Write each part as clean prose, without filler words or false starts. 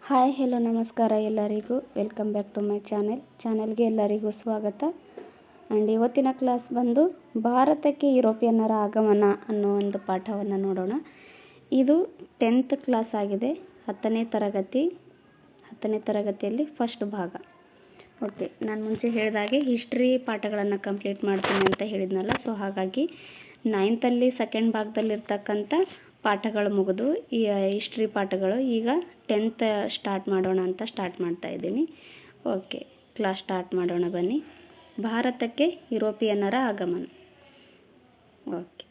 Hi hello ನಮಸ್ಕಾರ ಎಲ್ಲರಿಗೂ. Welcome back to my ಚಾನೆಲ್ಗೆ ಎಲ್ಲರಿಗೂ ಸ್ವಾಗತ. ಆ್ಯಂಡ್ ಇವತ್ತಿನ ಕ್ಲಾಸ್ ಬಂದು ಭಾರತಕ್ಕೆ ಯುರೋಪಿಯನ್ನರ ಆಗಮನ ಅನ್ನೋ ಒಂದು ಪಾಠವನ್ನು ನೋಡೋಣ. ಇದು 10th ಕ್ಲಾಸ್ ಆಗಿದೆ, 10ನೇ ತರಗತಿಯಲ್ಲಿ ಫಸ್ಟ್ ಭಾಗ. ಓಕೆ, ನಾನು ಮುಂಚೆ ಹೇಳಿದಾಗೆ ಹಿಸ್ಟ್ರಿ ಪಾಠಗಳನ್ನು ಕಂಪ್ಲೀಟ್ ಮಾಡ್ತೀನಿ ಅಂತ ಹೇಳಿದ್ನಲ್ಲ. ಸೊ ಹಾಗಾಗಿ 9th ಸೆಕೆಂಡ್ ಭಾಗದಲ್ಲಿರ್ತಕ್ಕಂಥ ಪಾಠಗಳು ಮುಗಿದು ಈ ಹಿಸ್ಟ್ರಿ ಪಾಠಗಳು ಈಗ 10th ಸ್ಟಾರ್ಟ್ ಮಾಡೋಣ ಅಂತ ಸ್ಟಾರ್ಟ್ ಮಾಡ್ತಾ ಇದ್ದೀನಿ. ಓಕೆ, ಕ್ಲಾಸ್ ಸ್ಟಾರ್ಟ್ ಮಾಡೋಣ ಬನ್ನಿ. ಭಾರತಕ್ಕೆ ಯುರೋಪಿಯನ್ನರ ಆಗಮನ. ಓಕೆ,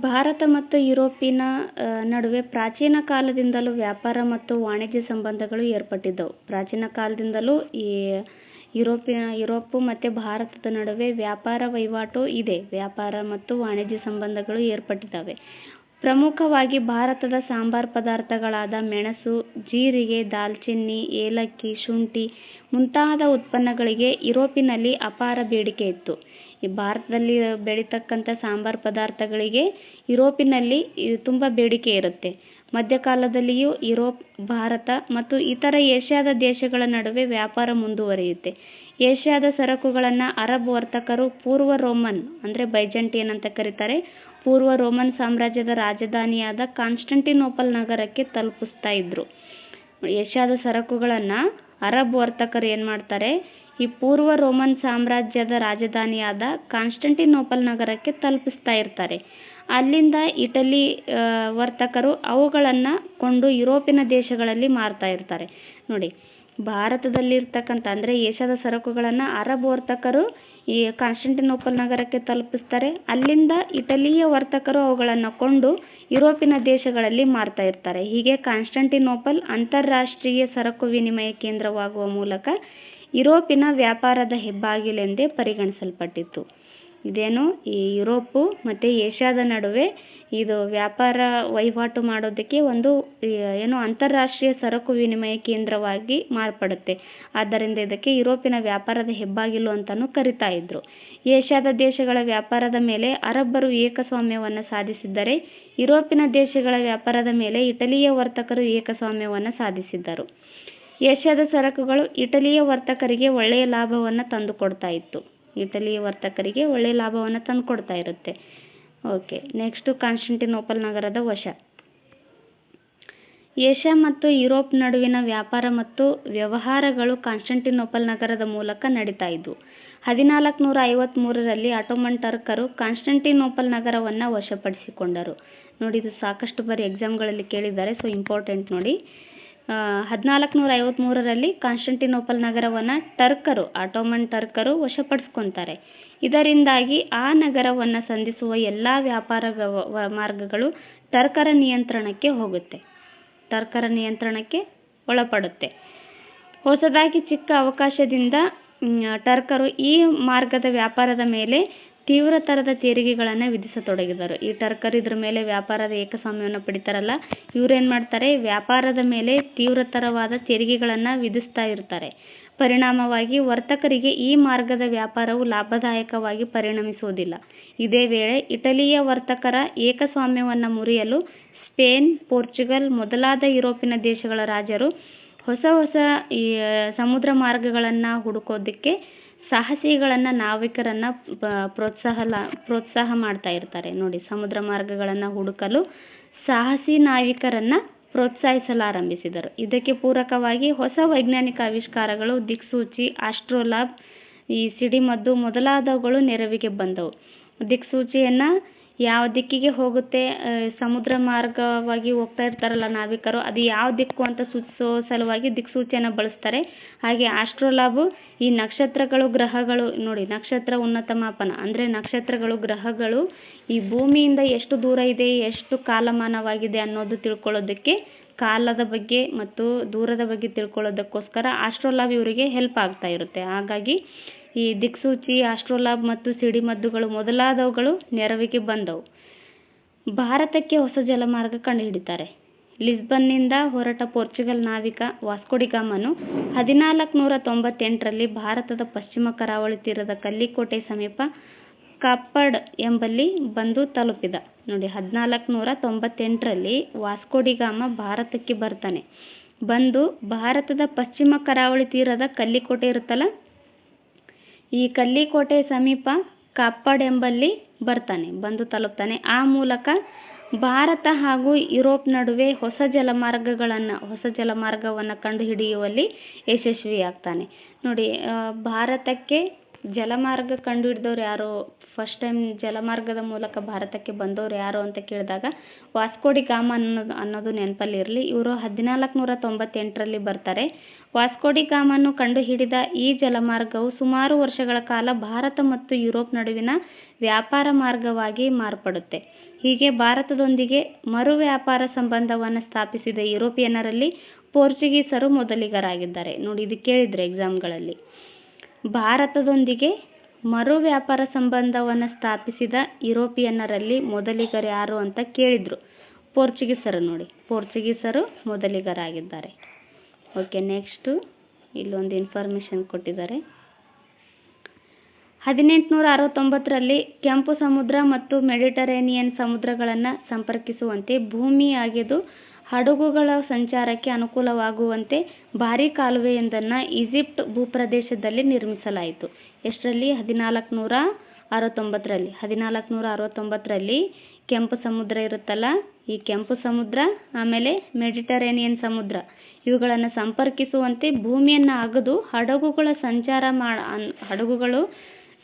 ಭಾರತ ಮತ್ತು ಯುರೋಪಿನ ನಡುವೆ ಪ್ರಾಚೀನ ಕಾಲದಿಂದಲೂ ವ್ಯಾಪಾರ ಮತ್ತು ವಾಣಿಜ್ಯ ಸಂಬಂಧಗಳು ಏರ್ಪಟ್ಟಿದ್ದವು. ಪ್ರಾಚೀನ ಕಾಲದಿಂದಲೂ ಈ ಯುರೋಪ್ ಮತ್ತು ಭಾರತದ ನಡುವೆ ವ್ಯಾಪಾರ ವಹಿವಾಟು ಇದೆ. ವ್ಯಾಪಾರ ಮತ್ತು ವಾಣಿಜ್ಯ ಸಂಬಂಧಗಳು ಏರ್ಪಟ್ಟಿದ್ದಾವೆ. ಪ್ರಮುಖವಾಗಿ ಭಾರತದ ಸಾಂಬಾರ್ ಪದಾರ್ಥಗಳಾದ ಮೆಣಸು, ಜೀರಿಗೆ, ದಾಲ್ಚಿನ್ನಿ, ಏಲಕ್ಕಿ, ಶುಂಠಿ ಮುಂತಾದ ಉತ್ಪನ್ನಗಳಿಗೆ ಯುರೋಪಿನಲ್ಲಿ ಅಪಾರ ಬೇಡಿಕೆ ಇತ್ತು. ಈ ಭಾರತದಲ್ಲಿ ಬೆಳೀತಕ್ಕಂಥ ಸಾಂಬಾರ್ ಪದಾರ್ಥಗಳಿಗೆ ಯುರೋಪಿನಲ್ಲಿ ತುಂಬ ಬೇಡಿಕೆ ಇರುತ್ತೆ. ಮಧ್ಯಕಾಲದಲ್ಲಿಯೂ ಯುರೋಪ್, ಭಾರತ ಮತ್ತು ಇತರ ಏಷ್ಯಾದ ದೇಶಗಳ ನಡುವೆ ವ್ಯಾಪಾರ ಮುಂದುವರಿಯುತ್ತೆ. ಏಷ್ಯಾದ ಸರಕುಗಳನ್ನು ಅರಬ್ ವರ್ತಕರು ಪೂರ್ವ ರೋಮನ್ ಅಂದರೆ ಬೈಜಂಟಿಯನ್ ಅಂತ ಕರೀತಾರೆ, ಪೂರ್ವ ರೋಮನ್ ಸಾಮ್ರಾಜ್ಯದ ರಾಜಧಾನಿಯಾದ ಕಾನ್ಸ್ಟಂಟಿನೋಪಲ್ ನಗರಕ್ಕೆ ತಲುಪಿಸ್ತಾ ಇದ್ರು. ಏಷ್ಯಾದ ಸರಕುಗಳನ್ನು ಅರಬ್ ವರ್ತಕರು ಏನು ಮಾಡ್ತಾರೆ, ಈ ಪೂರ್ವ ರೋಮನ್ ಸಾಮ್ರಾಜ್ಯದ ರಾಜಧಾನಿಯಾದ ಕಾನ್ಸ್ಟಂಟಿನೋಪಲ್ ನಗರಕ್ಕೆ ತಲುಪಿಸ್ತಾ ಇರ್ತಾರೆ. ಅಲ್ಲಿಂದ ಇಟಲಿ ವರ್ತಕರು ಅವುಗಳನ್ನು ಕೊಂಡು ಯುರೋಪಿನ ದೇಶಗಳಲ್ಲಿ ಮಾರ್ತಾ ಇರ್ತಾರೆ. ನೋಡಿ, ಭಾರತದಲ್ಲಿರ್ತಕ್ಕಂಥ ಅಂದರೆ ಏಷ್ಯಾದ ಸರಕುಗಳನ್ನು ಅರಬ್ ವರ್ತಕರು ಈ ಕಾನ್ಸ್ಟಂಟಿನೋಪಲ್ ನಗರಕ್ಕೆ ತಲುಪಿಸ್ತಾರೆ. ಅಲ್ಲಿಂದ ಇಟಲಿಯ ವರ್ತಕರು ಅವುಗಳನ್ನು ಕೊಂಡು ಯುರೋಪಿನ ದೇಶಗಳಲ್ಲಿ ಮಾರ್ತಾ ಇರ್ತಾರೆ. ಹೀಗೆ ಕಾನ್ಸ್ಟಂಟಿನೋಪಲ್ ಅಂತಾರಾಷ್ಟ್ರೀಯ ಸರಕು ವಿನಿಮಯ ಕೇಂದ್ರವಾಗುವ ಮೂಲಕ ಯುರೋಪಿನ ವ್ಯಾಪಾರದ ಹೆಬ್ಬಾಗಿಲೆಂದೇ ಪರಿಗಣಿಸಲ್ಪಟ್ಟಿತ್ತು. ಇದೇನು, ಈ ಯುರೋಪು ಮತ್ತು ಏಷ್ಯಾದ ನಡುವೆ ಇದು ವ್ಯಾಪಾರ ವಹಿವಾಟು ಮಾಡೋದಕ್ಕೆ ಒಂದು ಅಂತಾರಾಷ್ಟ್ರೀಯ ಸರಕು ವಿನಿಮಯ ಕೇಂದ್ರವಾಗಿ ಮಾರ್ಪಡುತ್ತೆ. ಆದ್ದರಿಂದ ಇದಕ್ಕೆ ಯುರೋಪಿನ ವ್ಯಾಪಾರದ ಹೆಬ್ಬಾಗಿಲು ಅಂತಲೂ ಕರಿತಾ ಇದ್ರು. ಏಷ್ಯಾದ ದೇಶಗಳ ವ್ಯಾಪಾರದ ಮೇಲೆ ಅರಬ್ಬರು ಏಕಸ್ವಾಮ್ಯವನ್ನು ಸಾಧಿಸಿದ್ದರೆ, ಯುರೋಪಿನ ದೇಶಗಳ ವ್ಯಾಪಾರದ ಮೇಲೆ ಇಟಲಿಯ ವರ್ತಕರು ಏಕಸ್ವಾಮ್ಯವನ್ನು ಸಾಧಿಸಿದ್ದರು. ಏಷ್ಯಾದ ಸರಕುಗಳು ಇಟಲಿಯ ವರ್ತಕರಿಗೆ ಒಳ್ಳೆಯ ಲಾಭವನ್ನು ತಂದುಕೊಡ್ತಾ ಇರುತ್ತೆ. ಓಕೆ, ನೆಕ್ಸ್ಟು ಕಾನ್ಸ್ಟಂಟಿನೋಪಲ್ ನಗರದ ವಶ. ಏಷ್ಯಾ ಮತ್ತು ಯುರೋಪ್ ನಡುವಿನ ವ್ಯಾಪಾರ ಮತ್ತು ವ್ಯವಹಾರಗಳು ಕಾನ್ಸ್ಟಂಟಿನೋಪಲ್ ನಗರದ ಮೂಲಕ ನಡೀತಾ ಇದ್ವು. 1453ರಲ್ಲಿ ಆಟೋಮನ್ ಟರ್ಕರು ಕಾನ್ಸ್ಟಂಟಿನೋಪಲ್ ನಗರವನ್ನು ವಶಪಡಿಸಿಕೊಂಡರು. ನೋಡಿ, ಇದು ಸಾಕಷ್ಟು ಬಾರಿ ಎಕ್ಸಾಮ್ಗಳಲ್ಲಿ ಕೇಳಿದ್ದಾರೆ, ಸೊ ಇಂಪಾರ್ಟೆಂಟ್ ನೋಡಿ. 1453ರಲ್ಲಿ ಕಾನ್ಸ್ಟಂಟಿನೋಪಲ್ ನಗರವನ್ನು ಆಟೋಮನ್ ಟರ್ಕರು ವಶಪಡಿಸ್ಕೊತಾರೆ. ಇದರಿಂದಾಗಿ ಆ ನಗರವನ್ನು ಸಂಧಿಸುವ ಎಲ್ಲ ವ್ಯಾಪಾರ ಮಾರ್ಗಗಳು ಟರ್ಕರ ನಿಯಂತ್ರಣಕ್ಕೆ ಒಳಪಡುತ್ತೆ. ಹೊಸದಾಗಿ ಚಿಕ್ಕ ಅವಕಾಶದಿಂದ ಟರ್ಕರು ಈ ಮಾರ್ಗದ ವ್ಯಾಪಾರದ ಮೇಲೆ ತೀವ್ರತರದ ತೆರಿಗೆಗಳನ್ನು ವಿಧಿಸತೊಡಗಿದರು. ಈ ಟರ್ಕರ್ ಇದ್ರ ಮೇಲೆ ವ್ಯಾಪಾರದ ಏಕಸ್ವಾಮ್ಯವನ್ನು ಪಡಿತಾರಲ್ಲ, ಇವ್ರೇನು ಮಾಡ್ತಾರೆ, ವ್ಯಾಪಾರದ ಮೇಲೆ ತೀವ್ರತರವಾದ ತೆರಿಗೆಗಳನ್ನು ವಿಧಿಸ್ತಾ ಇರ್ತಾರೆ. ಪರಿಣಾಮವಾಗಿ ವರ್ತಕರಿಗೆ ಈ ಮಾರ್ಗದ ವ್ಯಾಪಾರವು ಲಾಭದಾಯಕವಾಗಿ ಪರಿಣಮಿಸುವುದಿಲ್ಲ. ಇದೇ ವೇಳೆ ಇಟಲಿಯ ವರ್ತಕರ ಏಕಸ್ವಾಮ್ಯವನ್ನು ಮುರಿಯಲು ಸ್ಪೇನ್, ಪೋರ್ಚುಗಲ್ ಮೊದಲಾದ ಯುರೋಪಿನ ದೇಶಗಳ ರಾಜರು ಹೊಸ ಈ ಸಮುದ್ರ ಮಾರ್ಗಗಳನ್ನು ಹುಡುಕೋದಕ್ಕೆ ಸಾಹಸಿಗಳನ್ನು, ನಾವಿಕರನ್ನು ಪ್ರೋತ್ಸಾಹ ಮಾಡ್ತಾ ಇರ್ತಾರೆ. ನೋಡಿ, ಸಮುದ್ರ ಮಾರ್ಗಗಳನ್ನು ಹುಡುಕಲು ಸಾಹಸಿ ನಾವಿಕರನ್ನು ಪ್ರೋತ್ಸಾಹಿಸಲಾರಂಭಿಸಿದರು. ಇದಕ್ಕೆ ಪೂರಕವಾಗಿ ಹೊಸ ವೈಜ್ಞಾನಿಕ ಆವಿಷ್ಕಾರಗಳು, ದಿಕ್ಸೂಚಿ, ಆಸ್ಟ್ರೋಲಾಬ್, ಈ ಸಿಡಿಮದ್ದು ಮೊದಲಾದವುಗಳು ನೆರವಿಗೆ ಬಂದವು. ದಿಕ್ಸೂಚಿಯನ್ನು ಯಾವ ದಿಕ್ಕಿಗೆ ಹೋಗುತ್ತೆ, ಸಮುದ್ರ ಮಾರ್ಗವಾಗಿ ಹೋಗ್ತಾ ಇರ್ತಾರಲ್ಲ ನಾವಿಕರು, ಅದು ಯಾವ ದಿಕ್ಕು ಅಂತ ಸೂಚಿಸೋ ಸಲುವಾಗಿ ದಿಕ್ಸೂಚಿಯನ್ನು ಬಳಸ್ತಾರೆ. ಹಾಗೆ ಆಸ್ಟ್ರೋಲಾಬು ಈ ನಕ್ಷತ್ರಗಳು, ಗ್ರಹಗಳು, ನೋಡಿ ನಕ್ಷತ್ರ ಉನ್ನತ ಮಾಪನ ಅಂದರೆ ನಕ್ಷತ್ರಗಳು, ಗ್ರಹಗಳು ಈ ಭೂಮಿಯಿಂದ ಎಷ್ಟು ದೂರ ಇದೆ, ಎಷ್ಟು ಕಾಲಮಾನವಾಗಿದೆ ಅನ್ನೋದು ತಿಳ್ಕೊಳ್ಳೋದಕ್ಕೆ, ಕಾಲದ ಬಗ್ಗೆ ಮತ್ತು ದೂರದ ಬಗ್ಗೆ ತಿಳ್ಕೊಳ್ಳೋದಕ್ಕೋಸ್ಕರ ಆಸ್ಟ್ರೋಲಾಬ್ ಇವರಿಗೆ ಹೆಲ್ಪ್ ಆಗ್ತಾ ಇರುತ್ತೆ. ಹಾಗಾಗಿ ಈ ದಿಕ್ಸೂಚಿ, ಆಸ್ಟ್ರೋಲಾಬ್ ಮತ್ತು ಸಿಡಿಮದ್ದುಗಳು ಮೊದಲಾದವುಗಳು ನೆರವಿಗೆ ಬಂದವು. ಭಾರತಕ್ಕೆ ಹೊಸ ಜಲಮಾರ್ಗ ಕಂಡುಹಿಡಿತಾರೆ. ಲಿಸ್ಬನ್ನಿಂದ ಹೊರಟ ಪೋರ್ಚುಗಲ್ ನಾವಿಕ ವಾಸ್ಕೋ ಡಿ ಗಾಮನು 1498ರಲ್ಲಿ ಭಾರತದ ಪಶ್ಚಿಮ ಕರಾವಳಿ ತೀರದ ಕಲ್ಲಿಕೋಟೆ ಸಮೀಪ ಕಾಪಡ್ ಎಂಬಲ್ಲಿ ಬಂದು ತಲುಪಿದ. ನೋಡಿ 1498ರಲ್ಲಿ ವಾಸ್ಕೋಡಿಗಾಮ ಭಾರತಕ್ಕೆ ಬರ್ತಾನೆ. ಬಂದು ಭಾರತದ ಪಶ್ಚಿಮ ಕರಾವಳಿ ತೀರದ ಕಲ್ಲಿಕೋಟೆ ಇರುತ್ತಲ್ಲ, ಈ ಕಲ್ಲಿಕೋಟೆ ಸಮೀಪ ಕಾಪಡ್ ಎಂಬಲ್ಲಿ ಬಂದು ತಲುಪ್ತಾನೆ. ಆ ಮೂಲಕ ಭಾರತ ಹಾಗೂ ಯುರೋಪ್ ನಡುವೆ ಹೊಸ ಜಲಮಾರ್ಗವನ್ನು ಕಂಡುಹಿಡಿಯುವಲ್ಲಿ ಯಶಸ್ವಿಯಾಗ್ತಾನೆ. ನೋಡಿ, ಭಾರತಕ್ಕೆ ಜಲಮಾರ್ಗ ಕಂಡುಹಿಡಿದವ್ರು ಯಾರು, ಫಸ್ಟ್ ಟೈಮ್ ಜಲಮಾರ್ಗದ ಮೂಲಕ ಭಾರತಕ್ಕೆ ಬಂದವರು ಯಾರು ಅಂತ ಕೇಳಿದಾಗ ವಾಸ್ಕೋಡಿಗಾಮ ಅನ್ನೋದು ನೆನಪಲ್ಲಿರಲಿ. ಇವರು 1498ರಲ್ಲಿ ಬರ್ತಾರೆ. ವಾಸ್ಕೋಡಿಗಾಮನ್ನು ಕಂಡುಹಿಡಿದ ಈ ಜಲಮಾರ್ಗವು ಸುಮಾರು ವರ್ಷಗಳ ಕಾಲ ಭಾರತ ಮತ್ತು ಯುರೋಪ್ ನಡುವಿನ ವ್ಯಾಪಾರ ಮಾರ್ಗವಾಗಿ ಮಾರ್ಪಡುತ್ತೆ. ಹೀಗೆ ಭಾರತದೊಂದಿಗೆ ಮರು ವ್ಯಾಪಾರ ಸಂಬಂಧವನ್ನು ಸ್ಥಾಪಿಸಿದ ಯುರೋಪಿಯನ್ನರಲ್ಲಿ ಪೋರ್ಚುಗೀಸರು ಮೊದಲಿಗರಾಗಿದ್ದಾರೆ. ನೋಡಿ, ಇದು ಕೇಳಿದ್ರೆ ಎಕ್ಸಾಮ್ಗಳಲ್ಲಿ. ಭಾರತದೊಂದಿಗೆ ಮರು ವ್ಯಾಪಾರ ಸಂಬಂಧವನ್ನು ಸ್ಥಾಪಿಸಿದ ಯುರೋಪಿಯನ್ನರಲ್ಲಿ ಮೊದಲಿಗರು ಯಾರು ಅಂತ ಕೇಳಿದ್ರು. ಪೋರ್ಚುಗೀಸರು. ನೋಡಿ, ಪೋರ್ಚುಗೀಸರು ಮೊದಲಿಗರಾಗಿದ್ದಾರೆ. ಓಕೆ, ನೆಕ್ಸ್ಟು ಇಲ್ಲೊಂದು ಇನ್ಫಾರ್ಮೇಷನ್ ಕೊಟ್ಟಿದ್ದಾರೆ. 1869ರಲ್ಲಿ ಕೆಂಪು ಸಮುದ್ರ ಮತ್ತು ಮೆಡಿಟರೇನಿಯನ್ ಸಮುದ್ರಗಳನ್ನು ಸಂಪರ್ಕಿಸುವಂತೆ ಭೂಮಿ ಅಗೆದು ಹಡಗುಗಳ ಸಂಚಾರಕ್ಕೆ ಅನುಕೂಲವಾಗುವಂತೆ ಭಾರೀ ಕಾಲುವೆಯೊಂದನ್ನು ಈಜಿಪ್ಟ್ ಭೂಪ್ರದೇಶದಲ್ಲಿ ನಿರ್ಮಿಸಲಾಯಿತು. ಎಷ್ಟರಲ್ಲಿ? 1469ರಲ್ಲಿ. 1469ರಲ್ಲಿ ಕೆಂಪು ಸಮುದ್ರ ಇರುತ್ತಲ್ಲ, ಈ ಕೆಂಪು ಸಮುದ್ರ ಆಮೇಲೆ ಮೆಡಿಟರೇನಿಯನ್ ಸಮುದ್ರ ಇವುಗಳನ್ನು ಸಂಪರ್ಕಿಸುವಂತೆ ಭೂಮಿಯನ್ನು ಅಗೆದು ಹಡಗುಗಳು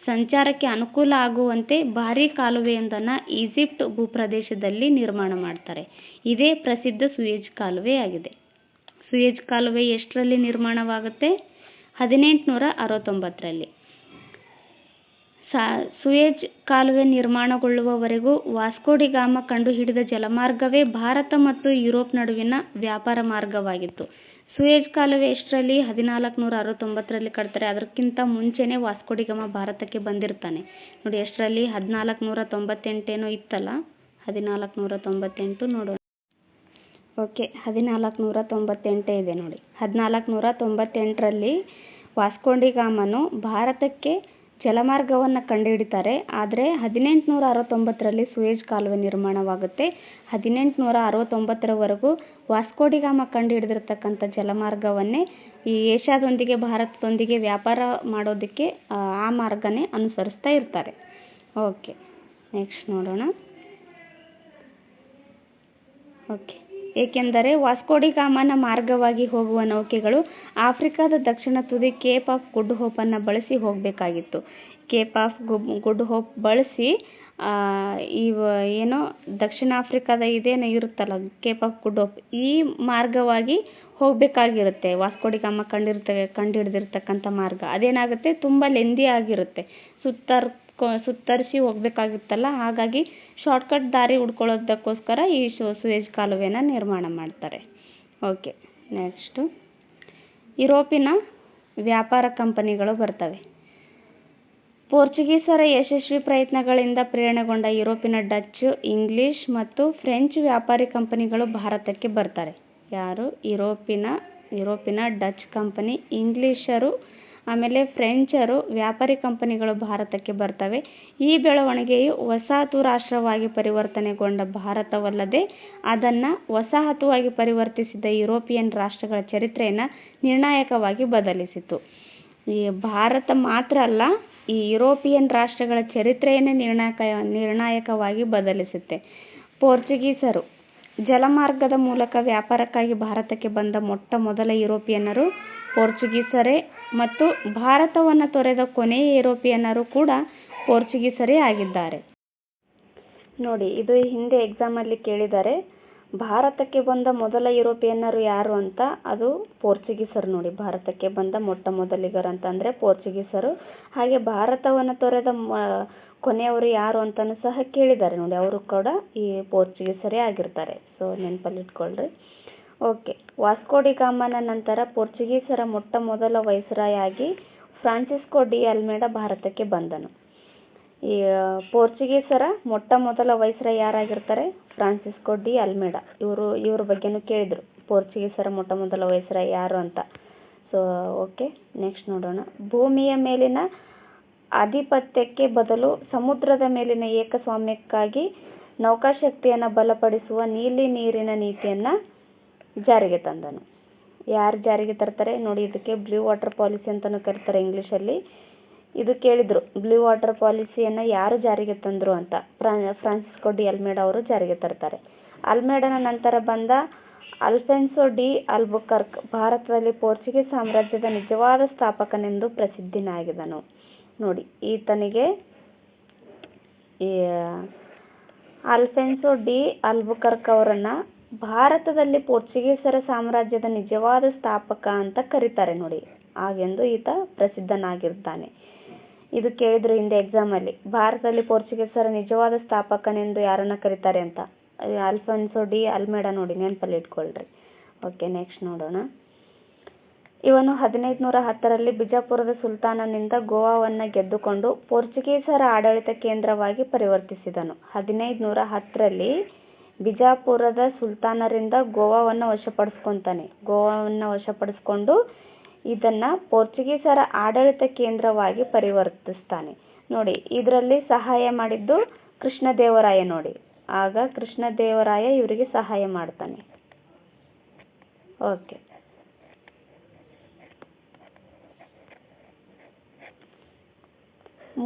ಸಂಚಾರಕ್ಕೆ ಅನುಕೂಲ ಆಗುವಂತೆ ಭಾರೀ ಕಾಲುವೆಯೊಂದನ್ನು ಈಜಿಪ್ಟ್ ಭೂಪ್ರದೇಶದಲ್ಲಿ ನಿರ್ಮಾಣ ಮಾಡ್ತಾರೆ. ಇದೇ ಪ್ರಸಿದ್ಧ ಸೂಯೆಜ್ ಕಾಲುವೆ ಆಗಿದೆ. ಸೂಯೆಜ್ ಕಾಲುವೆ ಎಷ್ಟರಲ್ಲಿ ನಿರ್ಮಾಣವಾಗುತ್ತೆ? 1869ರಲ್ಲಿ. ಸೂಯೆಜ್ ಕಾಲುವೆ ನಿರ್ಮಾಣಗೊಳ್ಳುವವರೆಗೂ ವಾಸ್ಕೋಡಿಗಾಮ ಕಂಡುಹಿಡಿದ ಜಲಮಾರ್ಗವೇ ಭಾರತ ಮತ್ತು ಯುರೋಪ್ ನಡುವಿನ ವ್ಯಾಪಾರ ಮಾರ್ಗವಾಗಿತ್ತು. ಸೂಯೆಜ್ ಕಾಲುವೆ ಎಷ್ಟರಲ್ಲಿ? 1469ರಲ್ಲಿ ಕಟ್ತಾರೆ. ಅದಕ್ಕಿಂತ ಮುಂಚೆನೇ ವಾಸ್ಕೋಡಿಗಾಮ ಭಾರತಕ್ಕೆ ಬಂದಿರ್ತಾನೆ. ನೋಡಿ, ಎಷ್ಟರಲ್ಲಿ? 1498 ಏನೋ ಇತ್ತಲ್ಲ, 1498 ನೋಡೋಣ. ಓಕೆ, 1498 ಇದೆ ನೋಡಿ. 1498ರಲ್ಲಿ ವಾಸ್ಕೋಡಿಗಾಮನು ಭಾರತಕ್ಕೆ ಜಲಮಾರ್ಗವನ್ನು ಕಂಡುಹಿಡಿತಾರೆ. ಆದರೆ 1869ರಲ್ಲಿ ಸೂಯೆಜ್ ಕಾಲುವೆ ನಿರ್ಮಾಣವಾಗುತ್ತೆ. 1869ರವರೆಗೂ ವಾಸ್ಕೋಡಿಗಾಮ ಕಂಡುಹಿಡಿದಿರ್ತಕ್ಕಂಥ ಜಲಮಾರ್ಗವನ್ನೇ ಈ ಏಷ್ಯಾದೊಂದಿಗೆ ಭಾರತದೊಂದಿಗೆ ವ್ಯಾಪಾರ ಮಾಡೋದಕ್ಕೆ ಆ ಮಾರ್ಗನೇ ಅನುಸರಿಸ್ತಾ ಇರ್ತಾರೆ. ಓಕೆ, ನೆಕ್ಸ್ಟ್ ನೋಡೋಣ. ಓಕೆ, ಏಕೆಂದರೆ ವಾಸ್ಕೋಡಿಗಾಮನ ಮಾರ್ಗವಾಗಿ ಹೋಗುವ ನೌಕೆಗಳು ಆಫ್ರಿಕಾದ ದಕ್ಷಿಣ ತುದಿ ಕೇಪ್ ಆಫ್ ಗುಡ್ ಹೋಪನ್ನು ಬಳಸಿ ಹೋಗಬೇಕಾಗಿತ್ತು. ಕೇಪ್ ಆಫ್ ಗುಡ್ ಹೋಪ್ ಬಳಸಿ ಏನೋ ದಕ್ಷಿಣ ಆಫ್ರಿಕಾದ ಇದೇನೋ ಇರುತ್ತಲ್ಲ ಕೇಪ್ ಆಫ್ ಗುಡ್ ಹೋಪ್, ಈ ಮಾರ್ಗವಾಗಿ ಹೋಗಬೇಕಾಗಿರುತ್ತೆ. ವಾಸ್ಕೋಡಿಗಾಮ ಕಂಡುಹಿಡಿದಿರ್ತಕ್ಕಂಥ ಮಾರ್ಗ ಅದೇನಾಗುತ್ತೆ, ತುಂಬ ಲೆಂದಿ ಆಗಿರುತ್ತೆ. ಸುತ್ತರಿಸಿ ಹೋಗಬೇಕಾಗಿತ್ತಲ್ಲ, ಹಾಗಾಗಿ ಶಾರ್ಟ್ಕಟ್ ದಾರಿ ಹುಡ್ಕೊಳ್ಳೋದಕ್ಕೋಸ್ಕರ ಈ ಸೂಯೆಜ್ ಕಾಲುವೆನ ನಿರ್ಮಾಣ ಮಾಡ್ತಾರೆ. ಓಕೆ, ನೆಕ್ಸ್ಟು ಯುರೋಪಿನ ವ್ಯಾಪಾರ ಕಂಪನಿಗಳು ಬರ್ತವೆ. ಪೋರ್ಚುಗೀಸರ ಯಶಸ್ವಿ ಪ್ರಯತ್ನಗಳಿಂದ ಪ್ರೇರಣೆಗೊಂಡ ಯುರೋಪಿನ ಡಚ್, ಇಂಗ್ಲಿಷ್ ಮತ್ತು ಫ್ರೆಂಚ್ ವ್ಯಾಪಾರಿ ಕಂಪನಿಗಳು ಭಾರತಕ್ಕೆ ಬರ್ತಾರೆ. ಯಾರು? ಯುರೋಪಿನ ಡಚ್ ಕಂಪನಿ, ಇಂಗ್ಲಿಷರು ಆಮೇಲೆ ಫ್ರೆಂಚರು ವ್ಯಾಪಾರಿ ಕಂಪನಿಗಳು ಭಾರತಕ್ಕೆ ಬರ್ತವೆ. ಈ ಬೆಳವಣಿಗೆಯು ವಸಾಹತು ರಾಷ್ಟ್ರವಾಗಿ ಪರಿವರ್ತನೆಗೊಂಡ ಭಾರತವಲ್ಲದೆ ಅದನ್ನು ವಸಾಹತುವಾಗಿ ಪರಿವರ್ತಿಸಿದ ಯುರೋಪಿಯನ್ ರಾಷ್ಟ್ರಗಳ ಚರಿತ್ರೆಯನ್ನು ನಿರ್ಣಾಯಕವಾಗಿ ಬದಲಿಸಿತು. ಈ ಭಾರತ ಮಾತ್ರ ಅಲ್ಲ, ಈ ಯುರೋಪಿಯನ್ ರಾಷ್ಟ್ರಗಳ ಚರಿತ್ರೆಯನ್ನೇ ನಿರ್ಣಾಯಕವಾಗಿ ಬದಲಿಸುತ್ತೆ. ಪೋರ್ಚುಗೀಸರು ಜಲಮಾರ್ಗದ ಮೂಲಕ ವ್ಯಾಪಾರಕ್ಕಾಗಿ ಭಾರತಕ್ಕೆ ಬಂದ ಮೊಟ್ಟ ಮೊದಲ ಯುರೋಪಿಯನ್ನರು ಪೋರ್ಚುಗೀಸರೇ ಮತ್ತು ಭಾರತವನ್ನು ತೊರೆದ ಕೊನೆಯ ಯುರೋಪಿಯನ್ನರು ಕೂಡ ಪೋರ್ಚುಗೀಸರೇ ಆಗಿದ್ದಾರೆ. ನೋಡಿ, ಇದು ಹಿಂದೆ ಎಕ್ಸಾಮಲ್ಲಿ ಕೇಳಿದ್ದಾರೆ. ಭಾರತಕ್ಕೆ ಬಂದ ಮೊದಲ ಯುರೋಪಿಯನ್ನರು ಯಾರು ಅಂತ, ಅದು ಪೋರ್ಚುಗೀಸರು. ನೋಡಿ, ಭಾರತಕ್ಕೆ ಬಂದ ಮೊಟ್ಟ ಮೊದಲಿಗರು ಅಂತಂದರೆ ಪೋರ್ಚುಗೀಸರು. ಹಾಗೆ ಭಾರತವನ್ನು ತೊರೆದ ಕೊನೆಯವರು ಯಾರು ಅಂತಲೂ ಸಹ ಕೇಳಿದ್ದಾರೆ. ನೋಡಿ, ಅವರು ಕೂಡ ಈ ಪೋರ್ಚುಗೀಸರೇ ಆಗಿರ್ತಾರೆ. ಸೊ ನೆನಪಲ್ಲಿಟ್ಕೊಳ್ರಿ. ಓಕೆ, ವಾಸ್ಕೋಡಿಗಾಮನ ನಂತರ ಪೋರ್ಚುಗೀಸರ ಮೊಟ್ಟ ಮೊದಲ ವೈಸ್ರಾಯ್ ಆಗಿ ಫ್ರಾನ್ಸಿಸ್ಕೋ ಡಿ ಅಲ್ಮೇಡಾ ಭಾರತಕ್ಕೆ ಬಂದನು. ಈ ಪೋರ್ಚುಗೀಸರ ಮೊಟ್ಟ ಮೊದಲ ವೈಸ್ರಾಯ್ ಯಾರಾಗಿರ್ತಾರೆ? Francisco de Almeida. ಇವ್ರ ಬಗ್ಗೆನೂ ಕೇಳಿದರು, ಪೋರ್ಚುಗೀಸರ ಮೊಟ್ಟ ಮೊದಲ ವೈಸ್ರಾಯ್ ಯಾರು ಅಂತ. ಸೊ ಓಕೆ, ನೆಕ್ಸ್ಟ್ ನೋಡೋಣ. ಭೂಮಿಯ ಮೇಲಿನ ಆಧಿಪತ್ಯಕ್ಕೆ ಬದಲು ಸಮುದ್ರದ ಮೇಲಿನ ಏಕಸ್ವಾಮ್ಯಕ್ಕಾಗಿ ನೌಕಾಶಕ್ತಿಯನ್ನು ಬಲಪಡಿಸುವ ನೀಲಿ ನೀರಿನ ನೀತಿಯನ್ನು ಜಾರಿಗೆ ತಂದನು. ಯಾರು ಜಾರಿಗೆ ತರ್ತಾರೆ ನೋಡಿ, ಇದಕ್ಕೆ ಬ್ಲೂ ವಾಟರ್ ಪಾಲಿಸಿ ಅಂತಲೂ ಕರೀತಾರೆ ಇಂಗ್ಲೀಷಲ್ಲಿ. ಇದು ಕೇಳಿದ್ರು, ಬ್ಲೂ ವಾಟರ್ ಪಾಲಿಸಿಯನ್ನು ಯಾರು ಜಾರಿಗೆ ತಂದರು ಅಂತ. ಫ್ರಾನ್ಸಿಸ್ಕೋ ಡಿ ಅಲ್ಮೇಡ ಅವರು ಜಾರಿಗೆ ತರ್ತಾರೆ. ಅಲ್ಮೇಡನ ನಂತರ ಬಂದ ಅಲ್ಫೆನ್ಸೋ ಡಿ ಅಲ್ಬುಕರ್ಕ್ ಭಾರತದಲ್ಲಿ ಪೋರ್ಚುಗೀಸ್ ಸಾಮ್ರಾಜ್ಯದ ನಿಜವಾದ ಸ್ಥಾಪಕನೆಂದು ಪ್ರಸಿದ್ಧನಾಗಿದ್ದನು. ನೋಡಿ, ಈತನಿಗೆ ಅಲ್ಫೆನ್ಸೋ ಡಿ ಅಲ್ಬುಕರ್ಕ್ ಅವರನ್ನ ಭಾರತದಲ್ಲಿ ಪೋರ್ಚುಗೀಸರ ಸಾಮ್ರಾಜ್ಯದ ನಿಜವಾದ ಸ್ಥಾಪಕ ಅಂತ ಕರೀತಾರೆ ನೋಡಿ. ಹಾಗೆಂದು ಈತ ಪ್ರಸಿದ್ಧನಾಗಿರ್ತಾನೆ. ಇದು ಕೇಳಿದ್ರು ಹಿಂದೆ ಎಕ್ಸಾಮಲ್ಲಿ, ಭಾರತದಲ್ಲಿ ಪೋರ್ಚುಗೀಸರ ನಿಜವಾದ ಸ್ಥಾಪಕನೆಂದು ಯಾರನ್ನ ಕರೀತಾರೆ ಅಂತ. ಅಲ್ಫೆನ್ಸೋ ಡಿ ಅಲ್ಮೇಡ ನೋಡಿ, ನೆನಪಲ್ಲಿ ಇಟ್ಕೊಳ್ರಿ. ಓಕೆ, ನೆಕ್ಸ್ಟ್ ನೋಡೋಣ. ಇವನು 1510ರಲ್ಲಿ ಬಿಜಾಪುರದ ಸುಲ್ತಾನನಿಂದ ಗೋವಾವನ್ನು ಗೆದ್ದುಕೊಂಡು ಪೋರ್ಚುಗೀಸರ ಆಡಳಿತ ಕೇಂದ್ರವಾಗಿ ಪರಿವರ್ತಿಸಿದನು. 1510ರಲ್ಲಿ ಬಿಜಾಪುರದ ಸುಲ್ತಾನರಿಂದ ಗೋವಾವನ್ನು ವಶಪಡಿಸ್ಕೊಂಡು ಇದನ್ನ ಪೋರ್ಚುಗೀಸರ ಆಡಳಿತ ಕೇಂದ್ರವಾಗಿ ಪರಿವರ್ತಿಸ್ತಾನೆ ನೋಡಿ. ಇದರಲ್ಲಿ ಸಹಾಯ ಮಾಡಿದ್ದು ಕೃಷ್ಣದೇವರಾಯ ನೋಡಿ. ಆಗ ಕೃಷ್ಣದೇವರಾಯ ಇವರಿಗೆ ಸಹಾಯ ಮಾಡ್ತಾನೆ. ಓಕೆ,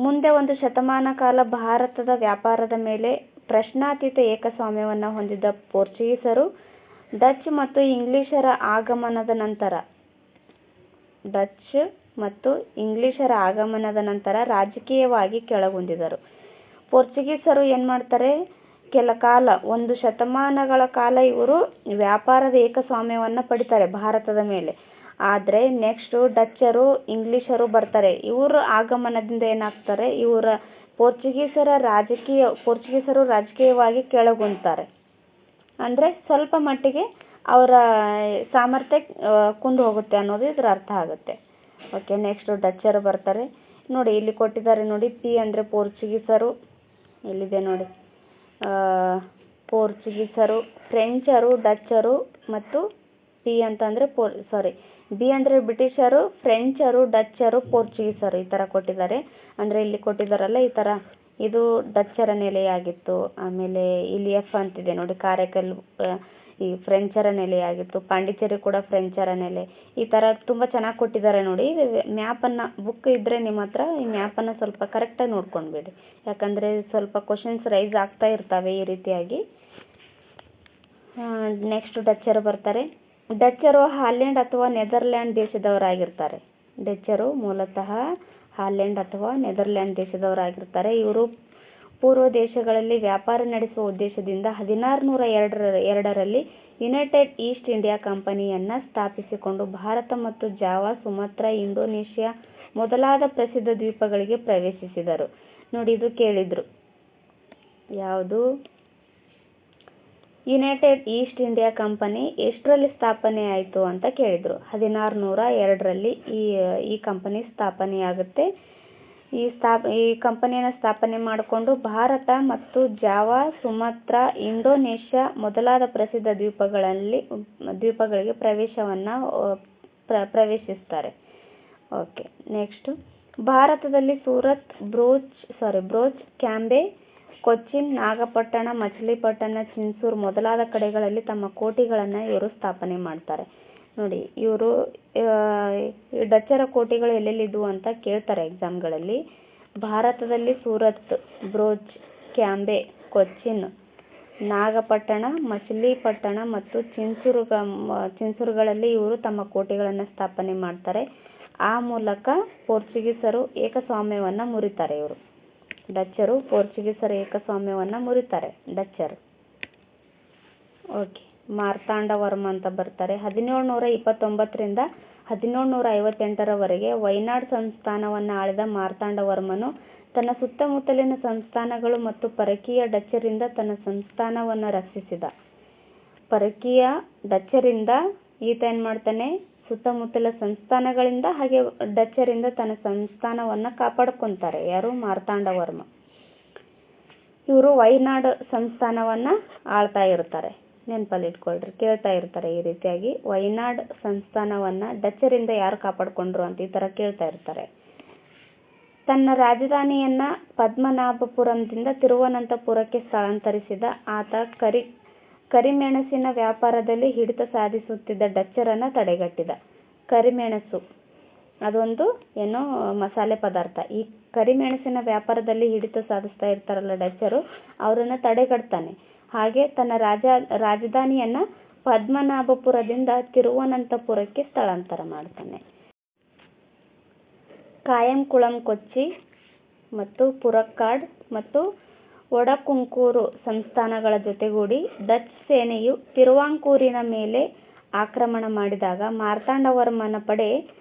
ಮುಂದೆ ಒಂದು ಶತಮಾನ ಕಾಲ ಭಾರತದ ವ್ಯಾಪಾರದ ಮೇಲೆ ಪ್ರಶ್ನಾತೀತ ಏಕಸ್ವಾಮ್ಯವನ್ನು ಹೊಂದಿದ್ದ ಪೋರ್ಚುಗೀಸರು ಡಚ್ ಮತ್ತು ಇಂಗ್ಲಿಷರ ಆಗಮನದ ನಂತರ ರಾಜಕೀಯವಾಗಿ ಕೆಳಗುಂದಿದರು. ಪೋರ್ಚುಗೀಸರು ಏನ್ ಮಾಡ್ತಾರೆ, ಒಂದು ಶತಮಾನಗಳ ಕಾಲ ಇವರು ವ್ಯಾಪಾರದ ಏಕಸ್ವಾಮ್ಯವನ್ನು ಪಡಿತಾರೆ ಭಾರತದ ಮೇಲೆ. ಆದರೆ ನೆಕ್ಸ್ಟ್ ಡಚ್ಚರು ಇಂಗ್ಲಿಷರು ಬರ್ತಾರೆ. ಇವರ ಆಗಮನದಿಂದ ಏನಾಗ್ತಾರೆ, ಪೋರ್ಚುಗೀಸರು ರಾಜಕೀಯವಾಗಿ ಕೆಳಗುಂತಾರೆ. ಅಂದ್ರೆ ಸ್ವಲ್ಪ ಮಟ್ಟಿಗೆ ಅವರ ಸಾಮರ್ಥ್ಯ ಕುಂದು ಹೋಗುತ್ತೆ ಅನ್ನೋದು ಇದರ ಅರ್ಥ ಆಗುತ್ತೆ. ಓಕೆ, ನೆಕ್ಸ್ಟ್ ಡಚ್ಚರು ಬರ್ತಾರೆ ನೋಡಿ. ಇಲ್ಲಿ ಕೊಟ್ಟಿದ್ದಾರೆ ನೋಡಿ, ಪಿ ಅಂದ್ರೆ ಪೋರ್ಚುಗೀಸರು, ಎಲ್ಲಿದೆ ನೋಡಿ, ಪೋರ್ಚುಗೀಸರು, ಫ್ರೆಂಚರು, ಡಚ್ಚರು ಮತ್ತು ಬಿ ಅಂದ್ರೆ ಬ್ರಿಟಿಷರು, ಫ್ರೆಂಚರು, ಡಚ್ಚರು, ಪೋರ್ಚುಗೀಸರು ಈ ತರ ಕೊಟ್ಟಿದ್ದಾರೆ. ಅಂದ್ರೆ ಇಲ್ಲಿ ಕೊಟ್ಟಿದ್ದಾರಲ್ಲ ಈ ತರ, ಇದು ಡಚ್ಚರ ನೆಲೆಯಾಗಿತ್ತು. ಆಮೇಲೆ ಇಲ್ಲಿ ಎಫ್ ಅಂತಿದೆ ನೋಡಿ, ಕಾರೈಕಲ್ ಈ ಫ್ರೆಂಚರ ನೆಲೆಯಾಗಿತ್ತು. ಪಾಂಡಿಚೇರಿ ಕೂಡ ಫ್ರೆಂಚರ ನೆಲೆ. ಈ ತರ ತುಂಬಾ ಚೆನ್ನಾಗಿ ಕೊಟ್ಟಿದ್ದಾರೆ ನೋಡಿ. ಮ್ಯಾಪ್ ಅನ್ನ ಬುಕ್ ಇದ್ರೆ ನಿಮ್ಮ ಹತ್ರ ಈ ಮ್ಯಾಪ್ ಅನ್ನ ಸ್ವಲ್ಪ ಕರೆಕ್ಟಾಗಿ ನೋಡ್ಕೊಂಡ್ಬಿಡಿ, ಯಾಕಂದ್ರೆ ಸ್ವಲ್ಪ ಕ್ವಶನ್ಸ್ ರೈಸ್ ಆಗ್ತಾ ಇರ್ತವೆ ಈ ರೀತಿಯಾಗಿ. ನೆಕ್ಸ್ಟ್ ಡಚ್ಚರು ಬರ್ತಾರೆ. ಡಚ್ಚರು ಹಾಲೆಂಡ್ ಅಥವಾ ನೆದರ್ಲ್ಯಾಂಡ್ ದೇಶದವರಾಗಿರ್ತಾರೆ. ಡಚ್ಚರು ಮೂಲತಃ ಹಾಲೆಂಡ್ ಅಥವಾ ನೆದರ್ಲ್ಯಾಂಡ್ ದೇಶದವರಾಗಿರ್ತಾರೆ. ಇವರು ಪೂರ್ವ ದೇಶಗಳಲ್ಲಿ ವ್ಯಾಪಾರ ನಡೆಸುವ ಉದ್ದೇಶದಿಂದ 1602ರಲ್ಲಿ ಯುನೈಟೆಡ್ ಈಸ್ಟ್ ಇಂಡಿಯಾ ಕಂಪನಿಯನ್ನ ಸ್ಥಾಪಿಸಿಕೊಂಡು ಭಾರತ ಮತ್ತು ಜಾವಾ, ಸುಮಾತ್ರ, ಇಂಡೋನೇಷ್ಯಾ ಮೊದಲಾದ ಪ್ರಸಿದ್ಧ ದ್ವೀಪಗಳಿಗೆ ಪ್ರವೇಶಿಸಿದರು. ನೋಡಿ, ಇದು ಕೇಳಿದ್ರು, ಯಾವುದು ಯುನೈಟೆಡ್ ಈಸ್ಟ್ ಇಂಡಿಯಾ ಕಂಪನಿ ಎಷ್ಟರಲ್ಲಿ ಸ್ಥಾಪನೆ ಆಯಿತು ಅಂತ ಕೇಳಿದ್ರು. 1602ರಲ್ಲಿ ಈ ಕಂಪನಿ ಸ್ಥಾಪನೆಯಾಗುತ್ತೆ. ಈ ಕಂಪನಿಯನ್ನು ಸ್ಥಾಪನೆ ಮಾಡಿಕೊಂಡು ಭಾರತ ಮತ್ತು ಜಾವಾ, ಸುಮಾತ್ರ, ಇಂಡೋನೇಷ್ಯಾ ಮೊದಲಾದ ಪ್ರಸಿದ್ಧ ದ್ವೀಪಗಳಿಗೆ ಪ್ರವೇಶಿಸ್ತಾರೆ. ಓಕೆ, ನೆಕ್ಸ್ಟ್ ಭಾರತದಲ್ಲಿ ಸೂರತ್, ಬ್ರೋಚ್, ಕ್ಯಾಂಬೆ, ಕೊಚ್ಚಿನ್, ನಾಗಪಟ್ಟಣ, ಮಚಿಲಿಪಟ್ಟಣ, ಚಿನ್ಸೂರ್ ಮೊದಲಾದ ಕಡೆಗಳಲ್ಲಿ ತಮ್ಮ ಕೋಟೆಗಳನ್ನು ಇವರು ಸ್ಥಾಪನೆ ಮಾಡ್ತಾರೆ. ನೋಡಿ, ಇವರು ಡಚ್ಚರ ಕೋಟೆಗಳು ಎಲ್ಲೆಲ್ಲಿದ್ವು ಅಂತ ಕೇಳ್ತಾರೆ ಎಕ್ಸಾಮ್ಗಳಲ್ಲಿ. ಭಾರತದಲ್ಲಿ ಸೂರತ್, ಬ್ರೋಚ್, ಕ್ಯಾಂಬೆ, ಕೊಚ್ಚಿನ್, ನಾಗಪಟ್ಟಣ, ಮಚಿಲಿಪಟ್ಟಣ ಮತ್ತು ಚಿನ್ಸೂರುಗಳಲ್ಲಿ ಇವರು ತಮ್ಮ ಕೋಟೆಗಳನ್ನು ಸ್ಥಾಪನೆ ಮಾಡ್ತಾರೆ. ಆ ಮೂಲಕ ಪೋರ್ಚುಗೀಸರು ಏಕಸ್ವಾಮ್ಯವನ್ನು ಮುರಿತಾರೆ. ಇವರು ಡಚ್ಚರು ಪೋರ್ಚುಗೀಸರ ಏಕಸ್ವಾಮ್ಯವನ್ನು ಮುರಿತಾರೆ ಡಚ್ಚರು. ಓಕೆ, ಮಾರ್ತಾಂಡವರ್ಮ ಅಂತ ಬರ್ತಾರೆ. 1729ರಿಂದ 1758ರವರೆಗೆ ವೈನಾಡ್ ಸಂಸ್ಥಾನವನ್ನು ಆಳಿದ ಮಾರ್ತಾಂಡವರ್ಮನು ತನ್ನ ಸುತ್ತಮುತ್ತಲಿನ ಸಂಸ್ಥಾನಗಳು ಮತ್ತು ಪರಕೀಯ ಡಚ್ಚರಿಂದ ತನ್ನ ಸಂಸ್ಥಾನವನ್ನು ರಕ್ಷಿಸಿದ. ಪರಕೀಯ ಡಚ್ಚರಿಂದ ಈತ ಏನ್ ಮಾಡ್ತಾನೆ, ಸುತ್ತಮುತ್ತಲ ಸಂಸ್ಥಾನಗಳಿಂದ ಹಾಗೆ ಡಚ್ಚರಿಂದ ತನ್ನ ಸಂಸ್ಥಾನವನ್ನು ಕಾಪಾಡ್ಕೊಂತಾರೆ. ಯಾರು? ಮಾರ್ತಾಂಡವರ್ಮ. ಇವರು ವೈನಾಡ್ ಸಂಸ್ಥಾನವನ್ನ ಆಳ್ತಾ ಇರ್ತಾರೆ. ನೆನಪಲ್ಲಿ ಇಟ್ಕೊಳ್ರಿ, ಕೇಳ್ತಾ ಇರ್ತಾರೆ ಈ ರೀತಿಯಾಗಿ. ವೈನಾಡ್ ಸಂಸ್ಥಾನವನ್ನ ಡಚ್ಚರಿಂದ ಯಾರು ಕಾಪಾಡ್ಕೊಂಡ್ರು ಅಂತ ಈ ತರ ಕೇಳ್ತಾ ಇರ್ತಾರೆ. ತನ್ನ ರಾಜಧಾನಿಯನ್ನು ಪದ್ಮನಾಭಪುರಂದಿಂದ ತಿರುವನಂತಪುರಕ್ಕೆ ಸ್ಥಳಾಂತರಿಸಿದ ಆತ ಕರಿಮೆಣಸಿನ ವ್ಯಾಪಾರದಲ್ಲಿ ಹಿಡಿತ ಸಾಧಿಸುತ್ತಿದ್ದ ಡಚ್ಚರನ್ನು ತಡೆಗಟ್ಟಿದ. ಕರಿಮೆಣಸು ಅದೊಂದು ಏನೋ ಮಸಾಲೆ ಪದಾರ್ಥ. ಈ ಕರಿಮೆಣಸಿನ ವ್ಯಾಪಾರದಲ್ಲಿ ಹಿಡಿತ ಸಾಧಿಸ್ತಾ ಇರ್ತಾರಲ್ಲ ಡಚ್ಚರು, ಅವರನ್ನು ತಡೆಗಟ್ತಾನೆ. ಹಾಗೆ ತನ್ನ ರಾಜಧಾನಿಯನ್ನು ಪದ್ಮನಾಭಪುರದಿಂದ ತಿರುವನಂತಪುರಕ್ಕೆ ಸ್ಥಳಾಂತರ ಮಾಡ್ತಾನೆ. ಕಾಯಂಕುಳಂ ಕೊಚ್ಚಿ ಮತ್ತು ಪುರಕ್ಕಾಡ್ ಮತ್ತು ಒಡಕುಂಕೂರು ಸಂಸ್ಥಾನಗಳ ಜೊತೆಗೂಡಿ ಡಚ್ ಸೇನೆಯು ತಿರುವಾಂಕೂರಿನ ಮೇಲೆ ಆಕ್ರಮಣ ಮಾಡಿದಾಗ ಮಾರ್ತಾಂಡವರ್ಮನ ಪಡೆ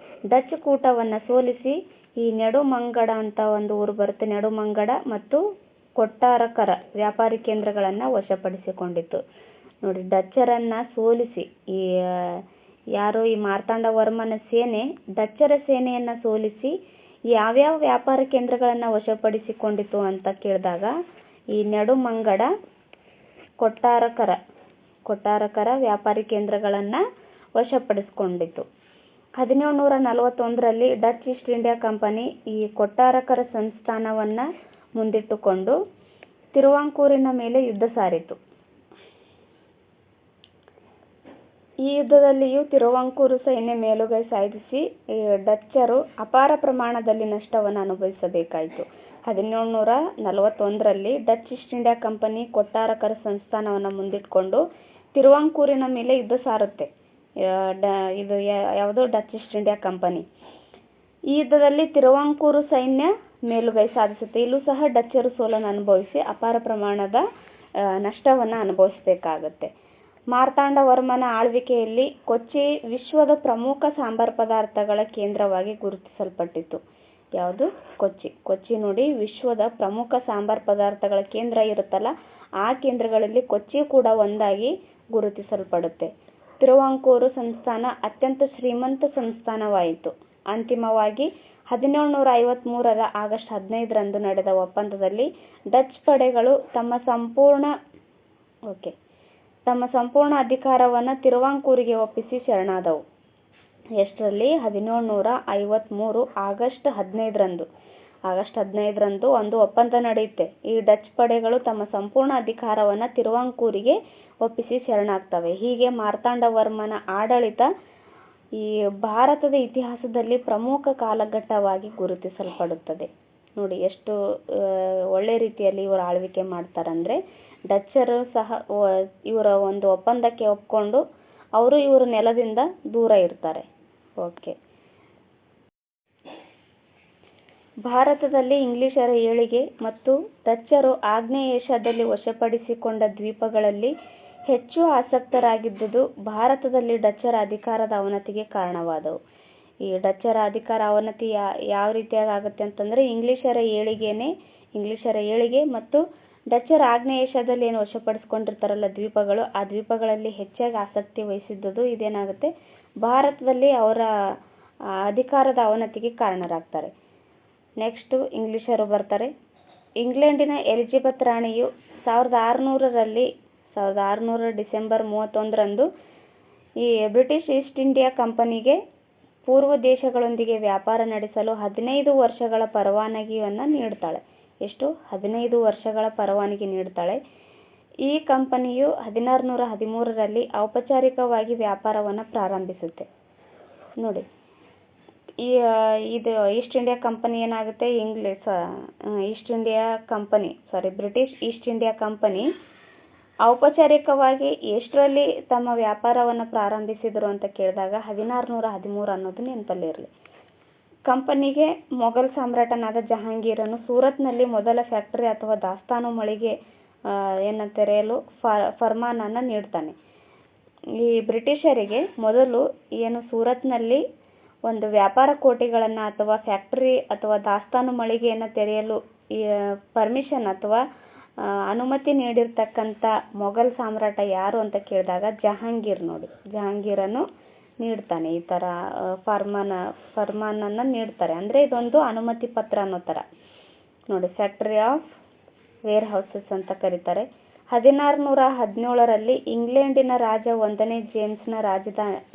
ಡಚ್ ಕೂಟವನ್ನು ಸೋಲಿಸಿ ಈ ನೆಡುಮಂಗಡ ಅಂತ ಒಂದು ಊರು ಬರುತ್ತೆ, ನೆಡುಮಂಗಡ ಮತ್ತು ಕೊಟ್ಟಾರಕರ ವ್ಯಾಪಾರಿ ಕೇಂದ್ರಗಳನ್ನು ವಶಪಡಿಸಿಕೊಂಡಿತು. ನೋಡಿ, ಡಚ್ಚರನ್ನ ಸೋಲಿಸಿ ಈ ಮಾರ್ತಾಂಡವರ್ಮನ ಸೇನೆ ಡಚ್ಚರ ಸೇನೆಯನ್ನು ಸೋಲಿಸಿ ಯಾವ್ಯಾವ ವ್ಯಾಪಾರ ಕೇಂದ್ರಗಳನ್ನು ವಶಪಡಿಸಿಕೊಂಡಿತು ಅಂತ ಕೇಳಿದಾಗ ಈ ನೆಡುಮಂಗಡ, ಕೊಟ್ಟಾರಕರ ವ್ಯಾಪಾರಿ ಕೇಂದ್ರಗಳನ್ನು ವಶಪಡಿಸಿಕೊಂಡಿತು. 1741ರಲ್ಲಿ ಡಚ್ ಈಸ್ಟ್ ಇಂಡಿಯಾ ಕಂಪನಿ ಈ ಕೊಟ್ಟಾರಕರ ಸಂಸ್ಥಾನವನ್ನು ಮುಂದಿಟ್ಟುಕೊಂಡು ತಿರುವಾಂಕೂರಿನ ಮೇಲೆ ಯುದ್ಧ ಸಾರಿತು. ಈ ಯುದ್ಧದಲ್ಲಿಯೂ ತಿರುವಾಂಕೂರು ಸೈನ್ಯ ಮೇಲುಗೈ ಸಾಧಿಸಿ ಡಚ್ಚರು ಅಪಾರ ಪ್ರಮಾಣದಲ್ಲಿ ನಷ್ಟವನ್ನು ಅನುಭವಿಸಬೇಕಾಯಿತು. 1741ರಲ್ಲಿ ಡಚ್ ಈಸ್ಟ್ ಇಂಡಿಯಾ ಕಂಪನಿ ಕೊಟ್ಟಾರಕರ ಸಂಸ್ಥಾನವನ್ನು ಮುಂದಿಟ್ಟುಕೊಂಡು ತಿರುವಾಂಕೂರಿನ ಮೇಲೆ ಯುದ್ಧ ಸಾರುತ್ತೆ. ಇದು ಯಾವುದು? Dutch East India company. ಈ ಯುದ್ಧದಲ್ಲಿ ತಿರುವಾಂಕೂರು ಸೈನ್ಯ ಮೇಲುಗೈ ಸಾಧಿಸುತ್ತೆ. ಇಲ್ಲೂ ಸಹ ಡಚ್ಚರು ಸೋಲನ್ನು ಅನುಭವಿಸಿ ಅಪಾರ ಪ್ರಮಾಣದ ನಷ್ಟವನ್ನು ಅನುಭವಿಸಬೇಕಾಗತ್ತೆ. ಮಾರ್ತಾಂಡವರ್ಮನ ಆಳ್ವಿಕೆಯಲ್ಲಿ ಕೊಚ್ಚಿ ವಿಶ್ವದ ಪ್ರಮುಖ ಸಾಂಬಾರ ಪದಾರ್ಥಗಳ ಕೇಂದ್ರವಾಗಿ ಗುರುತಿಸಲ್ಪಟ್ಟಿತು. ಯಾವುದು? ಕೊಚ್ಚಿ ನೋಡಿ, ವಿಶ್ವದ ಪ್ರಮುಖ ಸಾಂಬಾರ ಪದಾರ್ಥಗಳ ಕೇಂದ್ರ ಇರುತ್ತಲ್ಲ, ಆ ಕೇಂದ್ರಗಳಲ್ಲಿ ಕೊಚ್ಚಿ ಕೂಡ ಒಂದಾಗಿ ಗುರುತಿಸಲ್ಪಡುತ್ತೆ. ತಿರುವಾಂಕೂರು ಸಂಸ್ಥಾನ ಅತ್ಯಂತ ಶ್ರೀಮಂತ ಸಂಸ್ಥಾನವಾಯಿತು. ಅಂತಿಮವಾಗಿ 1753ರ ಆಗಸ್ಟ್ 15ರಂದು ನಡೆದ ಒಪ್ಪಂದದಲ್ಲಿ ಡಚ್ ಪಡೆಗಳು ತಮ್ಮ ಸಂಪೂರ್ಣ ಅಧಿಕಾರವನ್ನು ತಿರುವಾಂಕೂರಿಗೆ ಒಪ್ಪಿಸಿ ಶರಣಾದವು. ಎಷ್ಟರಲ್ಲಿ? 1753 ಆಗಸ್ಟ್ 15ರಂದು ಒಂದು ಒಪ್ಪಂದ ನಡೆಯುತ್ತೆ. ಈ ಡಚ್ ಪಡೆಗಳು ತಮ್ಮ ಸಂಪೂರ್ಣ ಅಧಿಕಾರವನ್ನು ತಿರುವಾಂಕೂರಿಗೆ ಒಪ್ಪಿಸಿ ಶರಣಾಗ್ತವೆ. ಹೀಗೆ ಮಾರ್ತಾಂಡವರ್ಮನ ಆಡಳಿತ ಈ ಭಾರತದ ಇತಿಹಾಸದಲ್ಲಿ ಪ್ರಮುಖ ಕಾಲಘಟ್ಟವಾಗಿ ಗುರುತಿಸಲ್ಪಡುತ್ತದೆ. ನೋಡಿ, ಎಷ್ಟು ಒಳ್ಳೆ ರೀತಿಯಲ್ಲಿ ಇವರು ಆಳ್ವಿಕೆ ಮಾಡ್ತಾರಂದ್ರೆ, ಡಚ್ಚರು ಸಹ ಇವರ ಒಂದು ಒಪ್ಪಂದಕ್ಕೆ ಒಪ್ಕೊಂಡು ಅವರು ಇವರ ನೆಲದಿಂದ ದೂರ ಇರ್ತಾರೆ. ಓಕೆ. ಭಾರತದಲ್ಲಿ ಇಂಗ್ಲಿಷರ ಏಳಿಗೆ ಮತ್ತು ಡಚ್ಚರು ಆಗ್ನೇಯ ಏಷ್ಯಾದಲ್ಲಿ ವಶಪಡಿಸಿಕೊಂಡ ದ್ವೀಪಗಳಲ್ಲಿ ಹೆಚ್ಚು ಆಸಕ್ತರಾಗಿದ್ದುದು ಭಾರತದಲ್ಲಿ ಡಚ್ಚರ ಅಧಿಕಾರದ ಅವನತಿಗೆ ಕಾರಣವಾದವು. ಈ ಡಚ್ಚರ ಅಧಿಕಾರ ಅವನತಿ ಯಾವ ರೀತಿಯಾಗಿ ಆಗುತ್ತೆ ಅಂತಂದ್ರೆ, ಇಂಗ್ಲಿಷರ ಏಳಿಗೆ ಮತ್ತು ಡಚ್ಚರ ಆಗ್ನೇಯ ಏಷ್ಯಾದಲ್ಲಿ ಏನು ವಶಪಡಿಸ್ಕೊಂಡಿರ್ತಾರಲ್ಲ ದ್ವೀಪಗಳು, ಆ ದ್ವೀಪಗಳಲ್ಲಿ ಹೆಚ್ಚಾಗಿ ಆಸಕ್ತಿ ವಹಿಸಿದ್ದುದು ಇದೇನಾಗುತ್ತೆ, ಭಾರತದಲ್ಲಿ ಅವರ ಅಧಿಕಾರದ ಅವನತಿಗೆ ಕಾರಣರಾಗ್ತಾರೆ. ನೆಕ್ಸ್ಟ್ ಇಂಗ್ಲಿಷರು ಬರ್ತಾರೆ. ಇಂಗ್ಲೆಂಡಿನ ಎಲಿಜಬೆತ್ ರಾಣಿಯು 1600 ಡಿಸೆಂಬರ್ 31ರಂದು ಈ ಬ್ರಿಟಿಷ್ ಈಸ್ಟ್ ಇಂಡಿಯಾ ಕಂಪನಿಗೆ ಪೂರ್ವ ದೇಶಗಳೊಂದಿಗೆ ವ್ಯಾಪಾರ ನಡೆಸಲು 15 ವರ್ಷಗಳ ಪರವಾನಗಿಯನ್ನು ನೀಡ್ತಾಳೆ. ಎಷ್ಟು? 15 ವರ್ಷಗಳ ಪರವಾನಗಿ ನೀಡ್ತಾಳೆ. ಈ ಕಂಪನಿಯು 1613ರಲ್ಲಿ ಔಪಚಾರಿಕವಾಗಿ ವ್ಯಾಪಾರವನ್ನು ಪ್ರಾರಂಭಿಸುತ್ತೆ. ನೋಡಿ, ಇದು ಈಸ್ಟ್ ಇಂಡಿಯಾ ಕಂಪನಿ ಏನಾಗುತ್ತೆ, ಬ್ರಿಟಿಷ್ ಈಸ್ಟ್ ಇಂಡಿಯಾ ಕಂಪನಿ ಔಪಚಾರಿಕವಾಗಿ ಎಷ್ಟರಲ್ಲಿ ತಮ್ಮ ವ್ಯಾಪಾರವನ್ನು ಪ್ರಾರಂಭಿಸಿದರು ಅಂತ ಕೇಳಿದಾಗ 1613 ಅನ್ನೋದು ನೆನಪಲ್ಲಿರಲಿ. ಕಂಪನಿಗೆ ಮೊಘಲ್ ಸಾಮ್ರಾಟನಾದ ಜಹಾಂಗೀರನು ಸೂರತ್ನಲ್ಲಿ ಮೊದಲ ಫ್ಯಾಕ್ಟರಿ ಅಥವಾ ದಾಸ್ತಾನು ಮಳಿಗೆ ತೆರೆಯಲು ಫರ್ಮಾನನ್ನು ನೀಡ್ತಾನೆ. ಈ ಬ್ರಿಟಿಷರಿಗೆ ಮೊದಲು ಸೂರತ್ನಲ್ಲಿ ಒಂದು ವ್ಯಾಪಾರ ಕೋಟೆಗಳನ್ನು ಅಥವಾ ಫ್ಯಾಕ್ಟರಿ ಅಥವಾ ದಾಸ್ತಾನು ಮಳಿಗೆಯನ್ನು ತೆರೆಯಲು ಪರ್ಮಿಷನ್ ಅಥವಾ ಅನುಮತಿ ನೀಡಿರ್ತಕ್ಕಂಥ ಮೊಘಲ್ ಸಾಮ್ರಾಟ ಯಾರು ಅಂತ ಕೇಳಿದಾಗ ಜಹಾಂಗೀರ್. ನೋಡಿ, ಜಹಾಂಗೀರನು ನೀಡ್ತಾನೆ, ಈ ಥರ ಫರ್ಮಾನನ್ನು ನೀಡ್ತಾರೆ. ಅಂದರೆ ಇದೊಂದು ಅನುಮತಿ ಪತ್ರ ಅನ್ನೋ ಥರ. ನೋಡಿ, ಫ್ಯಾಕ್ಟರಿ ಆಫ್ ವೇರ್ ಹೌಸಸ್ ಅಂತ ಕರೀತಾರೆ. 1617ರಲ್ಲಿ ಇಂಗ್ಲೆಂಡಿನ ರಾಜ 1ನೇ ಜೇಮ್ಸ್ನ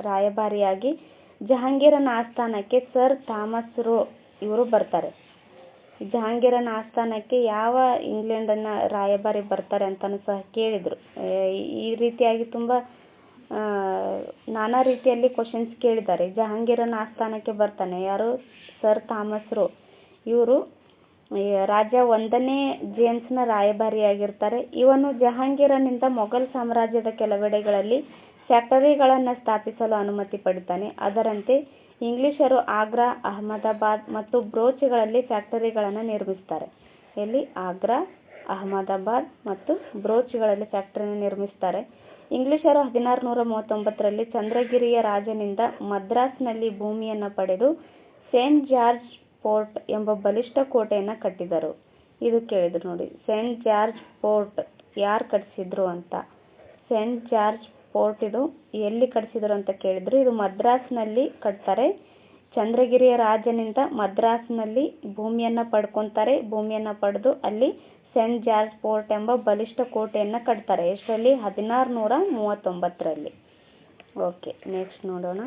ರಾಯಭಾರಿಯಾಗಿ ಜಹಾಂಗೀರನ ಆಸ್ಥಾನಕ್ಕೆ ಸರ್ ಥಾಮಸ್ ರೋ ಇವರು ಬರ್ತಾರೆ. ಜಹಾಂಗೀರನ ಆಸ್ಥಾನಕ್ಕೆ ಯಾವ ಇಂಗ್ಲೆಂಡನ ರಾಯಭಾರಿ ಬರ್ತಾರೆ ಅಂತಲೂ ಸಹ ಕೇಳಿದರು. ಈ ರೀತಿಯಾಗಿ ತುಂಬ ನಾನಾ ರೀತಿಯಲ್ಲಿ ಕ್ವಶನ್ಸ್ ಕೇಳಿದ್ದಾರೆ. ಜಹಾಂಗೀರನ ಆಸ್ಥಾನಕ್ಕೆ ಬರ್ತಾನೆ ಯಾರು? Sir Thomas rho. ಇವರು ರಾಜ 1ನೇ ಜೇಮ್ಸ್ನ ರಾಯಭಾರಿಯಾಗಿರ್ತಾರೆ. ಇವನು ಜಹಾಂಗೀರನಿಂದ ಮೊಘಲ್ ಸಾಮ್ರಾಜ್ಯದ ಕೆಲವೆಡೆಗಳಲ್ಲಿ ಫ್ಯಾಕ್ಟರಿಗಳನ್ನು ಸ್ಥಾಪಿಸಲು ಅನುಮತಿ ಪಡಿತಾನೆ. ಅದರಂತೆ ಇಂಗ್ಲಿಷರು ಆಗ್ರಾ, ಅಹಮದಾಬಾದ್ ಮತ್ತು ಬ್ರೋಚ್ಗಳಲ್ಲಿ ಫ್ಯಾಕ್ಟರಿಗಳನ್ನು ನಿರ್ಮಿಸ್ತಾರೆ. ಎಲ್ಲಿ? ಆಗ್ರಾ, ಅಹಮದಾಬಾದ್ ಮತ್ತು ಬ್ರೋಚ್ಗಳಲ್ಲಿ ಫ್ಯಾಕ್ಟರಿಯನ್ನು ನಿರ್ಮಿಸ್ತಾರೆ. ಇಂಗ್ಲಿಷರು 1639ರಲ್ಲಿ ಚಂದ್ರಗಿರಿಯ ರಾಜನಿಂದ ಮದ್ರಾಸ್ನಲ್ಲಿ ಭೂಮಿಯನ್ನು ಪಡೆದು ಸೇಂಟ್ ಜಾರ್ಜ್ ಫೋರ್ಟ್ ಎಂಬ ಬಲಿಷ್ಠ ಕೋಟೆಯನ್ನು ಕಟ್ಟಿದರು. ಇದು ಕೇಳಿದ್ರು ನೋಡಿ, ಸೇಂಟ್ ಜಾರ್ಜ್ ಫೋರ್ಟ್ ಯಾರು ಕಟ್ಟಿಸಿದ್ರು ಅಂತ. ಸೇಂಟ್ ಜಾರ್ಜ್ ಫೋರ್ಟ್ ಇದು ಎಲ್ಲಿ ಕಟ್ಟಿಸಿದ್ರು ಅಂತ ಕೇಳಿದ್ರು. ಇದು ಮದ್ರಾಸ್ನಲ್ಲಿ ಕಟ್ತಾರೆ. ಚಂದ್ರಗಿರಿಯ ರಾಜನಿಂದ ಮದ್ರಾಸ್ನಲ್ಲಿ ಭೂಮಿಯನ್ನು ಪಡ್ಕೊತಾರೆ. ಭೂಮಿಯನ್ನು ಪಡೆದು ಅಲ್ಲಿ ಸೇಂಟ್ ಜಾರ್ಜ್ ಫೋರ್ಟ್ ಎಂಬ ಬಲಿಷ್ಠ ಕೋಟೆಯನ್ನು ಕಟ್ತಾರೆ. ಎಷ್ಟರಲ್ಲಿ? 1639ರಲ್ಲಿ. ಓಕೆ, ನೆಕ್ಸ್ಟ್ ನೋಡೋಣ.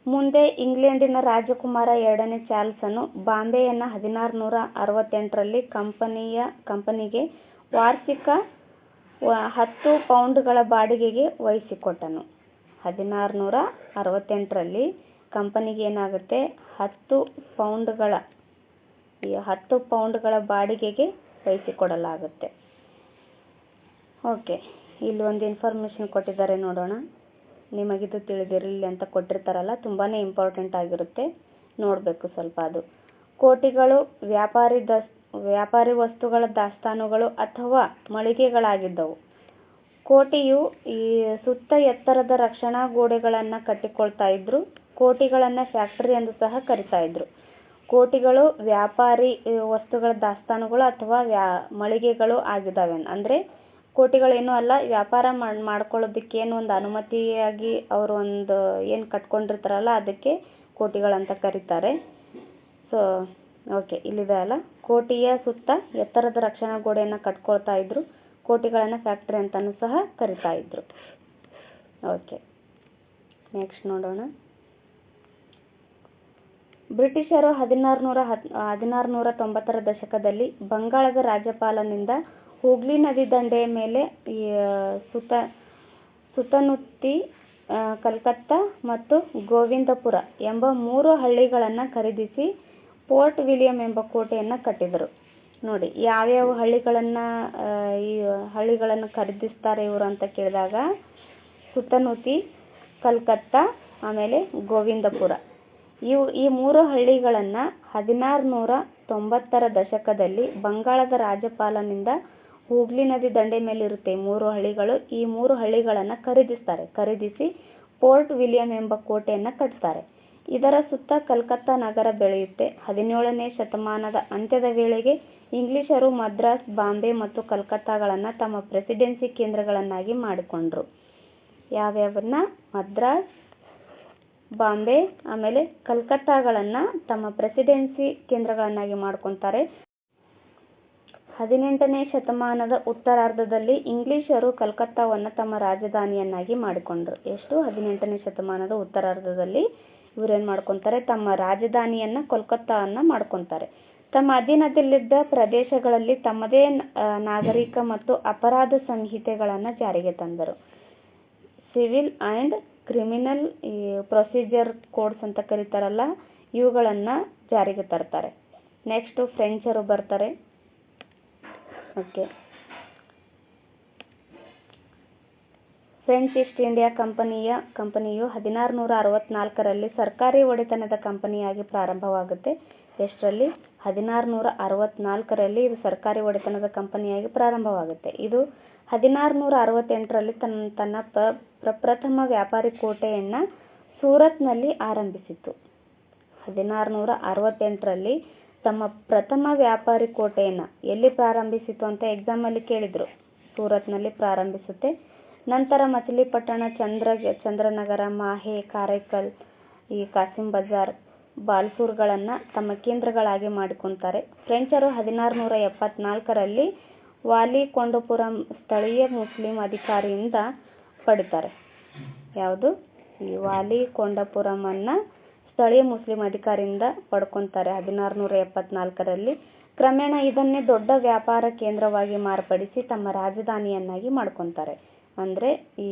ಮುಂದೆ ಇಂಗ್ಲೆಂಡಿನ ರಾಜಕುಮಾರ 2ನೇ ಚಾರ್ಲ್ಸನು ಬಾಂಬೆಯನ್ನು 1668ರಲ್ಲಿ ಕಂಪನಿಗೆ ವಾರ್ಷಿಕ 10 ಪೌಂಡ್ಗಳ ಬಾಡಿಗೆಗೆ ವಹಿಸಿಕೊಟ್ಟನು. 1668ರಲ್ಲಿ ಕಂಪನಿಗೆ ಏನಾಗುತ್ತೆ? 10 ಪೌಂಡ್ಗಳ ಬಾಡಿಗೆಗೆ ವಹಿಸಿಕೊಡಲಾಗುತ್ತೆ. ಓಕೆ, ಇಲ್ಲಿ ಒಂದು ಇನ್ಫಾರ್ಮೇಷನ್ ಕೊಟ್ಟಿದ್ದಾರೆ ನೋಡೋಣ. ನಿಮಗಿದು ತಿಳಿದಿರಲಿ ಅಂತ ಕೊಟ್ಟಿರ್ತಾರಲ್ಲ, ತುಂಬಾ ಇಂಪಾರ್ಟೆಂಟ್ ಆಗಿರುತ್ತೆ, ನೋಡಬೇಕು ಸ್ವಲ್ಪ. ಅದು ಕೋಟಿಗಳು ವ್ಯಾಪಾರಿ ವಸ್ತುಗಳ ದಾಸ್ತಾನುಗಳು ಅಥವಾ ಮಳಿಗೆಗಳಾಗಿದ್ದವು. ಕೋಟೆಯು ಈ ಸುತ್ತ ಎತ್ತರದ ರಕ್ಷಣಾ ಗೋಡೆಗಳನ್ನು ಕಟ್ಟಿಕೊಳ್ತಾ ಇದ್ರು. ಕೋಟೆಗಳನ್ನು ಫ್ಯಾಕ್ಟರಿ ಎಂದು ಸಹ ಕರಿತಾ ಇದ್ರು. ಕೋಟೆಗಳು ವ್ಯಾಪಾರಿ ವಸ್ತುಗಳ ದಾಸ್ತಾನುಗಳು ಅಥವಾ ಮಳಿಗೆಗಳು ಆಗಿದ್ದಾವೆ. ಅಂದರೆ ಕೋಟೆಗಳೇನೂ ಅಲ್ಲ, ವ್ಯಾಪಾರ ಮಾಡ್ಕೊಳ್ಳೋದಕ್ಕೆ ಏನು ಒಂದು ಅನುಮತಿಯಾಗಿ ಅವರು ಒಂದು ಏನು ಕಟ್ಕೊಂಡಿರ್ತಾರಲ್ಲ ಅದಕ್ಕೆ ಕೋಟೆಗಳಂತ ಕರೀತಾರೆ. ಸೊ ಓಕೆ, ಇಲ್ಲಿದೆ ಅಲ್ಲ, ಕೋಟೆಯ ಸುತ್ತ ಎತ್ತರದ ರಕ್ಷಣಾ ಗೋಡೆಯನ್ನು ಕಟ್ಕೊಳ್ತಾ ಇದ್ರು. ಕೋಟೆಗಳನ್ನು ಫ್ಯಾಕ್ಟರಿ ಅಂತಲೂ ಸಹ ಕರಿತಾ ಇದ್ರು. ಓಕೆ, ನೆಕ್ಸ್ಟ್ ನೋಡೋಣ. ಬ್ರಿಟಿಷರು 1690ರ ದಶಕದಲ್ಲಿ ಬಂಗಾಳದ ರಾಜ್ಯಪಾಲನಿಂದ ಹೂಗ್ಲಿ ನದಿ ದಂಡೆಯ ಮೇಲೆ ಸುತ್ತನುತ್ತಿ ಕಲ್ಕತ್ತಾ ಮತ್ತು ಗೋವಿಂದಪುರ ಎಂಬ 3 ಹಳ್ಳಿಗಳನ್ನು ಖರೀದಿಸಿ ಫೋರ್ಟ್ ವಿಲಿಯಂ ಎಂಬ ಕೋಟೆಯನ್ನು ಕಟ್ಟಿದರು. ನೋಡಿ, ಯಾವ್ಯಾವ ಹಳ್ಳಿಗಳನ್ನು ಖರೀದಿಸ್ತಾರೆ ಇವರು ಅಂತ ಕೇಳಿದಾಗ ಸುತ್ತನುತ್ತಿ, ಕಲ್ಕತ್ತಾ, ಆಮೇಲೆ ಗೋವಿಂದಪುರ. ಈ 3 ಹಳ್ಳಿಗಳನ್ನು 1690ರ ದಶಕದಲ್ಲಿ ಬಂಗಾಳದ ರಾಜ್ಯಪಾಲನಿಂದ ಹೂಗ್ಲಿ ನದಿ ದಂಡೆ ಮೇಲೆ ಇರುತ್ತೆ 3 ಹಳ್ಳಿಗಳು. ಈ 3 ಹಳ್ಳಿಗಳನ್ನು ಖರೀದಿಸಿ ಫೋರ್ಟ್ ವಿಲಿಯಂ ಎಂಬ ಕೋಟೆಯನ್ನು ಕಟ್ತಾರೆ. ಇದರ ಸುತ್ತ ಕಲ್ಕತ್ತಾ ನಗರ ಬೆಳೆಯುತ್ತೆ. 17ನೇ ಶತಮಾನದ ಅಂತ್ಯದ ವೇಳೆಗೆ ಇಂಗ್ಲಿಷರು ಮದ್ರಾಸ್, ಬಾಂಬೆ ಮತ್ತು ಕಲ್ಕತ್ತಾಗಳನ್ನು ತಮ್ಮ ಪ್ರೆಸಿಡೆನ್ಸಿ ಕೇಂದ್ರಗಳನ್ನಾಗಿ ಮಾಡಿಕೊಂಡ್ರು. ಯಾವ್ಯಾವನ್ನ? ಮದ್ರಾಸ್, ಬಾಂಬೆ, ಆಮೇಲೆ ಕಲ್ಕತ್ತಾಗಳನ್ನು ತಮ್ಮ ಪ್ರೆಸಿಡೆನ್ಸಿ ಕೇಂದ್ರಗಳನ್ನಾಗಿ ಮಾಡ್ಕೊತಾರೆ. 18ನೇ ಶತಮಾನದ ಉತ್ತರಾರ್ಧದಲ್ಲಿ ಇಂಗ್ಲಿಷರು ಕಲ್ಕತ್ತಾವನ್ನು ತಮ್ಮ ರಾಜಧಾನಿಯನ್ನಾಗಿ ಮಾಡಿಕೊಂಡ್ರು. ಎಷ್ಟು? 18ನೇ ಶತಮಾನದ ಉತ್ತರಾರ್ಧದಲ್ಲಿ ಇವರೇನು ಮಾಡ್ಕೊತಾರೆ? ತಮ್ಮ ರಾಜಧಾನಿಯನ್ನು ಕೋಲ್ಕತ್ತಾವನ್ನು ಮಾಡ್ಕೊತಾರೆ. ತಮ್ಮ ಅಧೀನದಲ್ಲಿದ್ದ ಪ್ರದೇಶಗಳಲ್ಲಿ ತಮ್ಮದೇ ನಾಗರಿಕ ಮತ್ತು ಅಪರಾಧ ಸಂಹಿತೆಗಳನ್ನು ಜಾರಿಗೆ ತಂದರು. Civil and criminal procedure codes ಅಂತ ಕರೀತಾರಲ್ಲ, ಇವುಗಳನ್ನು ಜಾರಿಗೆ ತರ್ತಾರೆ. ನೆಕ್ಸ್ಟ್ ಫ್ರೆಂಚರು ಬರ್ತಾರೆ. ಓಕೆ, ಫ್ರೆಂಚ್ ಈಸ್ಟ್ ಇಂಡಿಯಾ ಕಂಪನಿಯು 1664ರಲ್ಲಿ ಸರ್ಕಾರಿ ಒಡೆತನದ ಕಂಪನಿಯಾಗಿ ಪ್ರಾರಂಭವಾಗುತ್ತೆ. ಎಷ್ಟರಲ್ಲಿ? 1664ರಲ್ಲಿ ಇದು ಸರ್ಕಾರಿ ಒಡೆತನದ ಕಂಪನಿಯಾಗಿ ಪ್ರಾರಂಭವಾಗುತ್ತೆ. ಇದು 1668ರಲ್ಲಿ ತನ್ನ ಪ್ರಪ್ರಥಮ ವ್ಯಾಪಾರಿ ಕೋಟೆಯನ್ನು ಸೂರತ್ನಲ್ಲಿ ಆರಂಭಿಸಿತು. 1668ರಲ್ಲಿ ತಮ್ಮ ಪ್ರಥಮ ವ್ಯಾಪಾರಿ ಕೋಟೆಯನ್ನು ಎಲ್ಲಿ ಪ್ರಾರಂಭಿಸಿತು ಅಂತ ಎಕ್ಸಾಮಲ್ಲಿ ಕೇಳಿದರು. ಸೂರತ್ನಲ್ಲಿ ಪ್ರಾರಂಭಿಸುತ್ತೆ. ನಂತರ ಮಚಿಲಿಪಟ್ಟಣ, ಚಂದ್ರನಗರ, ಮಾಹೆ, ಕಾರೈಕಲ್, ಈ ಕಾಸಿಂ ಬಜಾರ್, ಬಾಲ್ಸೂರ್ಗಳನ್ನು ತಮ್ಮ ಕೇಂದ್ರಗಳಾಗಿ ಮಾಡಿಕೊಂತಾರೆ. ಫ್ರೆಂಚರು 1674ರಲ್ಲಿ ವಾಲಿ ಕೊಂಡಪುರಂ ಸ್ಥಳೀಯ ಮುಸ್ಲಿಂ ಅಧಿಕಾರಿಯಿಂದ ಪಡಿತಾರೆ. ಯಾವುದು? ಈ ವಾಲಿಕೊಂಡಪುರಮನ್ನು ಸ್ಥಳೀಯ ಮುಸ್ಲಿಂ ಅಧಿಕಾರಿಯಿಂದ ಪಡ್ಕೊತಾರೆ 1674ರಲ್ಲಿ. ಕ್ರಮೇಣ ಇದನ್ನೇ ದೊಡ್ಡ ವ್ಯಾಪಾರ ಕೇಂದ್ರವಾಗಿ ಮಾರ್ಪಡಿಸಿ ತಮ್ಮ ರಾಜಧಾನಿಯನ್ನಾಗಿ ಮಾಡ್ಕೊತಾರೆ. ಅಂದರೆ ಈ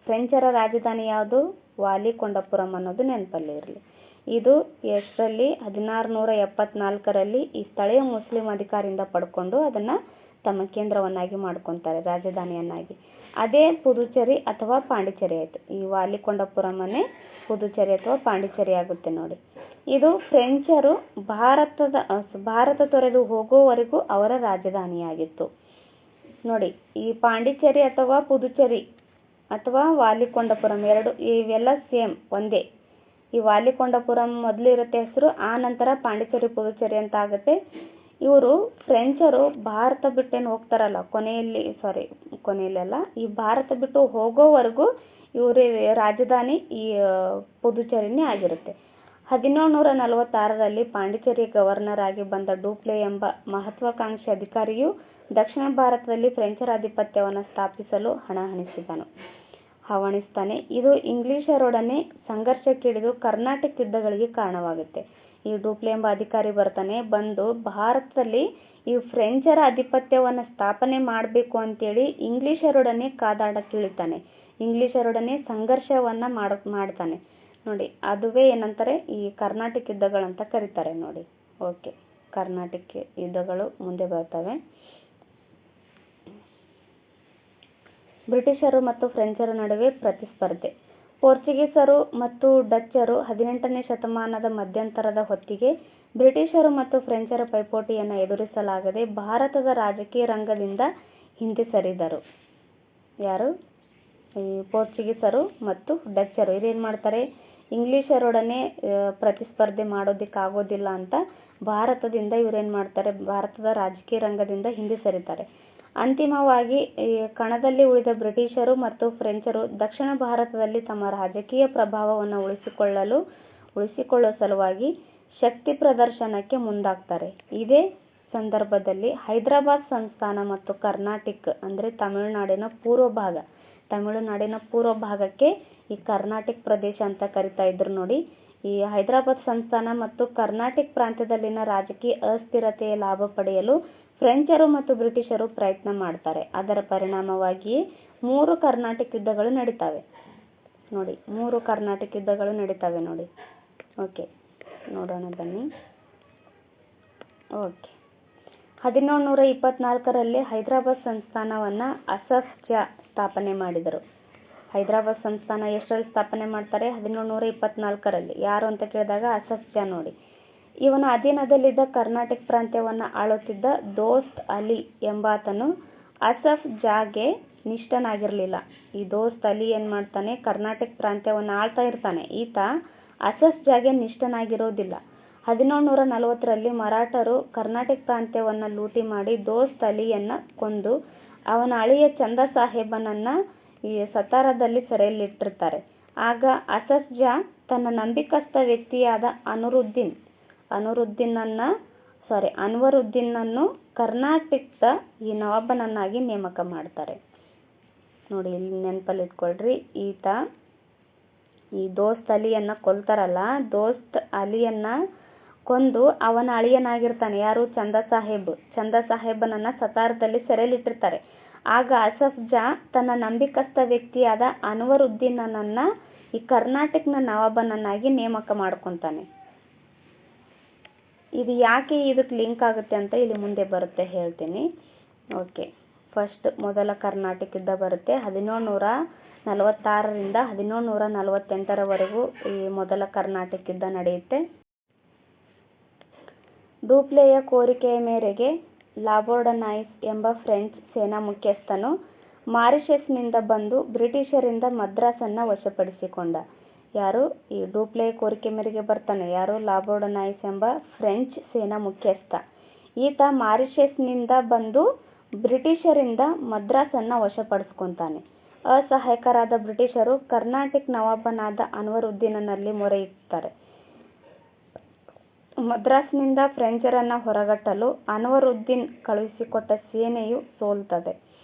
ಫ್ರೆಂಚರ ರಾಜಧಾನಿ ಯಾವುದು? ವಾಲಿಕೊಂಡಪುರಂ ಅನ್ನೋದು ನೆನಪಲ್ಲಿ ಇರಲಿ. ಇದು ಎಷ್ಟರಲ್ಲಿ? 1674ರಲ್ಲಿ ಈ ಸ್ಥಳೀಯ ಮುಸ್ಲಿಂ ಅಧಿಕಾರಿಯಿಂದ ಪಡ್ಕೊಂಡು ಅದನ್ನು ತಮ್ಮ ಕೇಂದ್ರವನ್ನಾಗಿ ಮಾಡ್ಕೊತಾರೆ, ರಾಜಧಾನಿಯನ್ನಾಗಿ. ಅದೇ ಪುದುಚೇರಿ ಅಥವಾ ಪಾಂಡಿಚೇರಿ ಆಯಿತು. ಈ ವಾಲಿಕೊಂಡಪುರಮನ್ನೇ ಪುದುಚೇರಿ ಅಥವಾ ಪಾಂಡಿಚೇರಿ ಆಗುತ್ತೆ ನೋಡಿ. ಇದು ಫ್ರೆಂಚರು ಭಾರತ ತೊರೆದು ಹೋಗೋವರೆಗೂ ಅವರ ರಾಜಧಾನಿಯಾಗಿತ್ತು ನೋಡಿ. ಈ ಪಾಂಡಿಚೇರಿ ಅಥವಾ ಪುದುಚೇರಿ ಅಥವಾ ವಾಲಿಕೊಂಡಪುರಂ ಇವೆಲ್ಲ ಸೇಮ್ ಒಂದೇ. ಈ ವಾಲಿಕೊಂಡಪುರಂ ಮೊದಲು ಇರುತ್ತೆ ಹೆಸರು, ಆ ನಂತರ ಪಾಂಡಿಚೇರಿ ಪುದುಚೇರಿ ಅಂತ ಆಗುತ್ತೆ. ಇವರು ಫ್ರೆಂಚರು ಭಾರತ ಬಿಟ್ಟೇನು ಹೋಗ್ತಾರಲ್ಲ, ಕೊನೆಯಲ್ಲೆಲ್ಲ ಈ ಭಾರತ ಬಿಟ್ಟು ಹೋಗೋವರೆಗೂ ಇವರ ರಾಜಧಾನಿ ಈ ಪುದುಚೇರಿನೇ ಆಗಿರುತ್ತೆ. 1746ರಲ್ಲಿ ಪಾಂಡಿಚೇರಿ ಗವರ್ನರ್ ಆಗಿ ಬಂದ ಡೂಪ್ಲೆ ಎಂಬ ಮಹತ್ವಾಕಾಂಕ್ಷಿ ಅಧಿಕಾರಿಯು ದಕ್ಷಿಣ ಭಾರತದಲ್ಲಿ ಫ್ರೆಂಚರ ಆಧಿಪತ್ಯವನ್ನು ಸ್ಥಾಪಿಸಲು ಹವಣಿಸ್ತಾನೆ. ಇದು ಇಂಗ್ಲಿಷರೊಡನೆ ಸಂಘರ್ಷಕ್ಕಿಳಿದು ಕರ್ನಾಟಕ ಯುದ್ಧಗಳಿಗೆ ಕಾರಣವಾಗುತ್ತೆ. ಈ ಡೂಪ್ಲೆ ಎಂಬ ಅಧಿಕಾರಿ ಬಂದು ಭಾರತದಲ್ಲಿ ಈ ಫ್ರೆಂಚರ ಆಧಿಪತ್ಯವನ್ನು ಸ್ಥಾಪನೆ ಮಾಡಬೇಕು ಅಂತೇಳಿ ಇಂಗ್ಲಿಷರೊಡನೆ ಕಾದಾಡಕ್ಕಿಳಿತಾನೆ, ಇಂಗ್ಲಿಷರೊಡನೆ ಸಂಘರ್ಷವನ್ನು ಮಾಡ್ತಾನೆ ನೋಡಿ. ಅದುವೇ ಏನಂತಾರೆ? ಈ ಕರ್ನಾಟಕ ಯುದ್ಧಗಳಂತ ಕರೀತಾರೆ ನೋಡಿ. ಓಕೆ, ಕರ್ನಾಟಕ ಯುದ್ಧಗಳು ಮುಂದೆ ಬರ್ತವೆ. ಬ್ರಿಟಿಷರು ಮತ್ತು ಫ್ರೆಂಚರ ನಡುವೆ ಪ್ರತಿಸ್ಪರ್ಧೆ. ಪೋರ್ಚುಗೀಸರು ಮತ್ತು ಡಚ್ಚರು 18ನೇ ಶತಮಾನದ ಮಧ್ಯಂತರದ ಹೊತ್ತಿಗೆ ಬ್ರಿಟಿಷರು ಮತ್ತು ಫ್ರೆಂಚರ ಪೈಪೋಟಿಯನ್ನು ಎದುರಿಸಲಾಗದೆ ಭಾರತದ ರಾಜಕೀಯ ರಂಗದಿಂದ ಹಿಂದೆ ಸರಿದರು. ಯಾರು? ಈ ಪೋರ್ಚುಗೀಸರು ಮತ್ತು ಡಚ್ಚರು. ಇದೇನು ಮಾಡ್ತಾರೆ? ಇಂಗ್ಲಿಷರೊಡನೆ ಪ್ರತಿಸ್ಪರ್ಧೆ ಮಾಡೋದಕ್ಕಾಗೋದಿಲ್ಲ ಅಂತ ಭಾರತದಿಂದ ಇವರೇನು ಮಾಡ್ತಾರೆ? ಭಾರತದ ರಾಜಕೀಯ ರಂಗದಿಂದ ಹಿಂದೆ ಸರಿತಾರೆ. ಅಂತಿಮವಾಗಿ ಕಣದಲ್ಲಿ ಉಳಿದ ಬ್ರಿಟಿಷರು ಮತ್ತು ಫ್ರೆಂಚರು ದಕ್ಷಿಣ ಭಾರತದಲ್ಲಿ ತಮ್ಮ ರಾಜಕೀಯ ಪ್ರಭಾವವನ್ನು ಉಳಿಸಿಕೊಳ್ಳುವ ಸಲುವಾಗಿ ಶಕ್ತಿ ಪ್ರದರ್ಶನಕ್ಕೆ ಮುಂದಾಗ್ತಾರೆ. ಇದೇ ಸಂದರ್ಭದಲ್ಲಿ ಹೈದರಾಬಾದ್ ಸಂಸ್ಥಾನ ಮತ್ತು ಕರ್ನಾಟಕ ಅಂದರೆ ತಮಿಳುನಾಡಿನ ಪೂರ್ವ ಭಾಗಕ್ಕೆ ಈ ಕರ್ನಾಟಕ ಪ್ರದೇಶ ಅಂತ ಕರಿತಾ ಇದ್ರು ನೋಡಿ. ಈ ಹೈದರಾಬಾದ್ ಸಂಸ್ಥಾನ ಮತ್ತು ಕರ್ನಾಟಕ ಪ್ರಾಂತ್ಯದಲ್ಲಿನ ರಾಜಕೀಯ ಅಸ್ಥಿರತೆಯ ಲಾಭ ಪಡೆಯಲು ಫ್ರೆಂಚರು ಮತ್ತು ಬ್ರಿಟಿಷರು ಪ್ರಯತ್ನ ಮಾಡ್ತಾರೆ. ಅದರ ಪರಿಣಾಮವಾಗಿ 3 ಕರ್ನಾಟಕ ಯುದ್ಧಗಳು ನಡೀತವೆ ನೋಡಿ. 3 ಕರ್ನಾಟಕ ಯುದ್ಧಗಳು ನಡೀತವೆ ನೋಡಿ. ಓಕೆ, ನೋಡೋಣ ಬನ್ನಿ. ಓಕೆ, 1724ರಲ್ಲಿ ಹೈದರಾಬಾದ್ ಸಂಸ್ಥಾನವನ್ನು ಅಸಫ್ ಜಾ ಸ್ಥಾಪನೆ ಮಾಡಿದರು. ಹೈದರಾಬಾದ್ ಸಂಸ್ಥಾನ ಎಷ್ಟರಲ್ಲಿ ಸ್ಥಾಪನೆ ಮಾಡ್ತಾರೆ? 1724ರಲ್ಲಿ. ಯಾರು ಅಂತ ಕೇಳಿದಾಗ ಅಸಫ್ ಜಾ ನೋಡಿ. ಇವನ ಅಧೀನದಲ್ಲಿದ್ದ ಕರ್ನಾಟಕ ಪ್ರಾಂತ್ಯವನ್ನು ಆಳುತ್ತಿದ್ದ ದೋಸ್ತ್ ಅಲಿ ಎಂಬಾತನು ಅಸಫ್ ಜಾಗೆ ನಿಷ್ಠನಾಗಿರಲಿಲ್ಲ. ಈ ದೋಸ್ತ್ ಅಲಿ ಏನು ಮಾಡ್ತಾನೆ? ಕರ್ನಾಟಕ ಪ್ರಾಂತ್ಯವನ್ನು ಆಳ್ತಾ ಇರ್ತಾನೆ. ಈತ ಅಸಫ್ ಜಾಗೆ ನಿಷ್ಠನಾಗಿರೋದಿಲ್ಲ. 1740ರಲ್ಲಿ ಮರಾಠರು ಕರ್ನಾಟಕ ಪ್ರಾಂತ್ಯವನ್ನು ಲೂಟಿ ಮಾಡಿ ದೋಸ್ತ್ ಅಲಿಯನ್ನು ಕೊಂದು ಅವನ ಅಳಿಯ ಚಂದ ಸಾಹೇಬನನ್ನು ಈ ಸತಾರದಲ್ಲಿ ಸೆರೆಯಲ್ಲಿಟ್ಟಿರ್ತಾರೆ. ಆಗ ಅಸಫ್ ಜಾ ತನ್ನ ನಂಬಿಕಸ್ಥ ವ್ಯಕ್ತಿಯಾದ ಅನ್ವರುದ್ದೀನನ್ನು ಕರ್ನಾಟಕದ ಈ ನವಾಬನನ್ನಾಗಿ ನೇಮಕ ಮಾಡ್ತಾರೆ ನೋಡಿ. ಇಲ್ಲಿ ನೆನಪಲ್ಲಿ ಇಟ್ಕೊಳ್ರಿ, ಈತ ಈ ದೋಸ್ತ್ ಅಲಿಯನ್ನು ಕೊಲ್ತಾರಲ್ಲ, ದೋಸ್ತ್ ಅಲಿಯನ್ನು ಕೊಂದು ಅವನ ಅಳಿಯನಾಗಿರ್ತಾನೆ. ಯಾರು? ಚಂದ ಸಾಹೇಬನನ್ನು ಸತಾರದಲ್ಲಿ ಸೆರೆಯಲ್ಲಿಟ್ಟಿರ್ತಾರೆ. ಆಗ ಅಸಫ್ ಜಾ ತನ್ನ ನಂಬಿಕಸ್ಥ ವ್ಯಕ್ತಿಯಾದ ಅನ್ವರುದ್ದೀನನ್ನು ಈ ಕರ್ನಾಟಕದ ನವಾಬನನ್ನಾಗಿ ನೇಮಕ ಮಾಡ್ಕೊತಾನೆ. ಇದು ಯಾಕೆ ಇದಕ್ಕೆ ಲಿಂಕ್ ಆಗುತ್ತೆ ಅಂತ ಇಲ್ಲಿ ಮುಂದೆ ಬರುತ್ತೆ, ಹೇಳ್ತೀನಿ. ಓಕೆ, ಫಸ್ಟ್ ಮೊದಲ ಕರ್ನಾಟಕ ಯುದ್ಧ ಬರುತ್ತೆ. 1746ರಿಂದ 1748ರವರೆಗೂ ಈ ಮೊದಲ ಕರ್ನಾಟಕ ಯುದ್ಧ ನಡೆಯುತ್ತೆ. ಡೂಪ್ಲೆಯ ಕೋರಿಕೆಯ ಮೇರೆಗೆ ಲಾಬೋರ್ಡನಾಯ್ಸ್ ಎಂಬ ಫ್ರೆಂಚ್ ಸೇನಾ ಮುಖ್ಯಸ್ಥನು ಮಾರಿಷಸ್ನಿಂದ ಬಂದು ಬ್ರಿಟಿಷರಿಂದ ಮದ್ರಾಸನ್ನು ವಶಪಡಿಸಿಕೊಂಡ. ಯಾರು? ಈ ಡೂಪ್ಲೆಯ ಕೋರಿಕೆ ಮೇರೆಗೆ ಬರ್ತಾನೆ. ಯಾರು? ಲಾಬೋರ್ಡನಾಯ್ಸ್ ಎಂಬ ಫ್ರೆಂಚ್ ಸೇನಾ ಮುಖ್ಯಸ್ಥ. ಈತ ಮಾರಿಷಸ್ನಿಂದ ಬಂದು ಬ್ರಿಟಿಷರಿಂದ ಮದ್ರಾಸನ್ನು ವಶಪಡಿಸ್ಕೊತಾನೆ. ಅಸಹಾಯಕರಾದ ಬ್ರಿಟಿಷರು ಕರ್ನಾಟಕ ನವಾಬನಾದ ಅನ್ವರುದ್ದೀನನಲ್ಲಿ ಮೊರೆಯಿಡ್ತಾರೆ. ಮದ್ರಾಸ್ನಿಂದ ಫ್ರೆಂಚರನ್ನು ಹೊರಗಟ್ಟಲು ಅನ್ವರುದ್ದೀನ್ ಕಳುಹಿಸಿಕೊಟ್ಟ ಸೇನೆಯು ಸೋಲ್ತದೆ.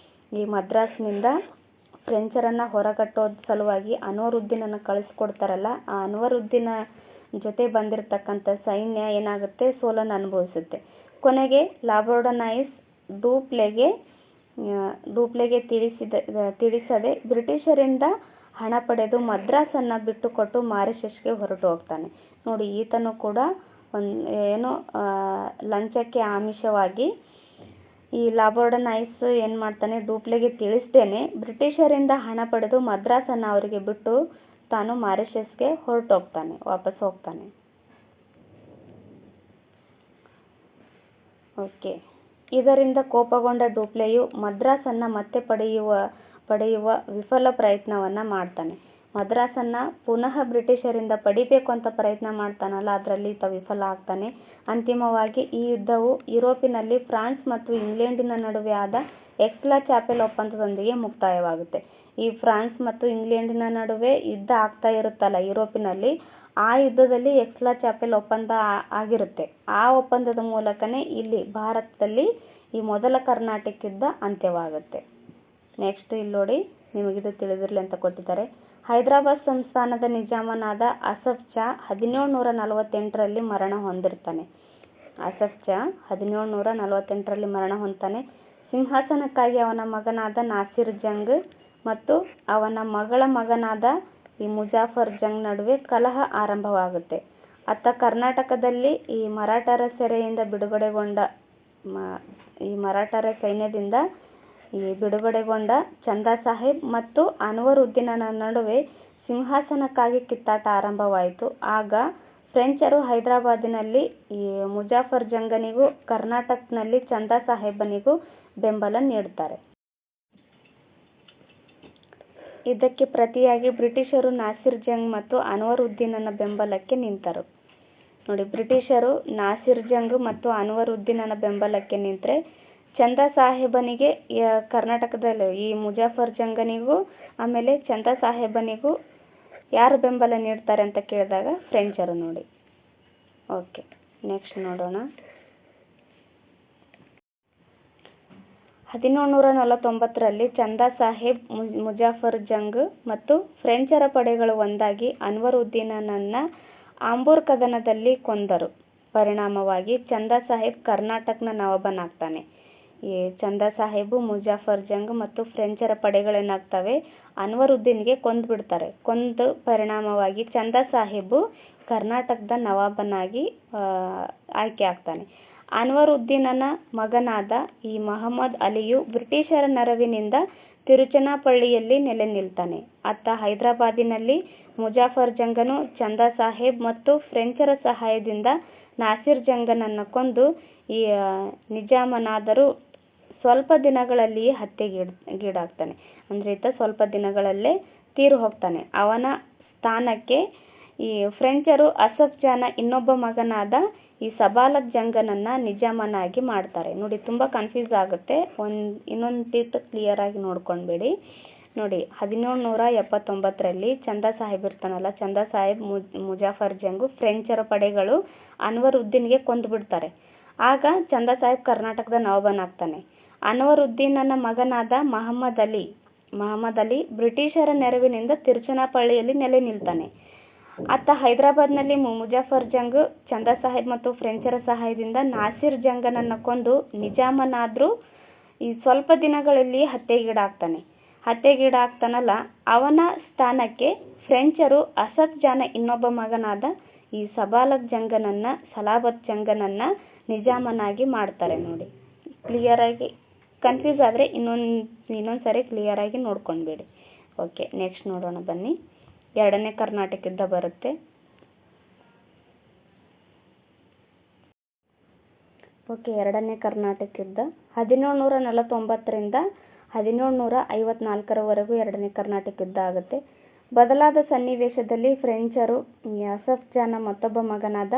ಈ ಮದ್ರಾಸ್ನಿಂದ ಫ್ರೆಂಚರನ್ನು ಹೊರಗಟ್ಟೋದ್ ಸಲುವಾಗಿ ಅನ್ವರುದ್ದೀನನ್ನು ಕಳಿಸ್ಕೊಡ್ತಾರಲ್ಲ, ಆ ಅನ್ವರುದ್ದೀನ ಜೊತೆ ಬಂದಿರತಕ್ಕಂಥ ಸೈನ್ಯ ಏನಾಗುತ್ತೆ, ಸೋಲನ್ನು ಅನುಭವಿಸುತ್ತೆ. ಕೊನೆಗೆ ಲಾಬೋರ್ಡನೈಸ್ ಡೂಪ್ಲೆಗೆ ತಿಳಿಸದೆ ಬ್ರಿಟಿಷರಿಂದ ಹಣ ಪಡೆದು ಮದ್ರಾಸನ್ನು ಬಿಟ್ಟುಕೊಟ್ಟು ಮಾರಿಷಸ್ಗೆ ಹೊರಟು ಹೋಗ್ತಾನೆ. ನೋಡಿ, ಈತನು ಕೂಡ ಲಂಚಕ್ಕೆ ಆಮಿಷವಾಗಿ ಈ ಲಾಬೋರ್ಡನೈಸ್ ಏನು ಮಾಡ್ತಾನೆ, ಡೂಪ್ಲೆಗೆ ತಿಳಿಸ್ದೇನೆ ಬ್ರಿಟಿಷರಿಂದ ಹಣ ಪಡೆದು ಮದ್ರಾಸನ್ನು ಅವರಿಗೆ ಬಿಟ್ಟು ತಾನು ಮಾರಿಷಸ್ಗೆ ವಾಪಸ್ ಹೋಗ್ತಾನೆ. ಓಕೆ, ಇದರಿಂದ ಕೋಪಗೊಂಡ ಡೂಪ್ಲೆಯು ಮದ್ರಾಸನ್ನು ಮತ್ತೆ ಪಡೆಯುವ ವಿಫಲ ಪ್ರಯತ್ನವನ್ನು ಮಾಡ್ತಾನೆ. ಮದ್ರಾಸನ್ನು ಪುನಃ ಬ್ರಿಟಿಷರಿಂದ ಪಡಿಬೇಕು ಅಂತ ಪ್ರಯತ್ನ ಮಾಡ್ತಾನಲ್ಲ, ಅದರಲ್ಲಿ ಈತ ವಿಫಲ ಆಗ್ತಾನೆ. ಅಂತಿಮವಾಗಿ ಈ ಯುದ್ಧವು ಯುರೋಪಿನಲ್ಲಿ ಫ್ರಾನ್ಸ್ ಮತ್ತು ಇಂಗ್ಲೆಂಡಿನ ನಡುವೆ ಆದ ಎಕ್ಸ್-ಲಾ-ಚಾಪೆಲ್ ಒಪ್ಪಂದದೊಂದಿಗೆ ಮುಕ್ತಾಯವಾಗುತ್ತೆ. ಈ ಫ್ರಾನ್ಸ್ ಮತ್ತು ಇಂಗ್ಲೆಂಡಿನ ನಡುವೆ ಯುದ್ಧ ಆಗ್ತಾ ಇರುತ್ತಲ್ಲ ಯುರೋಪಿನಲ್ಲಿ, ಆ ಯುದ್ಧದಲ್ಲಿ ಎಕ್ಸ್-ಲಾ-ಚಾಪೆಲ್ ಒಪ್ಪಂದ ಆಗಿರುತ್ತೆ. ಆ ಒಪ್ಪಂದದ ಮೂಲಕನೇ ಇಲ್ಲಿ ಭಾರತದಲ್ಲಿ ಈ ಮೊದಲ ಕರ್ನಾಟಕ ಯುದ್ಧ ಅಂತ್ಯವಾಗುತ್ತೆ. ನೆಕ್ಸ್ಟ್ ಇಲ್ಲಿ ನೋಡಿ, ನಿಮಗಿದು ತಿಳಿದಿರಲಿ ಅಂತ ಕೊಟ್ಟಿದ್ದಾರೆ. ಹೈದರಾಬಾದ್ ಸಂಸ್ಥಾನದ ನಿಜಾಮನಾದ ಅಸಫ್ ಚಾ 1748ರಲ್ಲಿ ಮರಣ ಹೊಂದಿರ್ತಾನೆ. ಸಿಂಹಾಸನಕ್ಕಾಗಿ ಅವನ ಮಗನಾದ ನಾಸಿರ್ ಜಂಗ್ ಮತ್ತು ಅವನ ಮಗಳ ಮಗನಾದ ಈ ಮುಜಾಫರ್ ಜಂಗ್ ನಡುವೆ ಕಲಹ ಆರಂಭವಾಗುತ್ತೆ. ಅತ್ತ ಕರ್ನಾಟಕದಲ್ಲಿ ಈ ಮರಾಠರ ಸೈನ್ಯದಿಂದ ಬಿಡುಗಡೆಗೊಂಡ ಚಂದಾ ಸಾಹೇಬ್ ಮತ್ತು ಅನ್ವರುದ್ದೀನನ ನಡುವೆ ಸಿಂಹಾಸನಕ್ಕಾಗಿ ಕಿತ್ತಾಟ ಆರಂಭವಾಯಿತು. ಆಗ ಫ್ರೆಂಚರು ಹೈದರಾಬಾದಿನಲ್ಲಿ ಈ ಮುಜಾಫರ್ ಜಂಗನಿಗೂ ಕರ್ನಾಟಕದಲ್ಲಿ ಚಂದಾ ಸಾಹೇಬನಿಗೂ ಬೆಂಬಲ ನೀಡುತ್ತಾರೆ. ಇದಕ್ಕೆ ಪ್ರತಿಯಾಗಿ ಬ್ರಿಟಿಷರು ನಾಸಿರ್ ಜಂಗ್ ಮತ್ತು ಅನ್ವರುದ್ದೀನನ ಬೆಂಬಲಕ್ಕೆ ನಿಂತರು. ನೋಡಿ, ಬ್ರಿಟಿಷರು ನಾಸಿರ್ ಜಂಗ್ ಮತ್ತು ಅನ್ವರುದ್ದೀನನ ಬೆಂಬಲಕ್ಕೆ ನಿಂತರೆ ಚಂದಾ ಸಾಹೇಬನಿಗೆ ಕರ್ನಾಟಕದಲ್ಲಿ ಈ ಮುಜಾಫರ್ ಜಂಗನಿಗೂ ಆಮೇಲೆ ಚಂದಾ ಸಾಹೇಬನಿಗೂ ಯಾರು ಬೆಂಬಲ ನೀಡ್ತಾರೆ ಅಂತ ಕೇಳಿದಾಗ ಫ್ರೆಂಚರು. ನೋಡಿ, ಓಕೆ, ನೆಕ್ಸ್ಟ್ ನೋಡೋಣ. 1749ರಲ್ಲಿ ಚಂದಾ ಸಾಹೇಬ್, ಮುಜಾಫರ್ ಜಂಗ್ ಮತ್ತು ಫ್ರೆಂಚರ ಪಡೆಗಳು ಒಂದಾಗಿ ಅನ್ವರುದ್ದೀನನನ್ನ ಆಂಬೂರ್ ಕದನದಲ್ಲಿ ಕೊಂದರು. ಪರಿಣಾಮವಾಗಿ ಚಂದಾ ಸಾಹೇಬ್ ಕರ್ನಾಟಕನ ನವಾಬನಾಗ್ತಾನೆ. ಈ ಚಂದಾ ಸಾಹೇಬು, ಮುಜಾಫರ್ ಜಂಗ್ ಮತ್ತು ಫ್ರೆಂಚರ ಪಡೆಗಳೇನಾಗ್ತವೆ, ಅನ್ವರುದ್ದೀನ್ಗೆ ಕೊಂದು ಪರಿಣಾಮವಾಗಿ ಚಂದಾ ಸಾಹೇಬು ಕರ್ನಾಟಕದ ನವಾಬನಾಗಿ ಆಯ್ಕೆ ಆಗ್ತಾನೆ. ಅನ್ವರುದ್ದೀನನ ಮಗನಾದ ಈ ಮಹಮ್ಮದ್ ಅಲಿಯು ಬ್ರಿಟಿಷರ ನೆರವಿನಿಂದ ತಿರುಚನಾಪಳ್ಳಿಯಲ್ಲಿ ನೆಲೆ ನಿಲ್ತಾನೆ. ಅತ್ತ ಹೈದರಾಬಾದಿನಲ್ಲಿ ಮುಜಾಫರ್ ಜಂಗನು ಚಂದಾ ಸಾಹೇಬ್ ಮತ್ತು ಫ್ರೆಂಚರ ಸಹಾಯದಿಂದ ನಾಸಿರ್ ಜಂಗನನ್ನು ಕೊಂದು ಈ ನಿಜಾಮನಾದರೂ ಸ್ವಲ್ಪ ದಿನಗಳಲ್ಲಿಯೇ ಹತ್ಯೆಗೀಡಾಗ್ತಾನೆ. ಅಂದರೆ ಈತ ಸ್ವಲ್ಪ ದಿನಗಳಲ್ಲೇ ತೀರು ಹೋಗ್ತಾನೆ. ಅವನ ಸ್ಥಾನಕ್ಕೆ ಈ ಫ್ರೆಂಚರು ಅಸಫ್ ಜಾನ ಇನ್ನೊಬ್ಬ ಮಗನಾದ ಈ ಸಬಾಲಕ್ ಜಂಗನನ್ನ ನಿಜಾಮನಾಗಿ ಮಾಡ್ತಾರೆ. ನೋಡಿ, ತುಂಬ ಕನ್ಫ್ಯೂಸ್ ಆಗುತ್ತೆ, ಇನ್ನೊಂದು ಟಿಟ್ ಕ್ಲಿಯರ್ ಆಗಿ ನೋಡ್ಕೊಂಡ್ಬೇಡಿ. ನೋಡಿ, 1779ರಲ್ಲಿ ಚಂದಾ ಸಾಹೇಬ್ ಇರ್ತಾನಲ್ಲ, ಚಂದಾ ಸಾಹೇಬ್, ಮುಜಾಫರ್ ಜಂಗು ಫ್ರೆಂಚರ ಪಡೆಗಳು ಅನ್ವರುದ್ದೀನ್ಗೆ ಕೊಂದು ಬಿಡ್ತಾರೆ. ಆಗ ಚಂದಾ ಸಾಹೇಬ್ ಕರ್ನಾಟಕದ ನವಾಬನಾಗ್ತಾನೆ. ಅನ್ವರುದ್ದೀನನ ಮಗನಾದ ಮಹಮ್ಮದ್ ಅಲಿ ಬ್ರಿಟಿಷರ ನೆರವಿನಿಂದ ತಿರುಚನಾಪಳ್ಳಿಯಲ್ಲಿ ನೆಲೆ ನಿಲ್ತಾನೆ. ಅತ್ತ ಹೈದರಾಬಾದ್ನಲ್ಲಿ ಮುಜಾಫರ್ ಜಂಗ್ ಚಂದಾ ಸಾಹೇಬ್ ಮತ್ತು ಫ್ರೆಂಚರ ಸಹಾಯದಿಂದ ನಾಸಿರ್ ಜಂಗನನ್ನು ಕೊಂದು ನಿಜಾಮನಾದ್ರೂ ಈ ಸ್ವಲ್ಪ ದಿನಗಳಲ್ಲಿ ಹತ್ಯೆಗೀಡಾಗ್ತಾನಲ್ಲ, ಅವನ ಸ್ಥಾನಕ್ಕೆ ಫ್ರೆಂಚರು ಅಸಫ್ ಜಾನ ಇನ್ನೊಬ್ಬ ಮಗನಾದ ಈ ಸಲಾಬತ್ ಜಂಗನನ್ನ ನಿಜಾಮನಾಗಿ ಮಾಡ್ತಾರೆ. ನೋಡಿ, ಕ್ಲಿಯರ್ ಆಗಿ ಕನ್ಫ್ಯೂಸ್ ಆದರೆ ಇನ್ನೊಂದ್ಸರಿ ಕ್ಲಿಯರ್ ಆಗಿ ನೋಡ್ಕೊಂಡ್ಬೇಡಿ. ಓಕೆ, ನೆಕ್ಸ್ಟ್ ನೋಡೋಣ ಬನ್ನಿ. ಎರಡನೇ ಕರ್ನಾಟಕ ಯುದ್ಧ ಬರುತ್ತೆ. ಓಕೆ, ಎರಡನೇ ಕರ್ನಾಟಕ ಯುದ್ಧ 1749ರಿಂದ 1754ರವರೆಗೂ ಎರಡನೇ ಕರ್ನಾಟಕ ಯುದ್ಧ ಆಗುತ್ತೆ. ಬದಲಾದ ಸನ್ನಿವೇಶದಲ್ಲಿ ಫ್ರೆಂಚರು ಅಸಫ್ ಜಾನ ಮತ್ತೊಬ್ಬ ಮಗನಾದ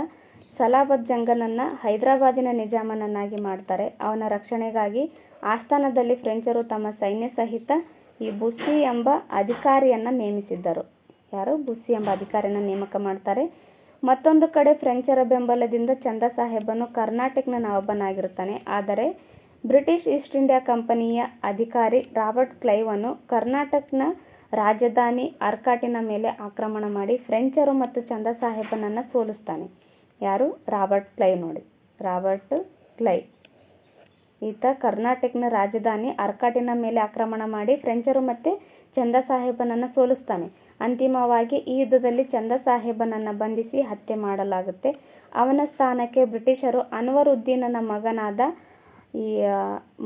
ಸಲಾಬತ್ ಜಂಗನನ್ನ ಹೈದರಾಬಾದಿನ ನಿಜಾಮನನ್ನಾಗಿ ಮಾಡ್ತಾರೆ. ಅವನ ರಕ್ಷಣೆಗಾಗಿ ಆಸ್ಥಾನದಲ್ಲಿ ಫ್ರೆಂಚರು ತಮ್ಮ ಸೈನ್ಯ ಸಹಿತ ಈ ಬುಸ್ಸಿ ಎಂಬ ಅಧಿಕಾರಿಯನ್ನ ನೇಮಿಸಿದ್ದರು. ಬುಸ್ಸಿ ಎಂಬ ಅಧಿಕಾರಿಯನ್ನ ನೇಮಕ ಮಾಡ್ತಾರೆ. ಮತ್ತೊಂದು ಕಡೆ ಫ್ರೆಂಚರ ಬೆಂಬಲದಿಂದ ಚಂದಾ ಸಾಹೇಬನು ಕರ್ನಾಟಕನ ನವಾಬನಾಗಿರ್ತಾನೆ. ಆದರೆ ಬ್ರಿಟಿಷ್ ಈಸ್ಟ್ ಇಂಡಿಯಾ ಕಂಪನಿಯ ಅಧಿಕಾರಿ ರಾಬರ್ಟ್ ಕ್ಲೈವನು ಕರ್ನಾಟಕನ ರಾಜಧಾನಿ ಆರ್ಕಾಟಿನ ಮೇಲೆ ಆಕ್ರಮಣ ಮಾಡಿ ಫ್ರೆಂಚರು ಮತ್ತು ಚಂದ ಸಾಹೇಬನನ್ನ ಸೋಲಿಸ್ತಾನೆ. ಯಾರು? Robert Clive. ನೋಡಿ, ರಾಬರ್ಟ್ ಕ್ಲೈವ್ ಈತ ಕರ್ನಾಟಕನ ರಾಜಧಾನಿ ಆರ್ಕಾಟಿನ ಮೇಲೆ ಆಕ್ರಮಣ ಮಾಡಿ ಫ್ರೆಂಚರು ಮತ್ತೆ ಚಂದ ಸಾಹೇಬನನ್ನ ಸೋಲಿಸ್ತಾನೆ. ಅಂತಿಮವಾಗಿ ಈ ಯುದ್ಧದಲ್ಲಿ ಚಂದ ಸಾಹೇಬನನ್ನ ಬಂಧಿಸಿ ಹತ್ಯೆ ಮಾಡಲಾಗುತ್ತೆ. ಅವನ ಸ್ಥಾನಕ್ಕೆ ಬ್ರಿಟಿಷರು ಅನ್ವರ್ ಉದ್ದೀನನ ಮಗನಾದ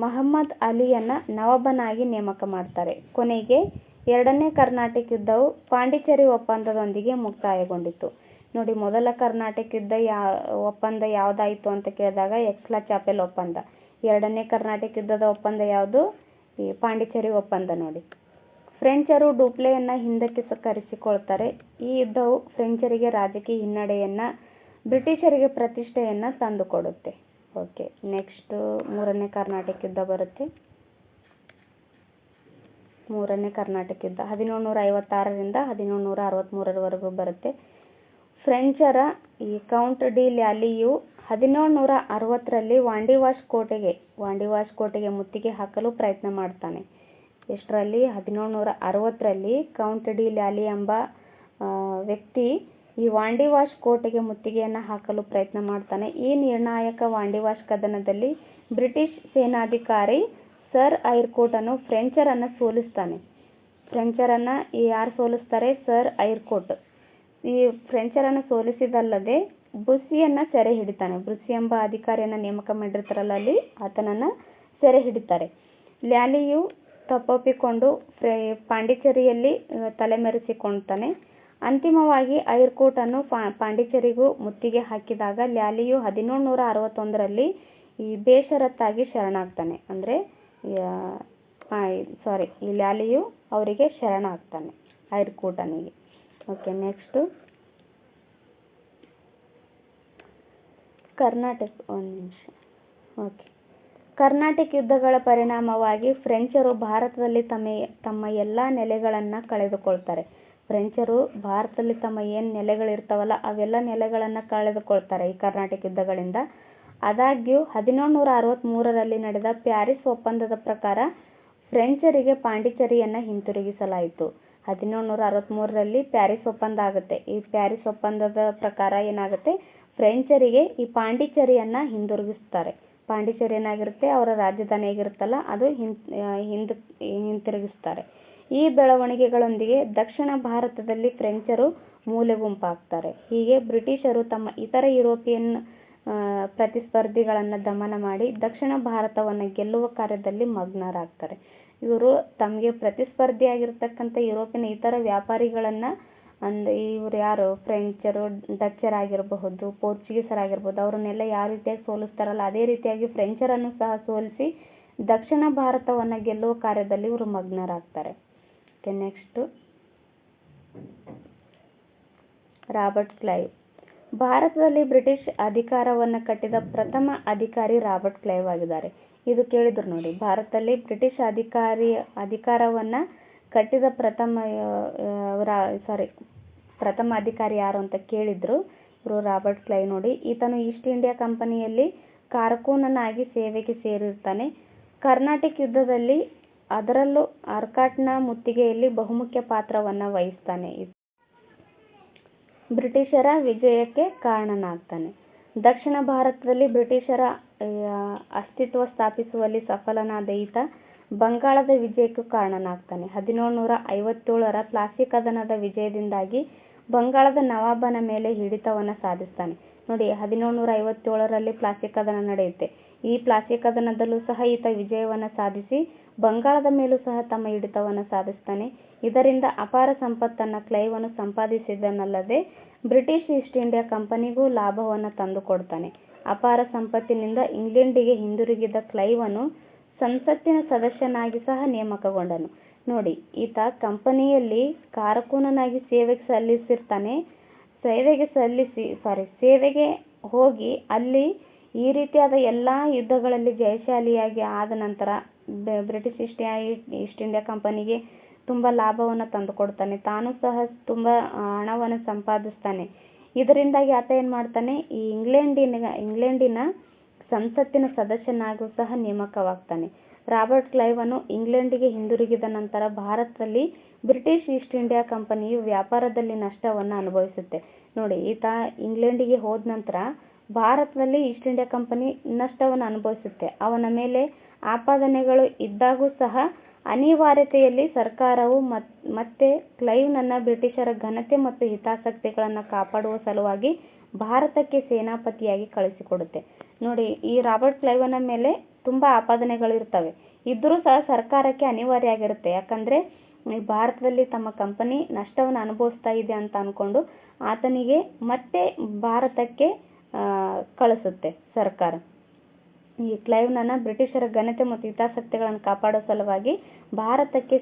ಮಹಮ್ಮದ್ ಅಲಿಯನ್ನ ನವಾಬನಾಗಿ ನೇಮಕ ಮಾಡ್ತಾರೆ. ಕೊನೆಗೆ ಎರಡನೇ ಕರ್ನಾಟಕ ಯುದ್ಧವು ಪಾಂಡಿಚೇರಿ ಒಪ್ಪಂದದೊಂದಿಗೆ ಮುಕ್ತಾಯಗೊಂಡಿತು. ನೋಡಿ, ಮೊದಲ ಕರ್ನಾಟಕ ಯುದ್ಧ ಒಪ್ಪಂದ ಯಾವ್ದಾಯ್ತು ಅಂತ ಕೇಳಿದಾಗ ಎಕ್ಸ್ಲಾ ಚಾಪೆಲ್ ಒಪ್ಪಂದ. ಎರಡನೇ ಕರ್ನಾಟಕ ಯುದ್ಧದ ಒಪ್ಪಂದ ಯಾವುದು? ಈ ಪಾಂಡಿಚೇರಿ ಒಪ್ಪಂದ. ನೋಡಿ, ಫ್ರೆಂಚರು ಡೂಪ್ಲೆಯನ್ನ ಹಿಂದಕ್ಕೆ ಕರೆಸಿಕೊಳ್ತಾರೆ. ಈ ಯುದ್ಧವು ಫ್ರೆಂಚರಿಗೆ ರಾಜಕೀಯ ಹಿನ್ನಡೆಯನ್ನ, ಬ್ರಿಟಿಷರಿಗೆ ಪ್ರತಿಷ್ಠೆಯನ್ನ ತಂದುಕೊಡುತ್ತೆ. ಓಕೆ, ನೆಕ್ಸ್ಟ್ ಮೂರನೇ ಕರ್ನಾಟಕ ಯುದ್ಧ ಬರುತ್ತೆ. ಮೂರನೇ ಕರ್ನಾಟಕ ಯುದ್ಧ 1756ರಿಂದ 1763ರವರೆಗೂ ಬರುತ್ತೆ. ಫ್ರೆಂಚರ ಈ ಕೌಂಟ್ ಡಿ ಲ್ಯಾಲಿಯು 1760ರಲ್ಲಿ ವಾಂಡಿವಾಶ್ ಕೋಟೆಗೆ ಮುತ್ತಿಗೆ ಹಾಕಲು ಪ್ರಯತ್ನ ಮಾಡ್ತಾನೆ. ಎಷ್ಟರಲ್ಲಿ? 1760ರಲ್ಲಿ ಕೌಂಟ್ ಡಿ ಲ್ಯಾಲಿ ಎಂಬ ವ್ಯಕ್ತಿ ಈ ವಾಂಡಿವಾಶ್ ಕೋಟೆಗೆ ಮುತ್ತಿಗೆಯನ್ನು ಹಾಕಲು ಪ್ರಯತ್ನ ಮಾಡ್ತಾನೆ. ಈ ನಿರ್ಣಾಯಕ ವಾಂಡಿವಾಶ್ ಕದನದಲ್ಲಿ ಬ್ರಿಟಿಷ್ ಸೇನಾಧಿಕಾರಿ ಸರ್ ಐರ್ಕೋಟನು ಫ್ರೆಂಚರನ್ನ ಸೋಲಿಸ್ತಾನೆ. ಫ್ರೆಂಚರನ್ನ ಯಾರು ಸೋಲಿಸ್ತಾರೆ? ಸರ್ ಐರ್ಕೋಟ್. ಈ ಫ್ರೆಂಚರನ್ನ ಸೋಲಿಸಿದಲ್ಲದೆ ಬ್ರುಸಿಯನ್ನ ಸೆರೆ ಹಿಡಿತಾನೆ. ಬ್ರುಸಿ ಎಂಬ ಅಧಿಕಾರಿಯನ್ನ ನೇಮಕ ಮಾಡಿರ್ತಾರಲ್ಲ, ಅಲ್ಲಿ ಆತನನ್ನ ಸೆರೆ ಹಿಡಿತಾರೆ. ಲ್ಯಾಲಿಯು ತಪ್ಪೊಪ್ಪಿಕೊಂಡು ಪಾಂಡಿಚೇರಿಯಲ್ಲಿ ತಲೆಮರೆಸಿಕೊಳ್ತಾನೆ. ಅಂತಿಮವಾಗಿ ಐರ್ಕೋಟನ್ನು ಪಾಂಡಿಚೇರಿಗೂ ಮುತ್ತಿಗೆ ಹಾಕಿದಾಗ ಲ್ಯಾಲಿಯು 1761ರಲ್ಲಿ ಈ ಬೇಷರತ್ತಾಗಿ ಶರಣಾಗ್ತಾನೆ. ಅಂದರೆ ಈ ಲ್ಯಾಲಿಯು ಅವರಿಗೆ ಶರಣಾಗ್ತಾನೆ, ಐರ್ಕೋಟನಿಗೆ. Okay, next Karnataka. ಒಂದು ನಿಮಿಷ. ಓಕೆ, ಕರ್ನಾಟಕ ಯುದ್ಧಗಳ ಪರಿಣಾಮವಾಗಿ ಫ್ರೆಂಚರು ಭಾರತದಲ್ಲಿ ತಮ್ಮ ಎಲ್ಲ ನೆಲೆಗಳನ್ನು ಕಳೆದುಕೊಳ್ತಾರೆ. ಫ್ರೆಂಚರು ಭಾರತದಲ್ಲಿ ತಮ್ಮ ಏನು ನೆಲೆಗಳಿರ್ತಾವಲ್ಲ ಅವೆಲ್ಲ ನೆಲೆಗಳನ್ನು ಕಳೆದುಕೊಳ್ತಾರೆ ಈ ಕರ್ನಾಟಕ ಯುದ್ಧಗಳಿಂದ. ಆದಾಗ್ಯೂ 1763ರಲ್ಲಿ ನಡೆದ ಪ್ಯಾರಿಸ್ ಒಪ್ಪಂದದ ಪ್ರಕಾರ ಫ್ರೆಂಚರಿಗೆ ಪಾಂಡಿಚೇರಿಯನ್ನು ಹಿಂತಿರುಗಿಸಲಾಯಿತು. 1763ರಲ್ಲಿ ಪ್ಯಾರಿಸ್ ಒಪ್ಪಂದ ಆಗುತ್ತೆ. ಈ ಪ್ಯಾರಿಸ್ ಒಪ್ಪಂದದ ಪ್ರಕಾರ ಏನಾಗುತ್ತೆ? ಫ್ರೆಂಚರಿಗೆ ಈ ಪಾಂಡಿಚೇರಿಯನ್ನು ಹಿಂದಿರುಗಿಸ್ತಾರೆ. ಪಾಂಡಿಚೇರಿ ಏನಾಗಿರುತ್ತೆ? ಅವರ ರಾಜಧಾನಿ ಆಗಿರುತ್ತಲ್ಲ, ಅದು ಹಿಂತಿರುಗಿಸ್ತಾರೆ. ಈ ಬೆಳವಣಿಗೆಗಳೊಂದಿಗೆ ದಕ್ಷಿಣ ಭಾರತದಲ್ಲಿ ಫ್ರೆಂಚರು ಮೂಲೆ ಗುಂಪಾಗ್ತಾರೆ. ಹೀಗೆ ಬ್ರಿಟಿಷರು ತಮ್ಮ ಇತರ ಯುರೋಪಿಯನ್ ಪ್ರತಿಸ್ಪರ್ಧಿಗಳನ್ನು ದಮನ ಮಾಡಿ ದಕ್ಷಿಣ ಭಾರತವನ್ನು ಗೆಲ್ಲುವ ಕಾರ್ಯದಲ್ಲಿ ಮಗ್ನರಾಗ್ತಾರೆ. ಇವರು ತಮಗೆ ಪ್ರತಿಸ್ಪರ್ಧಿಯಾಗಿರ್ತಕ್ಕಂಥ ಯುರೋಪಿನ ಇತರ ವ್ಯಾಪಾರಿಗಳನ್ನು ಇವರು ಯಾರು? ಫ್ರೆಂಚರು, ಡಚ್ಚರಾಗಿರಬಹುದು, ಪೋರ್ಚುಗೀಸರಾಗಿರ್ಬೋದು, ಅವರನ್ನೆಲ್ಲ ಯಾವ ರೀತಿಯಾಗಿ ಸೋಲಿಸ್ತಾರಲ್ಲ ಅದೇ ರೀತಿಯಾಗಿ ಫ್ರೆಂಚರನ್ನು ಸಹ ಸೋಲಿಸಿ ದಕ್ಷಿಣ ಭಾರತವನ್ನು ಗೆಲ್ಲುವ ಕಾರ್ಯದಲ್ಲಿ ಇವರು ಮಗ್ನರಾಗ್ತಾರೆ. Next Robert Clive. ಭಾರತದಲ್ಲಿ ಬ್ರಿಟಿಷ್ ಅಧಿಕಾರವನ್ನು ಕಟ್ಟಿದ ಪ್ರಥಮ ಅಧಿಕಾರಿ ರಾಬರ್ಟ್ ಕ್ಲೈವ್ ಆಗಿದ್ದಾರೆ. ಇದು ಕೇಳಿದ್ರು ನೋಡಿ, ಭಾರತದಲ್ಲಿ ಬ್ರಿಟಿಷ್ ಅಧಿಕಾರವನ್ನು ಕಟ್ಟಿದ ಪ್ರಥಮ ಅಧಿಕಾರಿ ಯಾರು ಅಂತ ಕೇಳಿದ್ರು. ಇವರು ರಾಬರ್ಟ್ ಕ್ಲೈವ್. ನೋಡಿ, ಈತನು ಈಸ್ಟ್ ಇಂಡಿಯಾ ಕಂಪನಿಯಲ್ಲಿ ಕಾರಕೂನನಾಗಿ ಸೇವೆಗೆ ಸೇರಿರ್ತಾನೆ. ಕರ್ನಾಟಕ ಯುದ್ಧದಲ್ಲಿ, ಅದರಲ್ಲೂ ಆರ್ಕಾಟ್ನ ಮುತ್ತಿಗೆಯಲ್ಲಿ ಬಹುಮುಖ್ಯ ಪಾತ್ರವನ್ನು ವಹಿಸ್ತಾನೆ. ಬ್ರಿಟಿಷರ ವಿಜಯಕ್ಕೆ ಕಾರಣನಾಗ್ತಾನೆ. ದಕ್ಷಿಣ ಭಾರತದಲ್ಲಿ ಬ್ರಿಟಿಷರ ಅಸ್ತಿತ್ವ ಸ್ಥಾಪಿಸುವಲ್ಲಿ ಸಫಲನಾದ ಈತ ಬಂಗಾಳದ ವಿಜಯಕ್ಕೂ ಕಾರಣನಾಗ್ತಾನೆ. 1757ರ ಪ್ಲಾಸಿ ಕದನದ ವಿಜಯದಿಂದಾಗಿ ಬಂಗಾಳದ ನವಾಬನ ಮೇಲೆ ಹಿಡಿತವನ್ನು ಸಾಧಿಸ್ತಾನೆ. ನೋಡಿ, 1757ರಲ್ಲಿ ಪ್ಲಾಸಿ ಕದನ ನಡೆಯುತ್ತೆ. ಈ ಪ್ಲಾಸಿ ಕದನದಲ್ಲೂ ಸಹ ಈತ ವಿಜಯವನ್ನು ಸಾಧಿಸಿ ಬಂಗಾಳದ ಮೇಲೂ ಸಹ ತಮ್ಮ ಹಿಡಿತವನ್ನು ಸಾಧಿಸ್ತಾನೆ. ಇದರಿಂದ ಅಪಾರ ಸಂಪತ್ತನ್ನು ಕ್ಲೈವನು ಸಂಪಾದಿಸಿದನಲ್ಲದೆ ಬ್ರಿಟಿಷ್ ಈಸ್ಟ್ ಇಂಡಿಯಾ ಕಂಪನಿಗೂ ಲಾಭವನ್ನು ತಂದುಕೊಡ್ತಾನೆ. ಅಪಾರ ಸಂಪತ್ತಿನಿಂದ ಇಂಗ್ಲೆಂಡಿಗೆ ಹಿಂದಿರುಗಿದ ಕ್ಲೈವನು ಸಂಸತ್ತಿನ ಸದಸ್ಯನಾಗಿ ಸಹ ನೇಮಕಗೊಂಡನು. ನೋಡಿ, ಈತ ಕಂಪನಿಯಲ್ಲಿ ಕಾರಕೂನನಾಗಿ ಸೇವೆಗೆ ಹೋಗಿ ಅಲ್ಲಿ ಈ ರೀತಿಯಾದ ಎಲ್ಲ ಯುದ್ಧಗಳಲ್ಲಿ ಜಯಶಾಲಿಯಾಗಿ ಆದ ನಂತರ ಬ್ರಿಟಿಷ್ ಈಸ್ಟ್ ಇಂಡಿಯಾ ಕಂಪನಿಗೆ ತುಂಬ ಲಾಭವನ್ನು ತಂದುಕೊಡ್ತಾನೆ. ತಾನು ಸಹ ತುಂಬ ಹಣವನ್ನು ಸಂಪಾದಿಸ್ತಾನೆ. ಇದರಿಂದಾಗಿ ಆತ ಏನು ಮಾಡ್ತಾನೆ? ಈ ಇಂಗ್ಲೆಂಡಿನ ಸಂಸತ್ತಿನ ಸದಸ್ಯನಾಗೂ ಸಹ ನೇಮಕವಾಗ್ತಾನೆ. ರಾಬರ್ಟ್ ಕ್ಲೈವನು ಇಂಗ್ಲೆಂಡಿಗೆ ಹಿಂದಿರುಗಿದ ನಂತರ ಭಾರತದಲ್ಲಿ ಬ್ರಿಟಿಷ್ ಈಸ್ಟ್ ಇಂಡಿಯಾ ಕಂಪನಿಯು ವ್ಯಾಪಾರದಲ್ಲಿ ನಷ್ಟವನ್ನು ಅನುಭವಿಸುತ್ತೆ. ನೋಡಿ, ಈತ ಇಂಗ್ಲೆಂಡಿಗೆ ಹೋದ ನಂತರ ಭಾರತದಲ್ಲಿ ಈಸ್ಟ್ ಇಂಡಿಯಾ ಕಂಪನಿ ನಷ್ಟವನ್ನು ಅನುಭವಿಸುತ್ತೆ. ಅವನ ಮೇಲೆ ಆಪಾದನೆಗಳು ಇದ್ದಾಗೂ ಸಹ ಅನಿವಾರ್ಯತೆಯಲ್ಲಿ ಸರ್ಕಾರವು ಮತ್ತೆ ಕ್ಲೈವ್ನನ್ನ ಬ್ರಿಟಿಷರ ಘನತೆ ಮತ್ತು ಹಿತಾಸಕ್ತಿಗಳನ್ನು ಕಾಪಾಡುವ ಸಲುವಾಗಿ ಭಾರತಕ್ಕೆ ಸೇನಾಪತಿಯಾಗಿ ಕಳಿಸಿಕೊಡುತ್ತೆ. ನೋಡಿ, ಈ ರಾಬರ್ಟ್ ಕ್ಲೈವನ ಮೇಲೆ ತುಂಬಾ ಆಪಾದನೆಗಳಿರ್ತವೆ. ಇದ್ರೂ ಸಹ ಸರ್ಕಾರಕ್ಕೆ ಅನಿವಾರ್ಯ ಆಗಿರುತ್ತೆ. ಯಾಕಂದ್ರೆ ಈ ಭಾರತದಲ್ಲಿ ತಮ್ಮ ಕಂಪನಿ ನಷ್ಟವನ್ನು ಅನುಭವಿಸ್ತಾ ಇದೆ ಅಂತ ಅನ್ಕೊಂಡು ಆತನಿಗೆ ಮತ್ತೆ ಭಾರತಕ್ಕೆ ಕಳಿಸುತ್ತೆ ಸರ್ಕಾರ. ಈ ಕ್ಲೈವ್ನನ್ನ ಬ್ರಿಟಿಷರ ಘನತೆ ಮತ್ತು ಹಿತಾಸಕ್ತಿಗಳನ್ನು ಕಾಪಾಡೋ ಸಲುವಾಗಿ ಭಾರತಕ್ಕೆ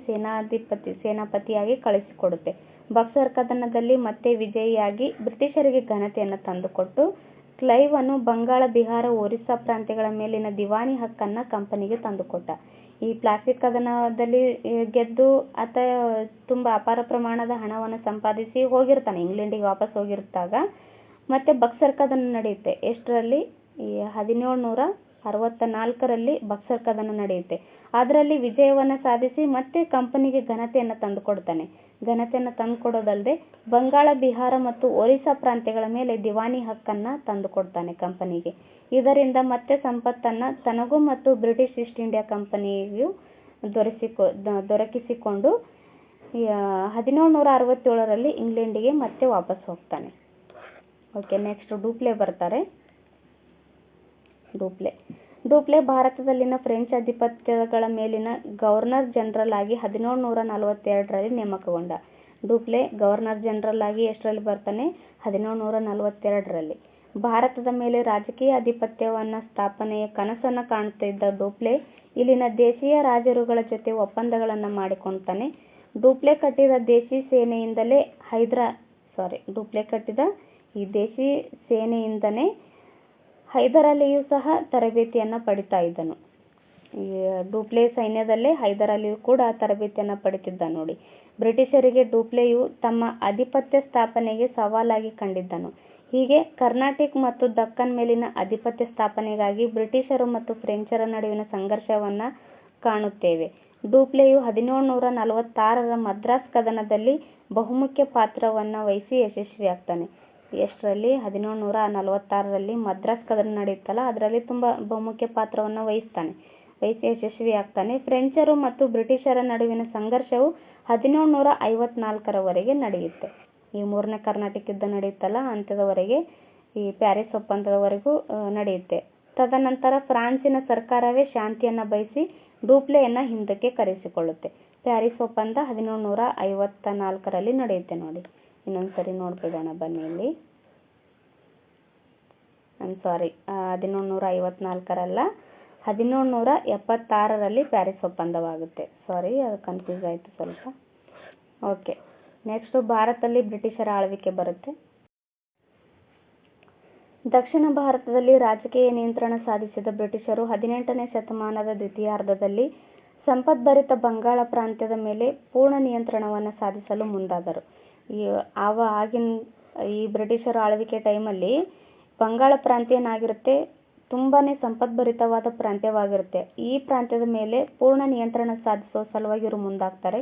ಸೇನಾಪತಿಯಾಗಿ ಕಳಿಸಿಕೊಡುತ್ತೆ. ಬಕ್ಸರ್ ಕದನದಲ್ಲಿ ಮತ್ತೆ ವಿಜಯಿಯಾಗಿ ಬ್ರಿಟಿಷರಿಗೆ ಘನತೆಯನ್ನು ತಂದುಕೊಟ್ಟು ಕ್ಲೈವನು ಬಂಗಾಳ, ಬಿಹಾರ, ಒರಿಸ್ಸಾ ಪ್ರಾಂತ್ಯಗಳ ಮೇಲಿನ ದಿವಾನಿ ಹಕ್ಕನ್ನ ಕಂಪನಿಗೆ ತಂದುಕೊಟ್ಟ. ಈ ಪ್ಲಾಸಿ ಕದನದಲ್ಲಿ ಗೆದ್ದು ಆತ ತುಂಬಾ ಅಪಾರ ಪ್ರಮಾಣದ ಹಣವನ್ನು ಸಂಪಾದಿಸಿ ಹೋಗಿರ್ತಾನೆ. ಇಂಗ್ಲೆಂಡಿಗೆ ವಾಪಸ್ ಹೋಗಿರ್ತಾಗ ಮತ್ತೆ ಬಕ್ಸರ್ ಕದನ ನಡೆಯುತ್ತೆ. ಎಷ್ಟರಲ್ಲಿ? ಈ 1764ರಲ್ಲಿ ಬಕ್ಸರ್ ಕದನ ನಡೆಯುತ್ತೆ. ಅದರಲ್ಲಿ ವಿಜಯವನ್ನ ಸಾಧಿಸಿ ಮತ್ತೆ ಕಂಪನಿಗೆ ಘನತೆಯನ್ನು ತಂದುಕೊಡ್ತಾನೆ. ಘನತೆಯನ್ನು ತಂದುಕೊಡೋದಲ್ಲದೆ ಬಂಗಾಳ, ಬಿಹಾರ ಮತ್ತು ಒರಿಸ್ಸಾ ಪ್ರಾಂತ್ಯಗಳ ಮೇಲೆ ದಿವಾನಿ ಹಕ್ಕನ್ನ ತಂದುಕೊಡ್ತಾನೆ ಕಂಪನಿಗೆ. ಇದರಿಂದ ಮತ್ತೆ ಸಂಪತ್ತನ್ನ ತನಗೂ ಮತ್ತು ಬ್ರಿಟಿಷ್ ಈಸ್ಟ್ ಇಂಡಿಯಾ ಕಂಪನಿಗೂ ದೊರಕಿಸಿಕೊಂಡು 1767ರಲ್ಲಿ ಇಂಗ್ಲೆಂಡಿಗೆ ಮತ್ತೆ ವಾಪಸ್ ಹೋಗ್ತಾನೆ. ಓಕೆ, ನೆಕ್ಸ್ಟ್ ಡೂಪ್ಲೆ ಬರ್ತಾರೆ. ಡೂಪ್ಲೆ ಭಾರತದಲ್ಲಿನ ಫ್ರೆಂಚ್ ಅಧಿಪತ್ಯಗಳ ಮೇಲಿನ ಗವರ್ನರ್ ಜನರಲ್ ಆಗಿ 1742ರಲ್ಲಿ ನೇಮಕಗೊಂಡ. ಡೂಪ್ಲೆ ಗವರ್ನರ್ ಜನರಲ್ ಆಗಿ ಎಷ್ಟರಲ್ಲಿ ಬರ್ತಾನೆ? 1742ರಲ್ಲಿ. ಭಾರತದ ಮೇಲೆ ರಾಜಕೀಯ ಆಧಿಪತ್ಯವನ್ನ ಸ್ಥಾಪನೆಯ ಕನಸನ್ನ ಕಾಣುತ್ತಿದ್ದ ಡೂಪ್ಲೆ ಇಲ್ಲಿನ ದೇಶೀಯ ರಾಜರುಗಳ ಜೊತೆ ಒಪ್ಪಂದಗಳನ್ನ ಮಾಡಿಕೊಳ್ತಾನೆ. ಡೂಪ್ಲೆ ಕಟ್ಟಿದ ದೇಶಿ ಸೇನೆಯಿಂದಲೇ ಹೈದರ್ ಅಲಿಯು ಸಹ ತರಬೇತಿಯನ್ನ ಪಡಿತಾ ಇದ್ದನು. ಈ ಡೂಪ್ಲೆ ಸೈನ್ಯದಲ್ಲೇ ಹೈದರ್ ಅಲಿಯು ಕೂಡ ತರಬೇತಿಯನ್ನ ಪಡಿತಿದ್ದ. ನೋಡಿ, ಬ್ರಿಟಿಷರಿಗೆ ಡೂಪ್ಲೆಯು ತಮ್ಮ ಆಧಿಪತ್ಯ ಸ್ಥಾಪನೆಗೆ ಸವಾಲಾಗಿ ಕಂಡಿದ್ದನು. ಹೀಗೆ ಕರ್ನಾಟಿಕ್ ಮತ್ತು ದಕ್ಕನ್ ಮೇಲಿನ ಆಧಿಪತ್ಯ ಸ್ಥಾಪನೆಗಾಗಿ ಬ್ರಿಟಿಷರು ಮತ್ತು ಫ್ರೆಂಚರ ನಡುವಿನ ಸಂಘರ್ಷವನ್ನ ಕಾಣುತ್ತೇವೆ. ಡೂಪ್ಲೆಯು 1746ರ ಮದ್ರಾಸ್ ಕದನದಲ್ಲಿ ಬಹುಮುಖ್ಯ ಪಾತ್ರವನ್ನ ವಹಿಸಿ ಯಶಸ್ವಿಯಾಗ್ತಾನೆ. ಎಷ್ಟರಲ್ಲಿ? 1746ರಲ್ಲಿ ಮದ್ರಾಸ್ ಕದನ ನಡೆಯುತ್ತಲ್ಲ, ಅದರಲ್ಲಿ ತುಂಬಾ ಬಹುಮುಖ್ಯ ಪಾತ್ರವನ್ನ ವಹಿಸಿ ಯಶಸ್ವಿಯಾಗ್ತಾನೆ. ಫ್ರೆಂಚರು ಮತ್ತು ಬ್ರಿಟಿಷರ ನಡುವಿನ ಸಂಘರ್ಷವು 1754ರವರೆಗೆ ನಡೆಯುತ್ತೆ. ಈ ಮೂರನೇ ಕರ್ನಾಟಿಕ್ ಯುದ್ಧ ನಡೆಯುತ್ತಲ್ಲ, ಅಂತ್ಯದವರೆಗೆ, ಈ ಪ್ಯಾರಿಸ್ ಒಪ್ಪಂದದವರೆಗೂ ನಡೆಯುತ್ತೆ. ತದನಂತರ ಫ್ರಾನ್ಸಿನ ಸರ್ಕಾರವೇ ಶಾಂತಿಯನ್ನ ಬಯಸಿ ಡೂಪ್ಲೆಯನ್ನ ಹಿಂದಕ್ಕೆ ಕರೆಸಿಕೊಳ್ಳುತ್ತೆ. ಪ್ಯಾರಿಸ್ ಒಪ್ಪಂದ 1754ರಲ್ಲಿ ನಡೆಯುತ್ತೆ. ನೋಡಿ, ಇನ್ನೊಂದ್ಸರಿ ನೋಡ್ಬಿಡೋಣ ಬನ್ನಿ ಇಲ್ಲಿ. 1754ರಲ್ಲ, 1776ರಲ್ಲಿ ಪ್ಯಾರಿಸ್ ಒಪ್ಪಂದವಾಗುತ್ತೆ. ಅದು ಕನ್ಫ್ಯೂಸ್ ಆಯಿತು ಸ್ವಲ್ಪ. ಓಕೆ, ನೆಕ್ಸ್ಟ್ ಭಾರತದಲ್ಲಿ ಬ್ರಿಟಿಷರ ಆಳ್ವಿಕೆ ಬರುತ್ತೆ. ದಕ್ಷಿಣ ಭಾರತದಲ್ಲಿ ರಾಜಕೀಯ ನಿಯಂತ್ರಣ ಸಾಧಿಸಿದ ಬ್ರಿಟಿಷರು 18ನೇ ಶತಮಾನದ ದ್ವಿತೀಯಾರ್ಧದಲ್ಲಿ ಸಂಪದ್ಭರಿತ ಬಂಗಾಳ ಪ್ರಾಂತ್ಯದ ಮೇಲೆ ಪೂರ್ಣ ನಿಯಂತ್ರಣವನ್ನು ಸಾಧಿಸಲು ಮುಂದಾದರು. ಈ ಬ್ರಿಟಿಷರ ಆಳ್ವಿಕೆ ಟೈಮಲ್ಲಿ ಬಂಗಾಳ ಪ್ರಾಂತ್ಯ ಏನಾಗಿರುತ್ತೆ, ತುಂಬಾನೇ ಸಂಪದ್ಭರಿತವಾದ ಪ್ರಾಂತ್ಯವಾಗಿರುತ್ತೆ. ಈ ಪ್ರಾಂತ್ಯದ ಮೇಲೆ ಪೂರ್ಣ ನಿಯಂತ್ರಣ ಸಾಧಿಸುವ ಸಲುವಾಗಿ ಇವರು ಮುಂದಾಗ್ತಾರೆ.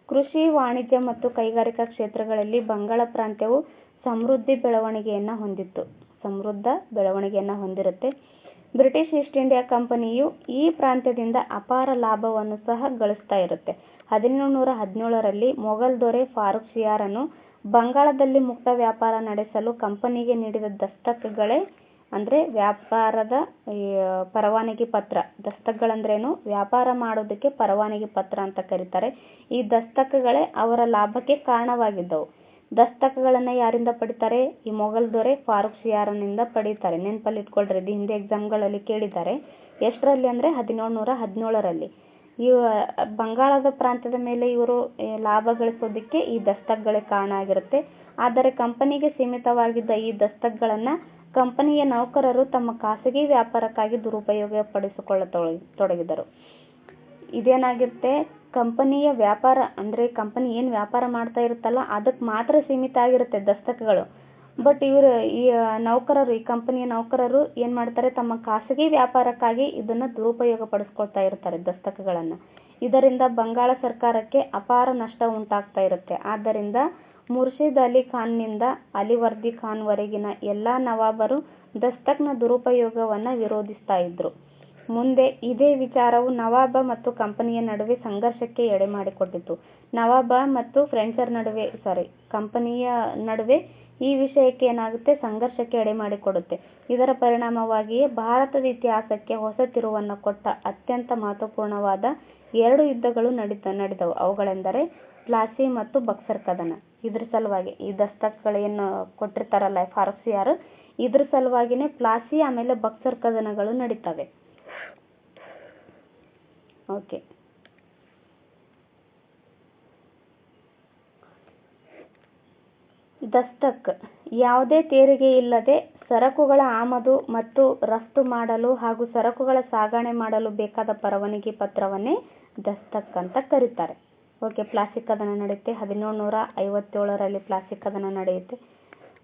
ಕೃಷಿ, ವಾಣಿಜ್ಯ ಮತ್ತು ಕೈಗಾರಿಕಾ ಕ್ಷೇತ್ರಗಳಲ್ಲಿ ಬಂಗಾಳ ಪ್ರಾಂತ್ಯವು ಸಮೃದ್ಧ ಬೆಳವಣಿಗೆಯನ್ನ ಹೊಂದಿರುತ್ತೆ. ಬ್ರಿಟಿಷ್ ಈಸ್ಟ್ ಇಂಡಿಯಾ ಕಂಪನಿಯು ಈ ಪ್ರಾಂತ್ಯದಿಂದ ಅಪಾರ ಲಾಭವನ್ನು ಸಹ ಗಳಿಸ್ತಾ ಇರುತ್ತೆ. 1717ರಲ್ಲಿ ಮೊಘಲ್ ದೊರೆ ಫಾರೂಕ್ ಶಿಯಾರನು ಬಂಗಾಳದಲ್ಲಿ ಮುಕ್ತ ವ್ಯಾಪಾರ ನಡೆಸಲು ಕಂಪನಿಗೆ ನೀಡಿದ ದಸ್ತಕಗಳೇ ಅಂದ್ರೆ ವ್ಯಾಪಾರದ ಪರವಾನಗಿ ಪತ್ರ. ದಸ್ತಕಗಳಂದ್ರೇನು? ವ್ಯಾಪಾರ ಮಾಡೋದಕ್ಕೆ ಪರವಾನಗಿ ಪತ್ರ ಅಂತ ಕರೀತಾರೆ. ಈ ದಸ್ತಕಗಳೇ ಅವರ ಲಾಭಕ್ಕೆ ಕಾರಣವಾಗಿದ್ದವು. ದಸ್ತಕಗಳನ್ನ ಯಾರಿಂದ ಪಡಿತಾರೆ? ಈ ಮೊಘಲ್ ದೊರೆ ಫಾರೂಕ್ ಶಿಯಾರನಿಂದ ಪಡೀತಾರೆ. ನೆನಪಲ್ಲಿ ಇಟ್ಕೊಳ್ರಿ, ಇದು ಹಿಂದೆ ಎಕ್ಸಾಮ್ಗಳಲ್ಲಿ ಕೇಳಿದ್ದಾರೆ. ಎಷ್ಟರಲ್ಲಿ ಅಂದ್ರೆ 1717ರಲ್ಲಿ. ಈ ಬಂಗಾಳದ ಪ್ರಾಂತ್ಯದ ಮೇಲೆ ಇವರು ಲಾಭ ಗಳಿಸೋದಕ್ಕೆ ಈ ದಸ್ತಕಗಳೇ ಕಾರಣ ಆಗಿರುತ್ತೆ. ಆದರೆ ಕಂಪನಿಗೆ ಸೀಮಿತವಾಗಿದ್ದ ಈ ದಸ್ತಕಗಳನ್ನ ಕಂಪನಿಯ ನೌಕರರು ತಮ್ಮ ಖಾಸಗಿ ವ್ಯಾಪಾರಕ್ಕಾಗಿ ದುರುಪಯೋಗ ಪಡಿಸಿಕೊಳ್ಳತೊಡಗಿದರು. ಇದೇನಾಗಿರುತ್ತೆ, ಕಂಪನಿಯ ವ್ಯಾಪಾರ ಅಂದ್ರೆ ಕಂಪನಿ ಏನ್ ವ್ಯಾಪಾರ ಮಾಡ್ತಾ ಇರುತ್ತಲ್ಲ ಅದಕ್ಕೆ ಮಾತ್ರ ಸೀಮಿತ ಆಗಿರುತ್ತೆ ದಸ್ತಕಗಳು. ಬಟ್ ಇವರು ಈ ನೌಕರರು, ಈ ಕಂಪನಿಯ ನೌಕರರು ಏನು ಮಾಡ್ತಾರೆ, ತಮ್ಮ ಖಾಸಗಿ ವ್ಯಾಪಾರಕ್ಕಾಗಿ ಇದನ್ನು ದುರುಪಯೋಗ ಪಡಿಸ್ಕೊಳ್ತಾ ಇರ್ತಾರೆ ದಸ್ತಕಗಳನ್ನು. ಇದರಿಂದ ಬಂಗಾಳ ಸರ್ಕಾರಕ್ಕೆ ಅಪಾರ ನಷ್ಟ ಉಂಟಾಗ್ತಾ ಇರುತ್ತೆ. ಆದ್ದರಿಂದ ಮುರ್ಷಿದ್ ಅಲಿ ಖಾನ್ನಿಂದ ಅಲಿವರ್ದಿ ಖಾನ್ ವರೆಗಿನ ಎಲ್ಲ ನವಾಬರು ದಸ್ತಕ್ನ ದುರುಪಯೋಗವನ್ನು ವಿರೋಧಿಸ್ತಾ ಇದ್ರು. ಮುಂದೆ ಇದೇ ವಿಚಾರವು ನವಾಬ ಮತ್ತು ಕಂಪನಿಯ ನಡುವೆ ಸಂಘರ್ಷಕ್ಕೆ ಎಡೆ ಮಾಡಿಕೊಟ್ಟಿತು. ನವಾಬ ಮತ್ತು ಕಂಪನಿಯ ನಡುವೆ ಈ ವಿಷಯಕ್ಕೆ ಏನಾಗುತ್ತೆ, ಸಂಘರ್ಷಕ್ಕೆ ಎಡೆ ಮಾಡಿಕೊಡುತ್ತೆ. ಇದರ ಪರಿಣಾಮವಾಗಿಯೇ ಭಾರತದ ಇತಿಹಾಸಕ್ಕೆ ಹೊಸ ತಿರುವನ್ನು ಕೊಟ್ಟ ಅತ್ಯಂತ ಮಹತ್ವಪೂರ್ಣವಾದ 2 ಯುದ್ಧಗಳು ನಡೆದವು. ಅವುಗಳೆಂದರೆ ಪ್ಲಾಸಿ ಮತ್ತು ಬಕ್ಸರ್ ಕದನ. ಇದ್ರ ಸಲುವಾಗಿ ಈ ದಸ್ತಕಗಳೇನು ಕೊಟ್ಟಿರ್ತಾರಲ್ಲ ಫಾರೂಕ್ಸಿಯಾರ್, ಇದ್ರ ಸಲುವಾಗಿನೇ ಪ್ಲಾಸಿ ಆಮೇಲೆ ಬಕ್ಸರ್ ಕದನಗಳು ನಡೀತವೆ. ಓಕೆ, ದಸ್ತಕ್ ಯಾವುದೇ ತೆರಿಗೆ ಇಲ್ಲದೆ ಸರಕುಗಳ ಆಮದು ಮತ್ತು ರಫ್ತು ಮಾಡಲು ಹಾಗೂ ಸರಕುಗಳ ಸಾಗಣೆ ಮಾಡಲು ಬೇಕಾದ ಪರವಾನಗಿ ಪತ್ರವನ್ನೇ ದಸ್ತಕ್ ಅಂತ ಕರೀತಾರೆ. ಓಕೆ, ಪ್ಲಾಸಿ ಕದನ ನಡೆಯುತ್ತೆ 1757ರಲ್ಲಿ ಪ್ಲಾಸಿ ಕದನ ನಡೆಯುತ್ತೆ.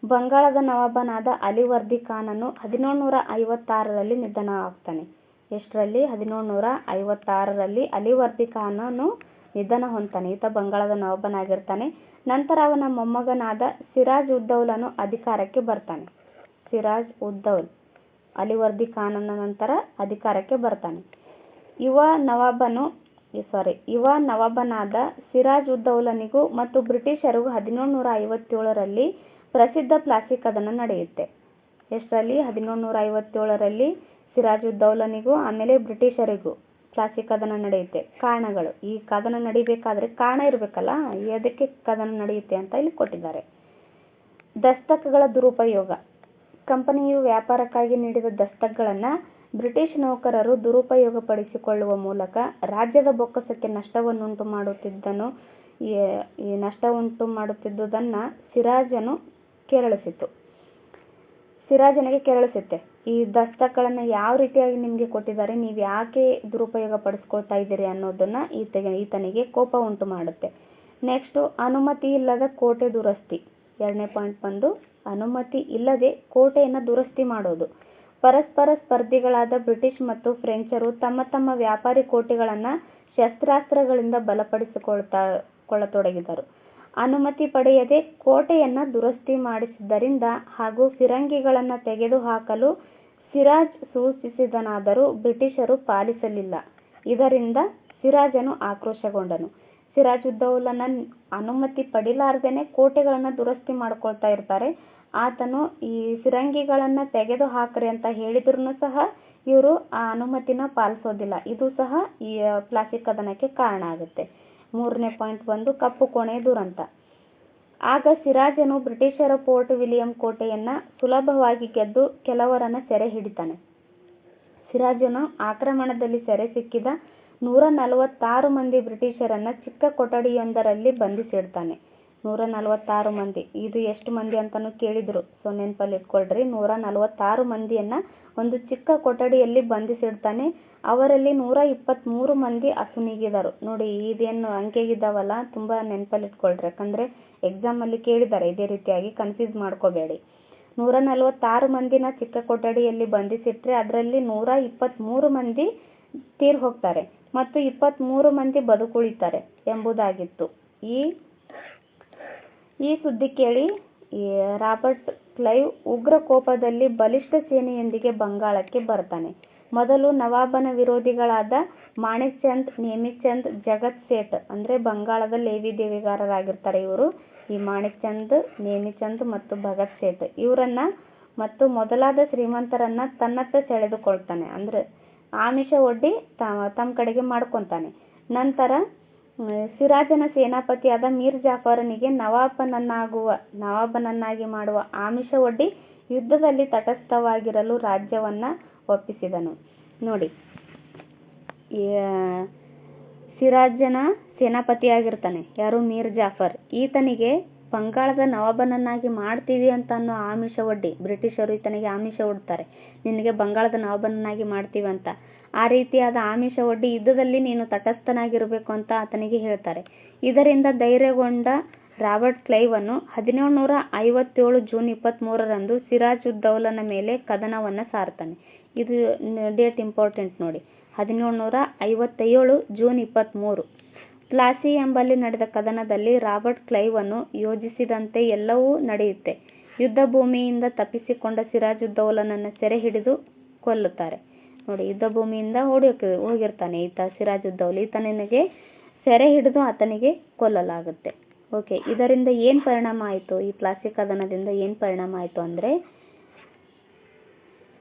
ಬಂಗಾಳದ ನವಾಬನಾದ ಅಲಿವರ್ದಿ ಖಾನನು 1756ರಲ್ಲಿ ನಿಧನ ಆಗ್ತಾನೆ. ಎಷ್ಟರಲ್ಲಿ? 1756ರಲ್ಲಿ ಅಲಿವರ್ದಿ ಖಾನನು ನಿಧನ ಹೊಂದ್ತಾನೆ. ಈತ ಬಂಗಾಳದ ನವಾಬನಾಗಿರ್ತಾನೆ. ನಂತರ ಅವನ ಮೊಮ್ಮಗನಾದ ಸಿರಾಜ್ ಉದ್ದೌಲನು ಅಧಿಕಾರಕ್ಕೆ ಬರ್ತಾನೆ. ಸಿರಾಜ್ ಉದ್ದೌಲ್ ಅಲಿವರ್ದಿ ಖಾನನ ನಂತರ ಅಧಿಕಾರಕ್ಕೆ ಬರ್ತಾನೆ. ಯುವ ನವಾಬನಾದ ಸಿರಾಜ್ ಉದ್ದೌಲನಿಗೂ ಮತ್ತು ಬ್ರಿಟಿಷರಿಗೂ 1757ರಲ್ಲಿ ಪ್ರಸಿದ್ಧ ಪ್ಲಾಸಿ ಕದನ ನಡೆಯುತ್ತೆ. ಎಷ್ಟರಲ್ಲಿ? 1757ರಲ್ಲಿ ಸಿರಾಜ್ ಉದ್ದೌಲನಿಗೂ ಆಮೇಲೆ ಬ್ರಿಟಿಷರಿಗೂ ಪ್ಲಾಸಿ ಕದನ ನಡೆಯುತ್ತೆ. ಕಾರಣಗಳು, ಈ ಕದನ ನಡಿಬೇಕಾದ್ರೆ ಕಾರಣ ಇರಬೇಕಲ್ಲ, ಅದಕ್ಕೆ ಕದನ ನಡೆಯುತ್ತೆ ಅಂತ ಇಲ್ಲಿ ಕೊಟ್ಟಿದ್ದಾರೆ. ದಸ್ತಕಗಳ ದುರುಪಯೋಗ. ಕಂಪನಿಯು ವ್ಯಾಪಾರಕ್ಕಾಗಿ ನೀಡಿದ ದಸ್ತಕ್ಗಳನ್ನು ಬ್ರಿಟಿಷ್ ನೌಕರರು ದುರುಪಯೋಗಪಡಿಸಿಕೊಳ್ಳುವ ಮೂಲಕ ರಾಜ್ಯದ ಬೊಕ್ಕಸಕ್ಕೆ ನಷ್ಟವನ್ನುಂಟು ಮಾಡುತ್ತಿದ್ದುದನ್ನು ಸಿರಾಜನಿಗೆ ಕೆರಳಿಸುತ್ತೆ. ಈ ದಸ್ತಕ್ಗಳನ್ನು ಯಾವ ರೀತಿಯಾಗಿ ನಿಮಗೆ ಕೊಟ್ಟಿದ್ದಾರೆ, ನೀವು ಯಾಕೆ ದುರುಪಯೋಗ ಪಡಿಸ್ಕೊಳ್ತಾ ಇದ್ದೀರಿ ಅನ್ನೋದನ್ನ ಈತನಿಗೆ ಕೋಪ ಉಂಟು ಮಾಡುತ್ತೆ. ನೆಕ್ಸ್ಟ್, ಅನುಮತಿ ಇಲ್ಲದ ಕೋಟೆ ದುರಸ್ತಿ. 2ನೇ ಪಾಯಿಂಟ್ ಬಂದು ಅನುಮತಿ ಇಲ್ಲದೆ ಕೋಟೆಯನ್ನು ದುರಸ್ತಿ ಮಾಡೋದು. ಪರಸ್ಪರ ಸ್ಪರ್ಧಿಗಳಾದ ಬ್ರಿಟಿಷ್ ಮತ್ತು ಫ್ರೆಂಚರು ತಮ್ಮ ತಮ್ಮ ವ್ಯಾಪಾರಿ ಕೋಟೆಗಳನ್ನು ಶಸ್ತ್ರಾಸ್ತ್ರಗಳಿಂದ ಬಲಪಡಿಸಿಕೊಳ್ಳತೊಡಗಿದರು. ಅನುಮತಿ ಪಡೆಯದೆ ಕೋಟೆಯನ್ನು ದುರಸ್ತಿ ಮಾಡಿಸಿದ್ದರಿಂದ ಹಾಗೂ ಫಿರಂಗಿಗಳನ್ನು ತೆಗೆದುಹಾಕಲು ಸಿರಾಜ್ ಸೂಚಿಸಿದನಾದರೂ ಬ್ರಿಟಿಷರು ಪಾಲಿಸಲಿಲ್ಲ. ಇದರಿಂದ ಸಿರಾಜನು ಆಕ್ರೋಶಗೊಂಡನು. ಸಿರಾಜ್ ಉದ್ದೌಲನ ಅನುಮತಿ ಪಡಿಲಾರ್ದೇನೆ ಕೋಟೆಗಳನ್ನು ದುರಸ್ತಿ ಮಾಡ್ಕೊಳ್ತಾ ಇರ್ತಾರೆ. ಆತನು ಈ ಫಿರಂಗಿಗಳನ್ನು ತೆಗೆದು ಹಾಕ್ರಿ ಅಂತ ಹೇಳಿದ್ರು ಸಹ ಇವರು ಆ ಅನುಮತಿನ ಪಾಲಿಸೋದಿಲ್ಲ. ಇದು ಸಹ ಈ ಪ್ಲಾಸಿ ಕದನಕ್ಕೆ ಕಾರಣ ಆಗುತ್ತೆ. 3ನೇ ಪಾಯಿಂಟ್ ಬಂದು ಕಪ್ಪು ಕೋಣೆಯ ದುರಂತ. ಆಗ ಸಿರಾಜನು ಬ್ರಿಟಿಷರ ಫೋರ್ಟ್ ವಿಲಿಯಂ ಕೋಟೆಯನ್ನ ಸುಲಭವಾಗಿ ಗೆದ್ದು ಕೆಲವರನ್ನ ಸೆರೆ ಹಿಡಿತಾನೆ. ಸಿರಾಜನು ಆಕ್ರಮಣದಲ್ಲಿ ಸೆರೆ ಸಿಕ್ಕಿದ 146 ಮಂದಿ ಬ್ರಿಟಿಷರನ್ನ ಚಿಕ್ಕ ಕೊಠಡಿಯೊಂದರಲ್ಲಿ ಬಂಧಿಸಿಡ್ತಾನೆ. 146 ಮಂದಿ, ಇದು ಎಷ್ಟು ಮಂದಿ ಅಂತಾನು ಕೇಳಿದ್ರು, ಸೊ ನೆನಪಲ್ಲಿ ಇಟ್ಕೊಳ್ರಿ. 146 ಮಂದಿಯನ್ನ ಒಂದು ಚಿಕ್ಕ ಕೊಠಡಿಯಲ್ಲಿ ಬಂಧಿಸಿಡ್ತಾನೆ. ಅವರಲ್ಲಿ 123 ಮಂದಿ ಅಸುನೀಗಿದರು. ನೋಡಿ, ಇದೇನು ಅಂಕೆಗಿದ್ದಾವಲ್ಲ, ತುಂಬಾ ನೆನಪಲ್ಲಿ ಇಟ್ಕೊಳ್ರಿ, ಯಾಕಂದ್ರೆ ಎಕ್ಸಾಮ್ ಅಲ್ಲಿ ಕೇಳಿದ್ದಾರೆ ಇದೇ ರೀತಿಯಾಗಿ, ಕನ್ಫ್ಯೂಸ್ ಮಾಡ್ಕೋಬೇಡಿ. 146 ಮಂದಿನ ಚಿಕ್ಕ ಕೊಠಡಿಯಲ್ಲಿ ಬಂಧಿಸಿಟ್ರೆ ಅದರಲ್ಲಿ 123 ಮಂದಿ ತೀರ್ ಹೋಗ್ತಾರೆ ಮತ್ತು 23 ಮಂದಿ ಬದುಕುಳಿತಾರೆ ಎಂಬುದಾಗಿತ್ತು. ಈ ಸುದ್ದಿ ಕೇಳಿ ರಾಬರ್ಟ್ ಕ್ಲೈವ್ ಉಗ್ರ ಕೋಪದಲ್ಲಿ ಬಲಿಷ್ಠ ಸೇನೆಯೊಂದಿಗೆ ಬಂಗಾಳಕ್ಕೆ ಬರ್ತಾನೆ. ಮೊದಲು ನವಾಬನ ವಿರೋಧಿಗಳಾದ ಮಾಣಿಕ್ ಚಂದ್, ನೇಮಿಚಂದ್ ಚಂದ್, ಜಗತ್ ಸೇಠ್ ಅಂದ್ರೆ ಬಂಗಾಳದ ಲೇವಿ ದೇವಿಗಾರರಾಗಿರ್ತಾರೆ ಇವರು. ಈ ಮಾಣಿಕ್ ಚಂದ್, ನೇಮಿಚಂದ್ ಮತ್ತು ಭಗತ್ ಸೇಠ್ ಇವರನ್ನ ಮತ್ತು ಮೊದಲಾದ ಶ್ರೀಮಂತರನ್ನ ತನ್ನತ್ತ ಸೆಳೆದುಕೊಳ್ತಾನೆ. ಅಂದ್ರೆ ಆಮಿಷ ಒಡ್ಡಿ ತಮ್ಮ ಕಡೆಗೆ ಮಾಡ್ಕೊಂತಾನೆ. ನಂತರ ಸಿರಾಜನ ಸೇನಾಪತಿಯಾದ ಮೀರ್ ಜಾಫರನಿಗೆ ನವಾಬನನ್ನಾಗಿ ಮಾಡುವ ಆಮಿಷ ಒಡ್ಡಿ ಯುದ್ಧದಲ್ಲಿ ತಟಸ್ಥವಾಗಿರಲು ರಾಜ್ಯವನ್ನ ಒಪ್ಪಿಸಿದನು. ನೋಡಿ, ಸಿರಾಜನ ಸೇನಾಪತಿಯಾಗಿರ್ತಾನೆ ಯಾರು? ಮೀರ್ ಜಾಫರ್. ಈತನಿಗೆ ಬಂಗಾಳದ ನವಾಬನನ್ನಾಗಿ ಮಾಡ್ತೀವಿ ಅಂತ ಅನ್ನೋ ಆಮಿಷ ಒಡ್ಡಿ ಬ್ರಿಟಿಷರು ಈತನಿಗೆ ಆಮಿಷ ಒಡ್ತಾರೆ, ನಿನಗೆ ಬಂಗಾಳದ ನವಾಬನನ್ನಾಗಿ ಮಾಡ್ತೀವಿ ಅಂತ. ಆ ರೀತಿಯಾದ ಆಮಿಷ ಒಡ್ಡಿ ಯುದ್ಧದಲ್ಲಿ ನೀನು ತಟಸ್ಥನಾಗಿರ್ಬೇಕು ಅಂತ ಆತನಿಗೆ ಹೇಳ್ತಾರೆ. ಇದರಿಂದ ಧೈರ್ಯಗೊಂಡ ರಾಬರ್ಟ್ ಕ್ಲೈವನ್ನು 1757 ಜೂನ್ 23ರಂದು ಸಿರಾಜುದ್ದೌಲನ ಮೇಲೆ ಕದನವನ್ನು ಸಾರ್ತಾನೆ. ಇದು ಡೇಟ್ ಇಂಪಾರ್ಟೆಂಟ್ ನೋಡಿ, 1757 ಜೂನ್ 23. ಪ್ಲಾಸಿ ಎಂಬಲ್ಲಿ ನಡೆದ ಕದನದಲ್ಲಿ ರಾಬರ್ಟ್ ಕ್ಲೈವನ್ನು ಯೋಜಿಸಿದಂತೆ ಎಲ್ಲವೂ ನಡೆಯುತ್ತೆ. ಯುದ್ಧ ಭೂಮಿಯಿಂದ ತಪ್ಪಿಸಿಕೊಂಡ ಸಿರಾಜುದ್ದೌಲನನ್ನು ಸೆರೆ ಹಿಡಿದು ಕೊಲ್ಲುತ್ತಾರೆ. ನೋಡಿ, ಯುದ್ಧ ಭೂಮಿಯಿಂದ ಹೋಗಿರ್ತಾನೆ ಈತ ಸಿರಾಜುದ್ದೌಲ. ಈತನಿಗೆ ಸೆರೆ ಹಿಡಿದು ಆತನಿಗೆ ಕೊಲ್ಲಲಾಗುತ್ತೆ. ಓಕೆ, ಇದರಿಂದ ಏನು ಪರಿಣಾಮ ಆಯಿತು? ಈ ಪ್ಲಾಸಿ ಕದನದಿಂದ ಏನು ಪರಿಣಾಮ ಆಯಿತು ಅಂದರೆ,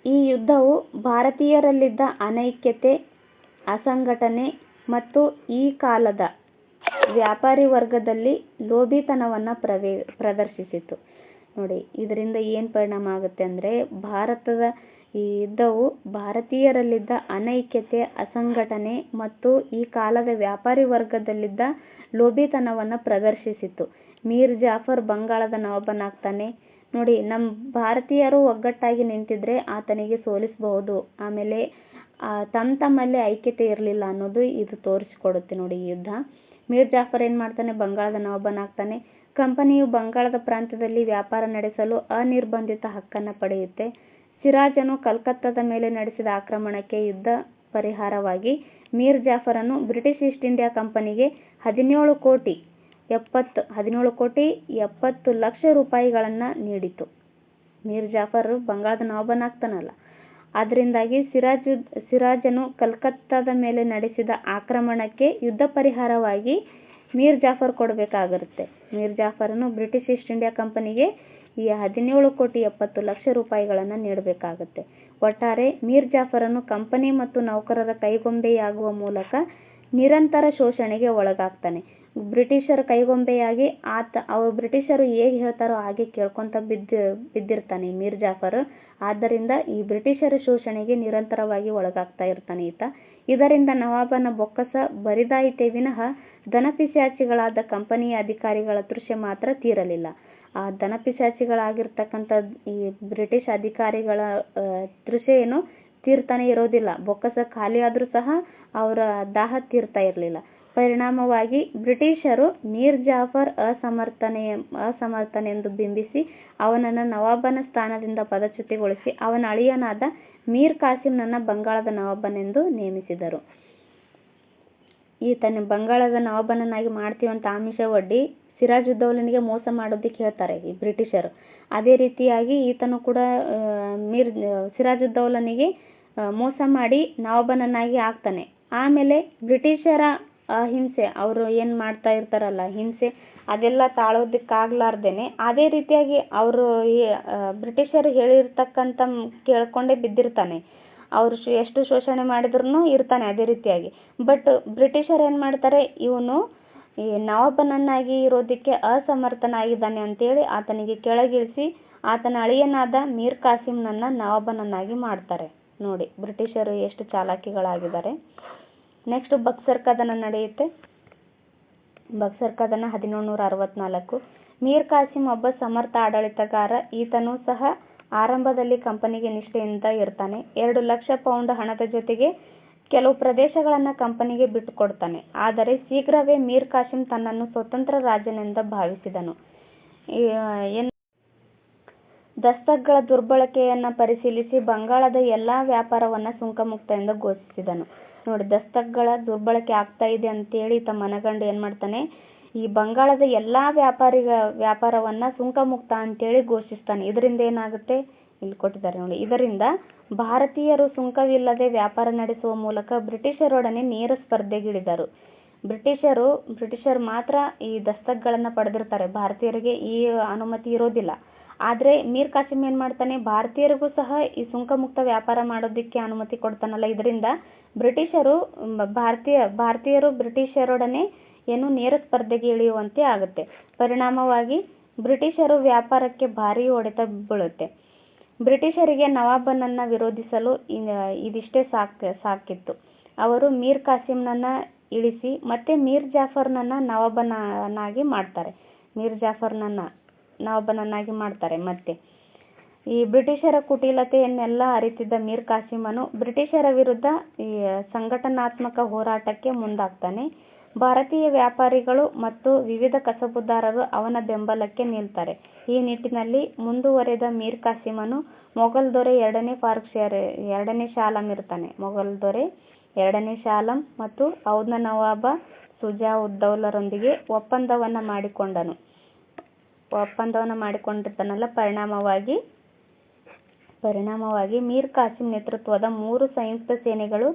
ಈ ಯುದ್ಧವು ಭಾರತೀಯರಲ್ಲಿದ್ದ ಅನೈಕ್ಯತೆ, ಅಸಂಘಟನೆ ಮತ್ತು ಈ ಕಾಲದ ವ್ಯಾಪಾರಿ ವರ್ಗದಲ್ಲಿ ಲೋಭಿತನವನ್ನು ಪ್ರದರ್ಶಿಸಿತು. ನೋಡಿ, ಇದರಿಂದ ಏನು ಪರಿಣಾಮ ಆಗುತ್ತೆ ಅಂದರೆ, ಭಾರತದ ಈ ಯುದ್ಧವು ಭಾರತೀಯರಲ್ಲಿದ್ದ ಅನೈಕ್ಯತೆ, ಅಸಂಘಟನೆ ಮತ್ತು ಈ ಕಾಲದ ವ್ಯಾಪಾರಿ ವರ್ಗದಲ್ಲಿದ್ದ ಲೋಭಿತನವನ್ನು ಪ್ರದರ್ಶಿಸಿತು. ಮೀರ್ ಜಾಫರ್ ಬಂಗಾಳದ ನವಾಬನಾಗ್ತಾನೆ. ನೋಡಿ, ನಮ್ಮ ಭಾರತೀಯರು ಒಗ್ಗಟ್ಟಾಗಿ ನಿಂತಿದ್ರೆ ಆತನಿಗೆ ಸೋಲಿಸಬಹುದು. ಆಮೇಲೆ ತಮ್ಮಲ್ಲಿ ಐಕ್ಯತೆ ಇರಲಿಲ್ಲ ಅನ್ನೋದು ಇದು ತೋರಿಸಿಕೊಡುತ್ತೆ. ನೋಡಿ, ಈ ಯುದ್ಧ. ಮೀರ್ ಜಾಫರ್ ಏನು ಮಾಡ್ತಾನೆ? ಬಂಗಾಳದ ನವಾಬನಾಗ್ತಾನೆ. ಕಂಪನಿಯು ಬಂಗಾಳದ ಪ್ರಾಂತ್ಯದಲ್ಲಿ ವ್ಯಾಪಾರ ನಡೆಸಲು ಅನಿರ್ಬಂಧಿತ ಹಕ್ಕನ್ನು ಪಡೆಯುತ್ತೆ. ಸಿರಾಜನು ಕಲ್ಕತ್ತಾದ ಮೇಲೆ ನಡೆಸಿದ ಆಕ್ರಮಣಕ್ಕೆ ಯುದ್ಧ ಪರಿಹಾರವಾಗಿ ಮೀರ್ ಜಾಫರನು ಬ್ರಿಟಿಷ್ ಈಸ್ಟ್ ಇಂಡಿಯಾ ಕಂಪನಿಗೆ 17 ಕೋಟಿ 70 ಲಕ್ಷ ರೂಪಾಯಿಗಳನ್ನು ನೀಡಿತು. ಮೀರ್ ಜಾಫರ್ ಬಂಗಾಳದ ನವಾಬನಾಗ್ತಾನಲ್ಲ, ಅದರಿಂದಾಗಿ ಸಿರಾಜನು ಕಲ್ಕತ್ತಾದ ಮೇಲೆ ನಡೆಸಿದ ಆಕ್ರಮಣಕ್ಕೆ ಯುದ್ಧ ಪರಿಹಾರವಾಗಿ ಮೀರ್ ಜಾಫರ್ ಕೊಡಬೇಕಾಗಿರುತ್ತೆ. ಮೀರ್ ಜಾಫರನು ಬ್ರಿಟಿಷ್ ಈಸ್ಟ್ ಇಂಡಿಯಾ ಕಂಪನಿಗೆ ಈ 17 ಕೋಟಿ 70 ಲಕ್ಷ ರೂಪಾಯಿಗಳನ್ನು ನೀಡಬೇಕಾಗುತ್ತೆ. ಒಟ್ಟಾರೆ ಮೀರ್ ಜಾಫರನು ಕಂಪನಿ ಮತ್ತು ನೌಕರರ ಕೈಗೊಂಬೆಯಾಗುವ ಮೂಲಕ ನಿರಂತರ ಶೋಷಣೆಗೆ ಒಳಗಾಗ್ತಾನೆ. ಬ್ರಿಟಿಷರ ಕೈಗೊಂಬೆಯಾಗಿ ಅವರು ಬ್ರಿಟಿಷರು ಹೇಗೆ ಹೇಳ್ತಾರೋ ಹಾಗೆ ಕೇಳ್ಕೊಂತ ಬಿದ್ದಿರ್ತಾನೆ ಮೀರ್ ಜಾಫರ್. ಆದ್ದರಿಂದ ಈ ಬ್ರಿಟಿಷರ ಶೋಷಣೆಗೆ ನಿರಂತರವಾಗಿ ಒಳಗಾಗ್ತಾ ಇರ್ತಾನೆ ಈತ. ಇದರಿಂದ ನವಾಬನ ಬೊಕ್ಕಸ ಬರಿದಾಯಿತೇ ವಿನಃ ದನಪಿಶಾಚಿಗಳಾದ ಕಂಪನಿಯ ಅಧಿಕಾರಿಗಳ ತೃಷೆ ಮಾತ್ರ ತೀರಲಿಲ್ಲ. ಆ ದನಪಿಶಾಚಿಗಳಾಗಿರ್ತಕ್ಕಂಥ ಈ ಬ್ರಿಟಿಷ್ ಅಧಿಕಾರಿಗಳ ತೃಷೆ ಏನು ತೀರ್ತಾನೆ ಇರೋದಿಲ್ಲ. ಬೊಕ್ಕಸ ಖಾಲಿ ಆದರೂ ಸಹ ಅವರ ದಾಹ ತೀರ್ತಾ ಇರಲಿಲ್ಲ. ಪರಿಣಾಮವಾಗಿ ಬ್ರಿಟಿಷರು ಮೀರ್ ಜಾಫರ್ ಅಸಮರ್ಥನೆಂದು ಬಿಂಬಿಸಿ ಅವನನ್ನು ನವಾಬನ ಸ್ಥಾನದಿಂದ ಪದಚ್ಯುತಿಗೊಳಿಸಿ ಅವನ ಅಳಿಯನಾದ ಮೀರ್ ಕಾಸಿಂನನ್ನು ಬಂಗಾಳದ ನವಾಬನೆಂದು ನೇಮಿಸಿದರು. ಈತನ ಬಂಗಾಳದ ನವಾಬನನ್ನಾಗಿ ಮಾಡ್ತೀವಂತ ಆಮಿಷ ಒಡ್ಡಿ ಸಿರಾಜುದ್ದೌಲನಿಗೆ ಮೋಸ ಮಾಡೋದಕ್ಕೆ ಹೇಳ್ತಾರೆ ಈ ಬ್ರಿಟಿಷರು. ಅದೇ ರೀತಿಯಾಗಿ ಈತನು ಕೂಡ ಸಿರಾಜುದ್ದೌಲನಿಗೆ ಮೋಸ ಮಾಡಿ ನವಾಬನನ್ನಾಗಿ ಆಗ್ತಾನೆ. ಆಮೇಲೆ ಬ್ರಿಟಿಷರ ಹಿಂಸೆ, ಅವರು ಏನು ಮಾಡ್ತಾ ಇರ್ತಾರಲ್ಲ ಹಿಂಸೆ, ಅದೆಲ್ಲ ತಾಳೋದಕ್ಕಾಗ್ಲಾರ್ದೇನೆ ಅದೇ ರೀತಿಯಾಗಿ ಅವರು ಬ್ರಿಟಿಷರು ಹೇಳಿರ್ತಕ್ಕಂಥ ಕೇಳ್ಕೊಂಡೇ ಬಿದ್ದಿರ್ತಾನೆ. ಅವರು ಎಷ್ಟು ಶೋಷಣೆ ಮಾಡಿದ್ರು ಇರ್ತಾನೆ ಅದೇ ರೀತಿಯಾಗಿ. ಬಟ್ ಬ್ರಿಟಿಷರು ಏನು ಮಾಡ್ತಾರೆ, ಇವನು ಈ ನವಾಬನನ್ನಾಗಿ ಇರೋದಕ್ಕೆ ಅಸಮರ್ಥನಾಗಿದ್ದಾನೆ ಅಂತೇಳಿ ಆತನಿಗೆ ಕೆಳಗಿಳಿಸಿ ಆತನ ಅಳಿಯನಾದ ಮೀರ್ ಕಾಸಿಂನನ್ನು ನವಾಬನನ್ನಾಗಿ ಮಾಡ್ತಾರೆ. ನೋಡಿ, ಬ್ರಿಟಿಷರು ಎಷ್ಟು ಚಾಲಾಕಿಗಳಾಗಿದ್ದಾರೆ. ನೆಕ್ಸ್ಟ್ ಬಕ್ಸರ್ ಕದನ ನಡೆಯುತ್ತೆ. ಬಕ್ಸರ್ ಕದನ 1764. ಮೀರ್ ಕಾಸಿಂ ಒಬ್ಬ ಸಮರ್ಥ ಆಡಳಿತಗಾರ. ಈತನು ಸಹ ಆರಂಭದಲ್ಲಿ ಕಂಪನಿಗೆ ನಿಷ್ಠೆಯಿಂದ ಇರ್ತಾನೆ. 2 ಲಕ್ಷ ಪೌಂಡ್ ಹಣದ ಜೊತೆಗೆ ಕೆಲವು ಪ್ರದೇಶಗಳನ್ನು ಕಂಪನಿಗೆ ಬಿಟ್ಟುಕೊಡ್ತಾನೆ. ಆದರೆ ಶೀಘ್ರವೇ ಮೀರ್ ಕಾಸಿಂ ತನ್ನನ್ನು ಸ್ವತಂತ್ರ ರಾಜನೆಂದು ಭಾವಿಸಿದನು. ದಸ್ತಕ್ಗಳ ದುರ್ಬಳಕೆಯನ್ನು ಪರಿಶೀಲಿಸಿ ಬಂಗಾಳದ ಎಲ್ಲಾ ವ್ಯಾಪಾರವನ್ನು ಸುಂಕಮುಕ್ತ ಎಂದು ಘೋಷಿಸಿದನು. ನೋಡಿ, ದಸ್ತಕ್ಗಳ ದುರ್ಬಳಕೆ ಆಗ್ತಾ ಇದೆ ಅಂತೇಳಿ ಈತ ಮನಗಂಡು ಏನು ಮಾಡ್ತಾನೆ, ಈ ಬಂಗಾಳದ ಎಲ್ಲಾ ವ್ಯಾಪಾರವನ್ನ ಸುಂಕಮುಕ್ತ ಅಂತೇಳಿ ಘೋಷಿಸ್ತಾನೆ. ಇದರಿಂದ ಏನಾಗುತ್ತೆ, ಇಲ್ಲಿ ಕೊಟ್ಟಿದ್ದಾರೆ ನೋಡಿ. ಇದರಿಂದ ಭಾರತೀಯರು ಸುಂಕವಿಲ್ಲದೆ ವ್ಯಾಪಾರ ನಡೆಸುವ ಮೂಲಕ ಬ್ರಿಟಿಷರೊಡನೆ ನೇರ ಸ್ಪರ್ಧೆಗಿಳಿದರು. ಬ್ರಿಟಿಷರು ಮಾತ್ರ ಈ ದಸ್ತಕ್ಗಳನ್ನು ಪಡೆದಿರ್ತಾರೆ, ಭಾರತೀಯರಿಗೆ ಈ ಅನುಮತಿ ಇರೋದಿಲ್ಲ. ಆದರೆ ಮೀರ್ ಕಾಸಿಂ ಏನು ಮಾಡ್ತಾನೆ, ಭಾರತೀಯರಿಗೂ ಸಹ ಈ ಸುಂಕಮುಕ್ತ ವ್ಯಾಪಾರ ಮಾಡೋದಕ್ಕೆ ಅನುಮತಿ ಕೊಡ್ತಾನಲ್ಲ. ಇದರಿಂದ ಭಾರತೀಯರು ಬ್ರಿಟಿಷರೊಡನೆ ಏನು ನೇರ ಸ್ಪರ್ಧೆಗೆ ಇಳಿಯುವಂತೆ ಆಗುತ್ತೆ. ಪರಿಣಾಮವಾಗಿ ಬ್ರಿಟಿಷರು ವ್ಯಾಪಾರಕ್ಕೆ ಭಾರೀ ಹೊಡೆತ ಬೀಳುತ್ತೆ. ಬ್ರಿಟಿಷರಿಗೆ ನವಾಬನನ್ನ ವಿರೋಧಿಸಲು ಇದಿಷ್ಟೇ ಸಾಕಿತ್ತು. ಅವರು ಮೀರ್ ಕಾಸಿಂನನ್ನ ಇಳಿಸಿ ಮತ್ತೆ ಮೀರ್ ಜಾಫರ್ನನ್ನ ನವಾಬನನ್ನಾಗಿ ಮಾಡ್ತಾರೆ. ಮತ್ತೆ ಈ ಬ್ರಿಟಿಷರ ಕುಟಿಲತೆಯನ್ನೆಲ್ಲ ಅರಿತಿದ್ದ ಮೀರ್ ಕಾಸಿಮನು ಬ್ರಿಟಿಷರ ವಿರುದ್ಧ ಈ ಸಂಘಟನಾತ್ಮಕ ಹೋರಾಟಕ್ಕೆ ಮುಂದಾಗ್ತಾನೆ. ಭಾರತೀಯ ವ್ಯಾಪಾರಿಗಳು ಮತ್ತು ವಿವಿಧ ಕಸಬುದಾರರು ಅವನ ಬೆಂಬಲಕ್ಕೆ ನಿಲ್ತಾರೆ. ಈ ನಿಟ್ಟಿನಲ್ಲಿ ಮುಂದುವರೆದ ಮೀರ್ ಕಾಸಿಮನು ಮೊಘಲ್ ದೊರೆ ಎರಡನೇ ಶಾಲಂ ಇರ್ತಾನೆ. ಮೊಘಲ್ ದೊರೆ ಎರಡನೇ ಶಾಲಂ ಮತ್ತು ಔದ್ನ ನವಾಬ ಸುಜಾ-ಉದ್-ದೌಲರೊಂದಿಗೆ ಒಪ್ಪಂದವನ್ನ ಮಾಡಿಕೊಂಡಿರ್ತಾನಲ್ಲ. ಪರಿಣಾಮವಾಗಿ ಮೀರ್ ಕಾಸಿಂ ನೇತೃತ್ವದ 3 ಸಂಯುಕ್ತ ಸೇನೆಗಳು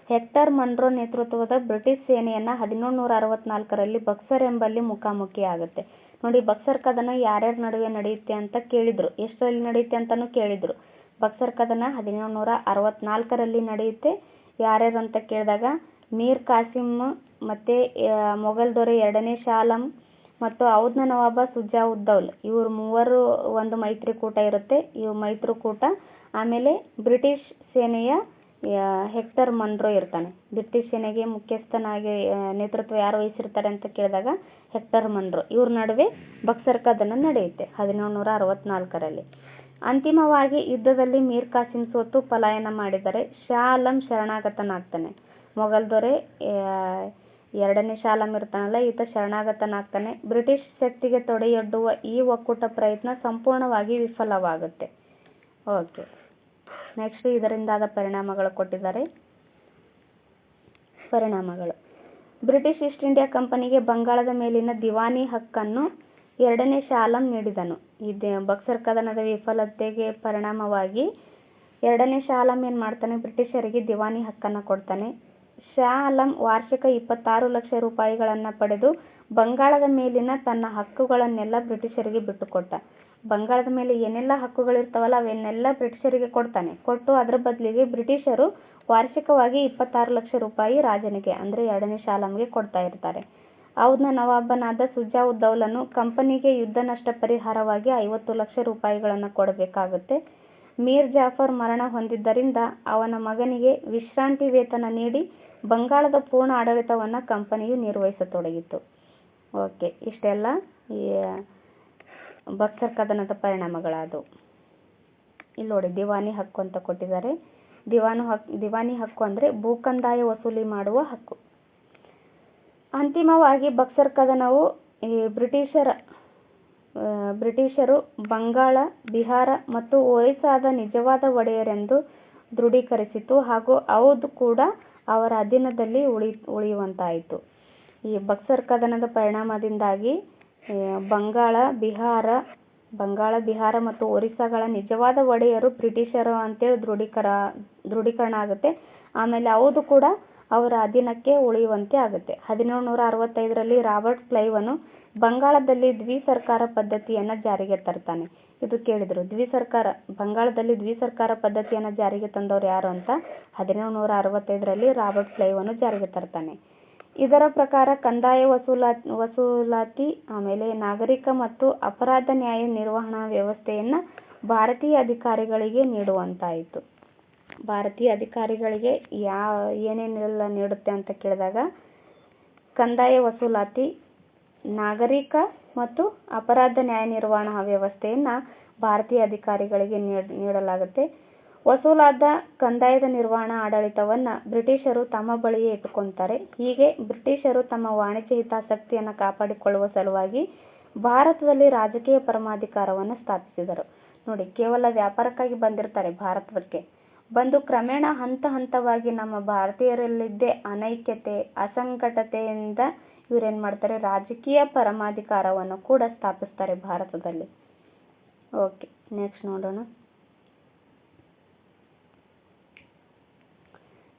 ಹೆಕ್ಟರ್ ಮನ್ರೋ ನೇತೃತ್ವದ ಬ್ರಿಟಿಷ್ ಸೇನೆಯನ್ನ 1764ರಲ್ಲಿ ಬಕ್ಸರ್ ಎಂಬಲ್ಲಿ ಮುಖಾಮುಖಿ ಆಗುತ್ತೆ. ನೋಡಿ, ಬಕ್ಸರ್ ಕದನ ಯಾರ್ಯಾರ ನಡುವೆ ನಡೆಯುತ್ತೆ ಅಂತ ಕೇಳಿದ್ರು, ಎಷ್ಟರಲ್ಲಿ ನಡೆಯುತ್ತೆ ಅಂತಾನು ಕೇಳಿದ್ರು. ಬಕ್ಸರ್ ಕದನ 1764ರಲ್ಲಿ ನಡೆಯುತ್ತೆ. ಯಾರ್ಯಾರು ಅಂತ ಕೇಳಿದಾಗ ಮೀರ್ ಕಾಸಿಂ ಮತ್ತೆ ಮೊಘಲ್ ದೊರೆ ಎರಡನೇ ಶಾಲಂ ಮತ್ತು ಔದ್ನ ನವಾಬ ಸುಜಾ-ಉದ್-ದೌಲ ಇವ್ರು ಮೂವರು ಒಂದು ಮೈತ್ರಿಕೂಟ ಇರುತ್ತೆ. ಇವು ಮೈತ್ರಿಕೂಟ ಆಮೇಲೆ ಬ್ರಿಟಿಷ್ ಸೇನೆಯ ಹೆಕ್ಟರ್ ಮನ್ರೋ ಇರ್ತಾನೆ. ಬ್ರಿಟಿಷ್ ಸೇನೆಗೆ ಮುಖ್ಯಸ್ಥನಾಗಿ ನೇತೃತ್ವ ಯಾರು ವಹಿಸಿರ್ತಾರೆ ಅಂತ ಕೇಳಿದಾಗ ಹೆಕ್ಟರ್ ಮನ್ರೋ. ಇವ್ರ ನಡುವೆ ಬಕ್ಸರ್ ಕದನ ನಡೆಯುತ್ತೆ 1764ರಲ್ಲಿ. ಅಂತಿಮವಾಗಿ ಯುದ್ಧದಲ್ಲಿ ಮೀರ್ ಕಾಸಿಂ ಸೋತು ಪಲಾಯನ ಮಾಡಿದರೆ ಶಾ ಆಲಂ ಶರಣಾಗತನಾಗ್ತಾನೆ. ಮೊಘಲ್ ದೊರೆ ಎರಡನೇ ಶಾಲಂ ಇರ್ತಾನಲ್ಲ, ಈತ ಶರಣಾಗತನಾಗ್ತಾನೆ. ಬ್ರಿಟಿಷ್ ಶಕ್ತಿಗೆ ತಡೆಯೊಡ್ಡುವ ಈ ಒಕ್ಕೂಟ ಪ್ರಯತ್ನ ಸಂಪೂರ್ಣವಾಗಿ ವಿಫಲವಾಗುತ್ತೆ. ಓಕೆ, ನೆಕ್ಸ್ಟ್ ಇದರಿಂದಾದ ಪರಿಣಾಮಗಳು ಕೊಟ್ಟಿದ್ದಾರೆ. ಪರಿಣಾಮಗಳು: ಬ್ರಿಟಿಷ್ ಈಸ್ಟ್ ಇಂಡಿಯಾ ಕಂಪನಿಗೆ ಬಂಗಾಳದ ಮೇಲಿನ ದಿವಾನಿ ಹಕ್ಕನ್ನು ಎರಡನೇ ಶಾಲಂ ನೀಡಿದನು. ಬಕ್ಸರ್ ಕದನದ ವಿಫಲತೆಗೆ ಪರಿಣಾಮವಾಗಿ ಎರಡನೇ ಶಾಲಂ ಏನ್ ಮಾಡ್ತಾನೆ, ಬ್ರಿಟಿಷರಿಗೆ ದಿವಾನಿ ಹಕ್ಕನ್ನ ಕೊಡ್ತಾನೆ. ಶಾ ಆಲಂ ವಾರ್ಷಿಕ 26 ಲಕ್ಷ ರೂಪಾಯಿಗಳನ್ನ ಪಡೆದು ಬಂಗಾಳದ ಮೇಲಿನ ತನ್ನ ಹಕ್ಕುಗಳನ್ನೆಲ್ಲ ಬ್ರಿಟಿಷರಿಗೆ ಬಿಟ್ಟುಕೊಟ್ಟ. ಬಂಗಾಳದ ಮೇಲೆ ಏನೆಲ್ಲ ಹಕ್ಕುಗಳಿರ್ತಾವಲ್ಲ ಅವನ್ನೆಲ್ಲ ಬ್ರಿಟಿಷರಿಗೆ ಕೊಟ್ಟು ಅದರ ಬದಲಿಗೆ ಬ್ರಿಟಿಷರು ವಾರ್ಷಿಕವಾಗಿ 26 ಲಕ್ಷ ರೂಪಾಯಿ ರಾಜನಿಗೆ ಅಂದ್ರೆ ಎರಡನೇ ಶಾಲಂಗೆ ಕೊಡ್ತಾ ಇರ್ತಾರೆ. ಔದ್ನ ನವಾಬನಾದ ಸುಜಾ-ಉದ್-ದೌಲನು ಕಂಪನಿಗೆ ಯುದ್ಧ ನಷ್ಟ ಪರಿಹಾರವಾಗಿ 50 ಲಕ್ಷ ರೂಪಾಯಿಗಳನ್ನ ಕೊಡಬೇಕಾಗುತ್ತೆ. ಮೀರ್ ಜಾಫರ್ ಮರಣ ಹೊಂದಿದ್ದರಿಂದ ಅವನ ಮಗನಿಗೆ ವಿಶ್ರಾಂತಿ ವೇತನ ನೀಡಿ ಬಂಗಾಳದ ಪೂರ್ಣ ಆಡಳಿತವನ್ನ ಕಂಪನಿಯು ನಿರ್ವಹಿಸತೊಡಗಿತು. ಓಕೆ, ಇಷ್ಟೆಲ್ಲ ಈ ಬಕ್ಸರ್ ಕದನದ ಪರಿಣಾಮಗಳಾದವು. ಇಲ್ಲಿ ನೋಡಿ, ದಿವಾನಿ ಹಕ್ಕು ಅಂತ ಕೊಟ್ಟಿದ್ದಾರೆ. ದಿವಾನಿ ಹಕ್ಕು ಅಂದ್ರೆ ಭೂಕಂದಾಯ ವಸೂಲಿ ಮಾಡುವ ಹಕ್ಕು. ಅಂತಿಮವಾಗಿ ಬಕ್ಸರ್ ಕದನವು ಬ್ರಿಟಿಷರು ಬಂಗಾಳ, ಬಿಹಾರ ಮತ್ತು ಒರಿಸ್ಸಾದ ನಿಜವಾದ ಒಡೆಯರೆಂದು ದೃಢೀಕರಿಸಿತು ಹಾಗೂ ಔದ್ ಕೂಡ ಅವರ ಅಧೀನದಲ್ಲಿ ಉಳಿಯುವಂತಾಯಿತು. ಈ ಬಕ್ಸರ್ ಕದನದ ಪರಿಣಾಮದಿಂದಾಗಿ ಬಂಗಾಳ, ಬಿಹಾರ ಮತ್ತು ಒರಿಸ್ಸಾಗಳ ನಿಜವಾದ ಒಡೆಯರು ಬ್ರಿಟಿಷರು ಅಂತೇಳಿ ದೃಢೀಕರಣ ಆಗುತ್ತೆ. ಆಮೇಲೆ ಔದ್ ಕೂಡ ಅವರ ಅಧೀನಕ್ಕೆ ಉಳಿಯುವಂತೆ ಆಗುತ್ತೆ. 1765ರಲ್ಲಿ ರಾಬರ್ಟ್ ಕ್ಲೈವನು ಬಂಗಾಳದಲ್ಲಿ ದ್ವಿಸರ್ಕಾರ ಪದ್ಧತಿಯನ್ನ ಜಾರಿಗೆ ತರ್ತಾನೆ. ಇದು ಕೇಳಿದ್ರು, ಬಂಗಾಳದಲ್ಲಿ ದ್ವಿಸರ್ಕಾರ ಪದ್ಧತಿಯನ್ನ ಜಾರಿಗೆ ತಂದವರು ಯಾರು ಅಂತ 1765ರಲ್ಲಿ ರಾಬರ್ಟ್ ಕ್ಲೈವನು ಜಾರಿಗೆ ತರ್ತಾನೆ. ಇದರ ಪ್ರಕಾರ ಕಂದಾಯ ವಸೂಲಾತಿ ಆಮೇಲೆ ನಾಗರಿಕ ಮತ್ತು ಅಪರಾಧ ನ್ಯಾಯ ನಿರ್ವಹಣಾ ವ್ಯವಸ್ಥೆಯನ್ನ ಭಾರತೀಯ ಅಧಿಕಾರಿಗಳಿಗೆ ನೀಡುವಂತಾಯಿತು. ಭಾರತೀಯ ಅಧಿಕಾರಿಗಳಿಗೆ ಏನೇನೆಲ್ಲ ನೀಡುತ್ತೆ ಅಂತ ಕೇಳಿದಾಗ ಕಂದಾಯ ವಸೂಲಾತಿ, ನಾಗರಿಕ ಮತ್ತು ಅಪರಾಧ ನ್ಯಾಯ ನಿರ್ವಹಣಾ ವ್ಯವಸ್ಥೆಯನ್ನ ಭಾರತೀಯ ಅಧಿಕಾರಿಗಳಿಗೆ ನೀಡಲಾಗುತ್ತೆ. ವಸೂಲಾದ ಕಂದಾಯದ ನಿರ್ವಹಣಾ ಆಡಳಿತವನ್ನ ಬ್ರಿಟಿಷರು ತಮ್ಮ ಬಳಿಯೇ ಇಟ್ಟುಕೊಂತಾರೆ. ಹೀಗೆ ಬ್ರಿಟಿಷರು ತಮ್ಮ ವಾಣಿಜ್ಯ ಹಿತಾಸಕ್ತಿಯನ್ನ ಕಾಪಾಡಿಕೊಳ್ಳುವ ಸಲುವಾಗಿ ಭಾರತದಲ್ಲಿ ರಾಜಕೀಯ ಪರಮಾಧಿಕಾರವನ್ನ ಸ್ಥಾಪಿಸಿದರು. ನೋಡಿ, ಕೇವಲ ವ್ಯಾಪಾರಕ್ಕಾಗಿ ಬಂದಿರ್ತಾರೆ ಭಾರತಕ್ಕೆ. ಬಂದು ಕ್ರಮೇಣ ಹಂತ ಹಂತವಾಗಿ ನಮ್ಮ ಭಾರತೀಯರಲ್ಲಿದ್ದೇ ಅನೈಕ್ಯತೆ, ಅಸಂಘಟತೆಯಿಂದ ಇವರೇನ್ ಮಾಡ್ತಾರೆ, ರಾಜಕೀಯ ಪರಮಾಧಿಕಾರವನ್ನು ಕೂಡ ಸ್ಥಾಪಿಸ್ತಾರೆ ಭಾರತದಲ್ಲಿ. ಓಕೆ, ನೆಕ್ಸ್ಟ್ ನೋಡೋಣ.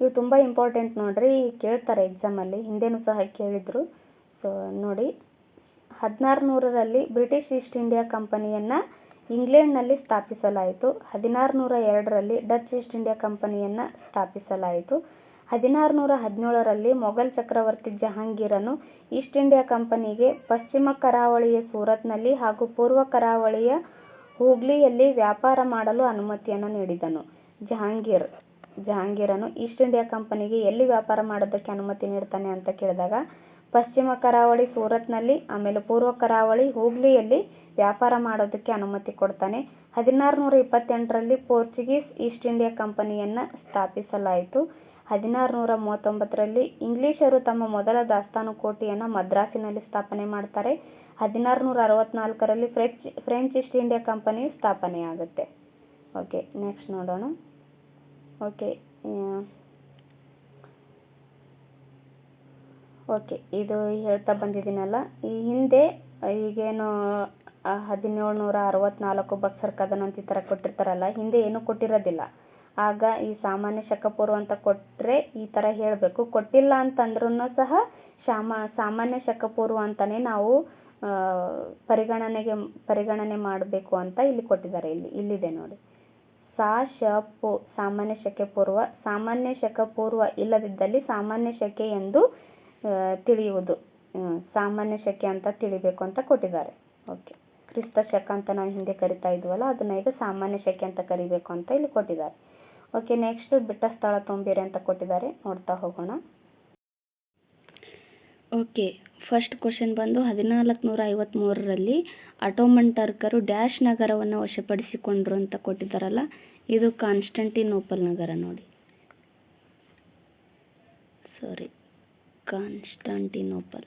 ಇವು ತುಂಬಾ ಇಂಪಾರ್ಟೆಂಟ್ ನೋಡ್ರಿ, ಕೇಳ್ತಾರೆ ಎಕ್ಸಾಮ್ ಅಲ್ಲಿ, ಹಿಂದೆನೂ ಸಹ ಕೇಳಿದ್ರು. ಸೊ ನೋಡಿ, 1600ರಲ್ಲಿ ಬ್ರಿಟಿಷ್ ಈಸ್ಟ್ ಇಂಡಿಯಾ ಕಂಪನಿಯನ್ನ ಇಂಗ್ಲೆಂಡ್ನಲ್ಲಿ ಸ್ಥಾಪಿಸಲಾಯಿತು. 1602ರಲ್ಲಿ ಡಚ್ ಈಸ್ಟ್ ಇಂಡಿಯಾ ಕಂಪನಿಯನ್ನ ಸ್ಥಾಪಿಸಲಾಯಿತು. 1617ರಲ್ಲಿ ಮೊಘಲ್ ಚಕ್ರವರ್ತಿ ಜಹಾಂಗೀರನು ಈಸ್ಟ್ ಇಂಡಿಯಾ ಕಂಪನಿಗೆ ಪಶ್ಚಿಮ ಕರಾವಳಿಯ ಸೂರತ್ನಲ್ಲಿ ಹಾಗೂ ಪೂರ್ವ ಕರಾವಳಿಯ ಹೂಗ್ಲಿಯಲ್ಲಿ ವ್ಯಾಪಾರ ಮಾಡಲು ಅನುಮತಿಯನ್ನು ನೀಡಿದನು. ಜಹಾಂಗೀರನು ಈಸ್ಟ್ ಇಂಡಿಯಾ ಕಂಪನಿಗೆ ಎಲ್ಲಿ ವ್ಯಾಪಾರ ಮಾಡೋದಕ್ಕೆ ಅನುಮತಿ ನೀಡ್ತಾನೆ ಅಂತ ಕೇಳಿದಾಗ ಪಶ್ಚಿಮ ಕರಾವಳಿ ಸೂರತ್ನಲ್ಲಿ ಆಮೇಲೆ ಪೂರ್ವ ಕರಾವಳಿ ಹೂಗ್ಲಿಯಲ್ಲಿ ವ್ಯಾಪಾರ ಮಾಡೋದಕ್ಕೆ ಅನುಮತಿ ಕೊಡ್ತಾನೆ. 1628ರಲ್ಲಿ ಪೋರ್ಚುಗೀಸ್ ಈಸ್ಟ್ ಇಂಡಿಯಾ ಕಂಪನಿಯನ್ನ ಸ್ಥಾಪಿಸಲಾಯಿತು. 1639ರಲ್ಲಿ ಇಂಗ್ಲಿಷರು ತಮ್ಮ ಮೊದಲ ದಾಸ್ತಾನು ಕೋಟೆಯನ್ನು ಮದ್ರಾಸಿನಲ್ಲಿ ಸ್ಥಾಪನೆ ಮಾಡ್ತಾರೆ. 1664ರಲ್ಲಿ ಫ್ರೆಂಚ್ ಈಸ್ಟ್ ಇಂಡಿಯಾ ಕಂಪನಿಯು ಸ್ಥಾಪನೆಯಾಗುತ್ತೆ. ಓಕೆ, ನೆಕ್ಸ್ಟ್ ನೋಡೋಣ. ಓಕೆ ಇದು ಹೇಳ್ತಾ ಬಂದಿದ್ದೀನಲ್ಲ, ಈ ಹಿಂದೆ ಈಗೇನು 1764 ಬಕ್ಸರ್ ಕದನ ಅಂತ ಈ ಥರ ಕೊಟ್ಟಿರ್ತಾರಲ್ಲ, ಹಿಂದೆ ಏನೂ ಕೊಟ್ಟಿರೋದಿಲ್ಲ. ಆಗ ಈ ಸಾಮಾನ್ಯ ಶಕ ಪೂರ್ವ ಅಂತ ಕೊಟ್ಟರೆ ಈ ಥರ ಹೇಳಬೇಕು. ಕೊಟ್ಟಿಲ್ಲ ಅಂತಂದ್ರೂ ಸಹ ಸಾಮಾನ್ಯ ಶಕ ಪೂರ್ವ ಅಂತಲೇ ನಾವು ಪರಿಗಣನೆ ಮಾಡಬೇಕು ಅಂತ ಇಲ್ಲಿ ಕೊಟ್ಟಿದ್ದಾರೆ. ಇಲ್ಲಿದೆ ನೋಡಿ, ಸಾಮಾನ್ಯ ಶಕೆ ಪೂರ್ವ. ಸಾಮಾನ್ಯ ಶಕ ಪೂರ್ವ ಇಲ್ಲದಿದ್ದಲ್ಲಿ ಸಾಮಾನ್ಯ ಶಕೆ ಎಂದು ತಿಳಿಯುವುದು. ಸಾಮಾನ್ಯ ಶಕೆ ಅಂತ ತಿಳಿಬೇಕು ಅಂತ ಕೊಟ್ಟಿದ್ದಾರೆ. ಓಕೆ, ಕ್ರಿಸ್ತ ಶಕ ಅಂತ ನಾವು ಹಿಂದೆ ಕರಿತಾ ಇದ್ವಲ್ಲ, ಅದನ್ನ ಈಗ ಸಾಮಾನ್ಯ ಶಕೆ ಅಂತ ಕರಿಬೇಕು ಅಂತ ಇಲ್ಲಿ ಕೊಟ್ಟಿದ್ದಾರೆ. ಓಕೆ, ನೆಕ್ಸ್ಟ್ ಬಿಟ್ಟ ಸ್ಥಳ ತುಂಬಿರಿ ಅಂತ ಕೊಟ್ಟಿದ್ದಾರೆ, ನೋಡ್ತಾ ಹೋಗೋಣ. ಓಕೆ, ಫಸ್ಟ್ ಕ್ವಶನ್ ಬಂದು 1453ರಲ್ಲಿ ಅಟೋಮನ್ ಟರ್ಕರು ಡ್ಯಾಶ್ ನಗರವನ್ನು ವಶಪಡಿಸಿಕೊಂಡ್ರು ಅಂತ ಕೊಟ್ಟಿದ್ದಾರಲ್ಲ, ಇದು ಕಾನ್ಸ್ಟಂಟಿನೋಪಲ್ ನಗರ ನೋಡಿ. ಕಾನ್ಸ್ಟಂಟಿನೋಪಲ್.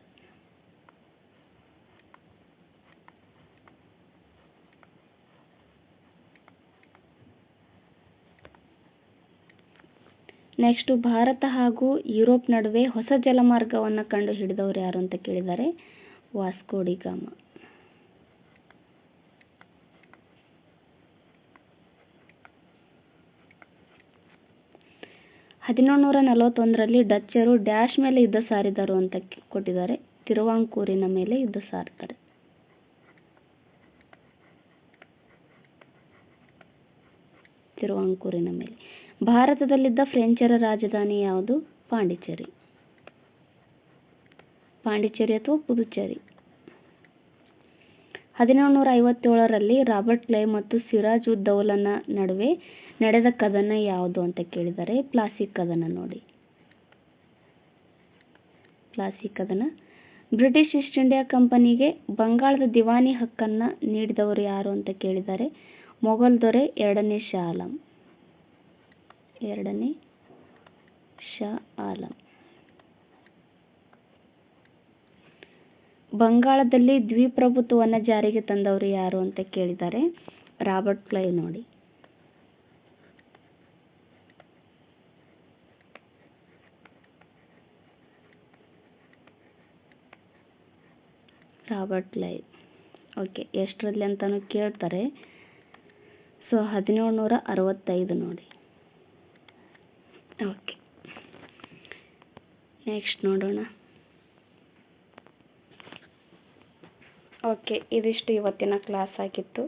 ನೆಕ್ಸ್ಟ್, ಭಾರತ ಹಾಗೂ ಯುರೋಪ್ ನಡುವೆ ಹೊಸ ಜಲಮಾರ್ಗವನ್ನು ಕಂಡು ಹಿಡಿದವರು ಯಾರು ಅಂತ ಕೇಳಿದ್ದಾರೆ. ವಾಸ್ಕೋ ಡಿ ಗಾಮ. ರಲ್ಲಿ ಡಚ್ಚರು ಡ್ಯಾಶ್ ಮೇಲೆ ಯುದ್ಧ ಸಾರಿದರು ಅಂತ ಕೊಟ್ಟಿದ್ದಾರೆ. ತಿರುವಾಂಕೂರಿನ ಮೇಲೆ ಯುದ್ಧ ಸಾರ್ತಾರೆ. ತಿರುವಾಂಕೂರಿನ ಮೇಲೆ. ಭಾರತದಲ್ಲಿದ್ದ ಫ್ರೆಂಚರ ರಾಜಧಾನಿ ಯಾವುದು? ಪಾಂಡಿಚೇರಿ ಅಥವಾ ಪುದುಚೇರಿ. 1757ರಲ್ಲಿ ರಾಬರ್ಟ್ ಕ್ಲೈವ್ ಮತ್ತು ಸಿರಾಜ್ ಉದ್ ದೌಲನ ನಡುವೆ ನಡೆದ ಕದನ ಯಾವುದು ಅಂತ ಕೇಳಿದ್ದಾರೆ. ಪ್ಲಾಸಿ ಕದನ ನೋಡಿ. ಪ್ಲಾಸಿ ಕದನ. ಬ್ರಿಟಿಷ್ ಈಸ್ಟ್ ಇಂಡಿಯಾ ಕಂಪನಿಗೆ ಬಂಗಾಳದ ದಿವಾನಿ ಹಕ್ಕನ್ನು ನೀಡಿದವರು ಯಾರು ಅಂತ ಕೇಳಿದ್ದಾರೆ. ಮೊಘಲ್ ದೊರೆ ಎರಡನೇ ಶಾ ಆಲಂ. ಬಂಗಾಳದಲ್ಲಿ ದ್ವಿಪ್ರಭುತ್ವವನ್ನು ಜಾರಿಗೆ ತಂದವರು ಯಾರು ಅಂತ ಕೇಳಿದ್ದಾರೆ. ರಾಬರ್ಟ್ ಕ್ಲೈವ್ ನೋಡಿ. Robert Clive. ಓಕೆ, ಎಷ್ಟರಲ್ಲಿ ಅಂತಾನು ಕೇಳ್ತಾರೆ. 1765 ನೋಡಿ. ಓಕೆ, ನೆಕ್ಸ್ಟ್ ನೋಡೋಣ. ಓಕೆ, ಇದಿಷ್ಟು ಇವತ್ತಿನ ಕ್ಲಾಸ್ ಆಗಿತ್ತು.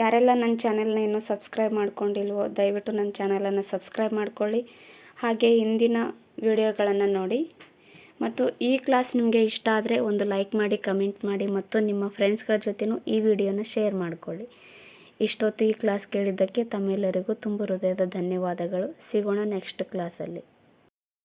ಯಾರೆಲ್ಲ ನನ್ನ ಚಾನೆಲ್ನ ಇನ್ನೂ ಸಬ್ಸ್ಕ್ರೈಬ್ ಮಾಡ್ಕೊಂಡಿಲ್ವೋ ದಯವಿಟ್ಟು ನನ್ನ ಚಾನಲನ್ನು ಸಬ್ಸ್ಕ್ರೈಬ್ ಮಾಡ್ಕೊಳ್ಳಿ. ಹಾಗೆ ಹಿಂದಿನ ವಿಡಿಯೋಗಳನ್ನು ನೋಡಿ. ಮತ್ತು ಈ ಕ್ಲಾಸ್ ನಿಮಗೆ ಇಷ್ಟ ಆದರೆ ಒಂದು ಲೈಕ್ ಮಾಡಿ, ಕಮೆಂಟ್ ಮಾಡಿ ಮತ್ತು ನಿಮ್ಮ ಫ್ರೆಂಡ್ಸ್ಗಳ ಜೊತೆನೂ ಈ ವಿಡಿಯೋನ ಶೇರ್ ಮಾಡಿಕೊಳ್ಳಿ. ಇಷ್ಟೊತ್ತು ಈ ಕ್ಲಾಸ್ ಕೇಳಿದ್ದಕ್ಕೆ ತಮ್ಮೆಲ್ಲರಿಗೂ ತುಂಬ ಹೃದಯದ ಧನ್ಯವಾದಗಳು. ಸಿಗೋಣ ನೆಕ್ಸ್ಟ್ ಕ್ಲಾಸಲ್ಲಿ.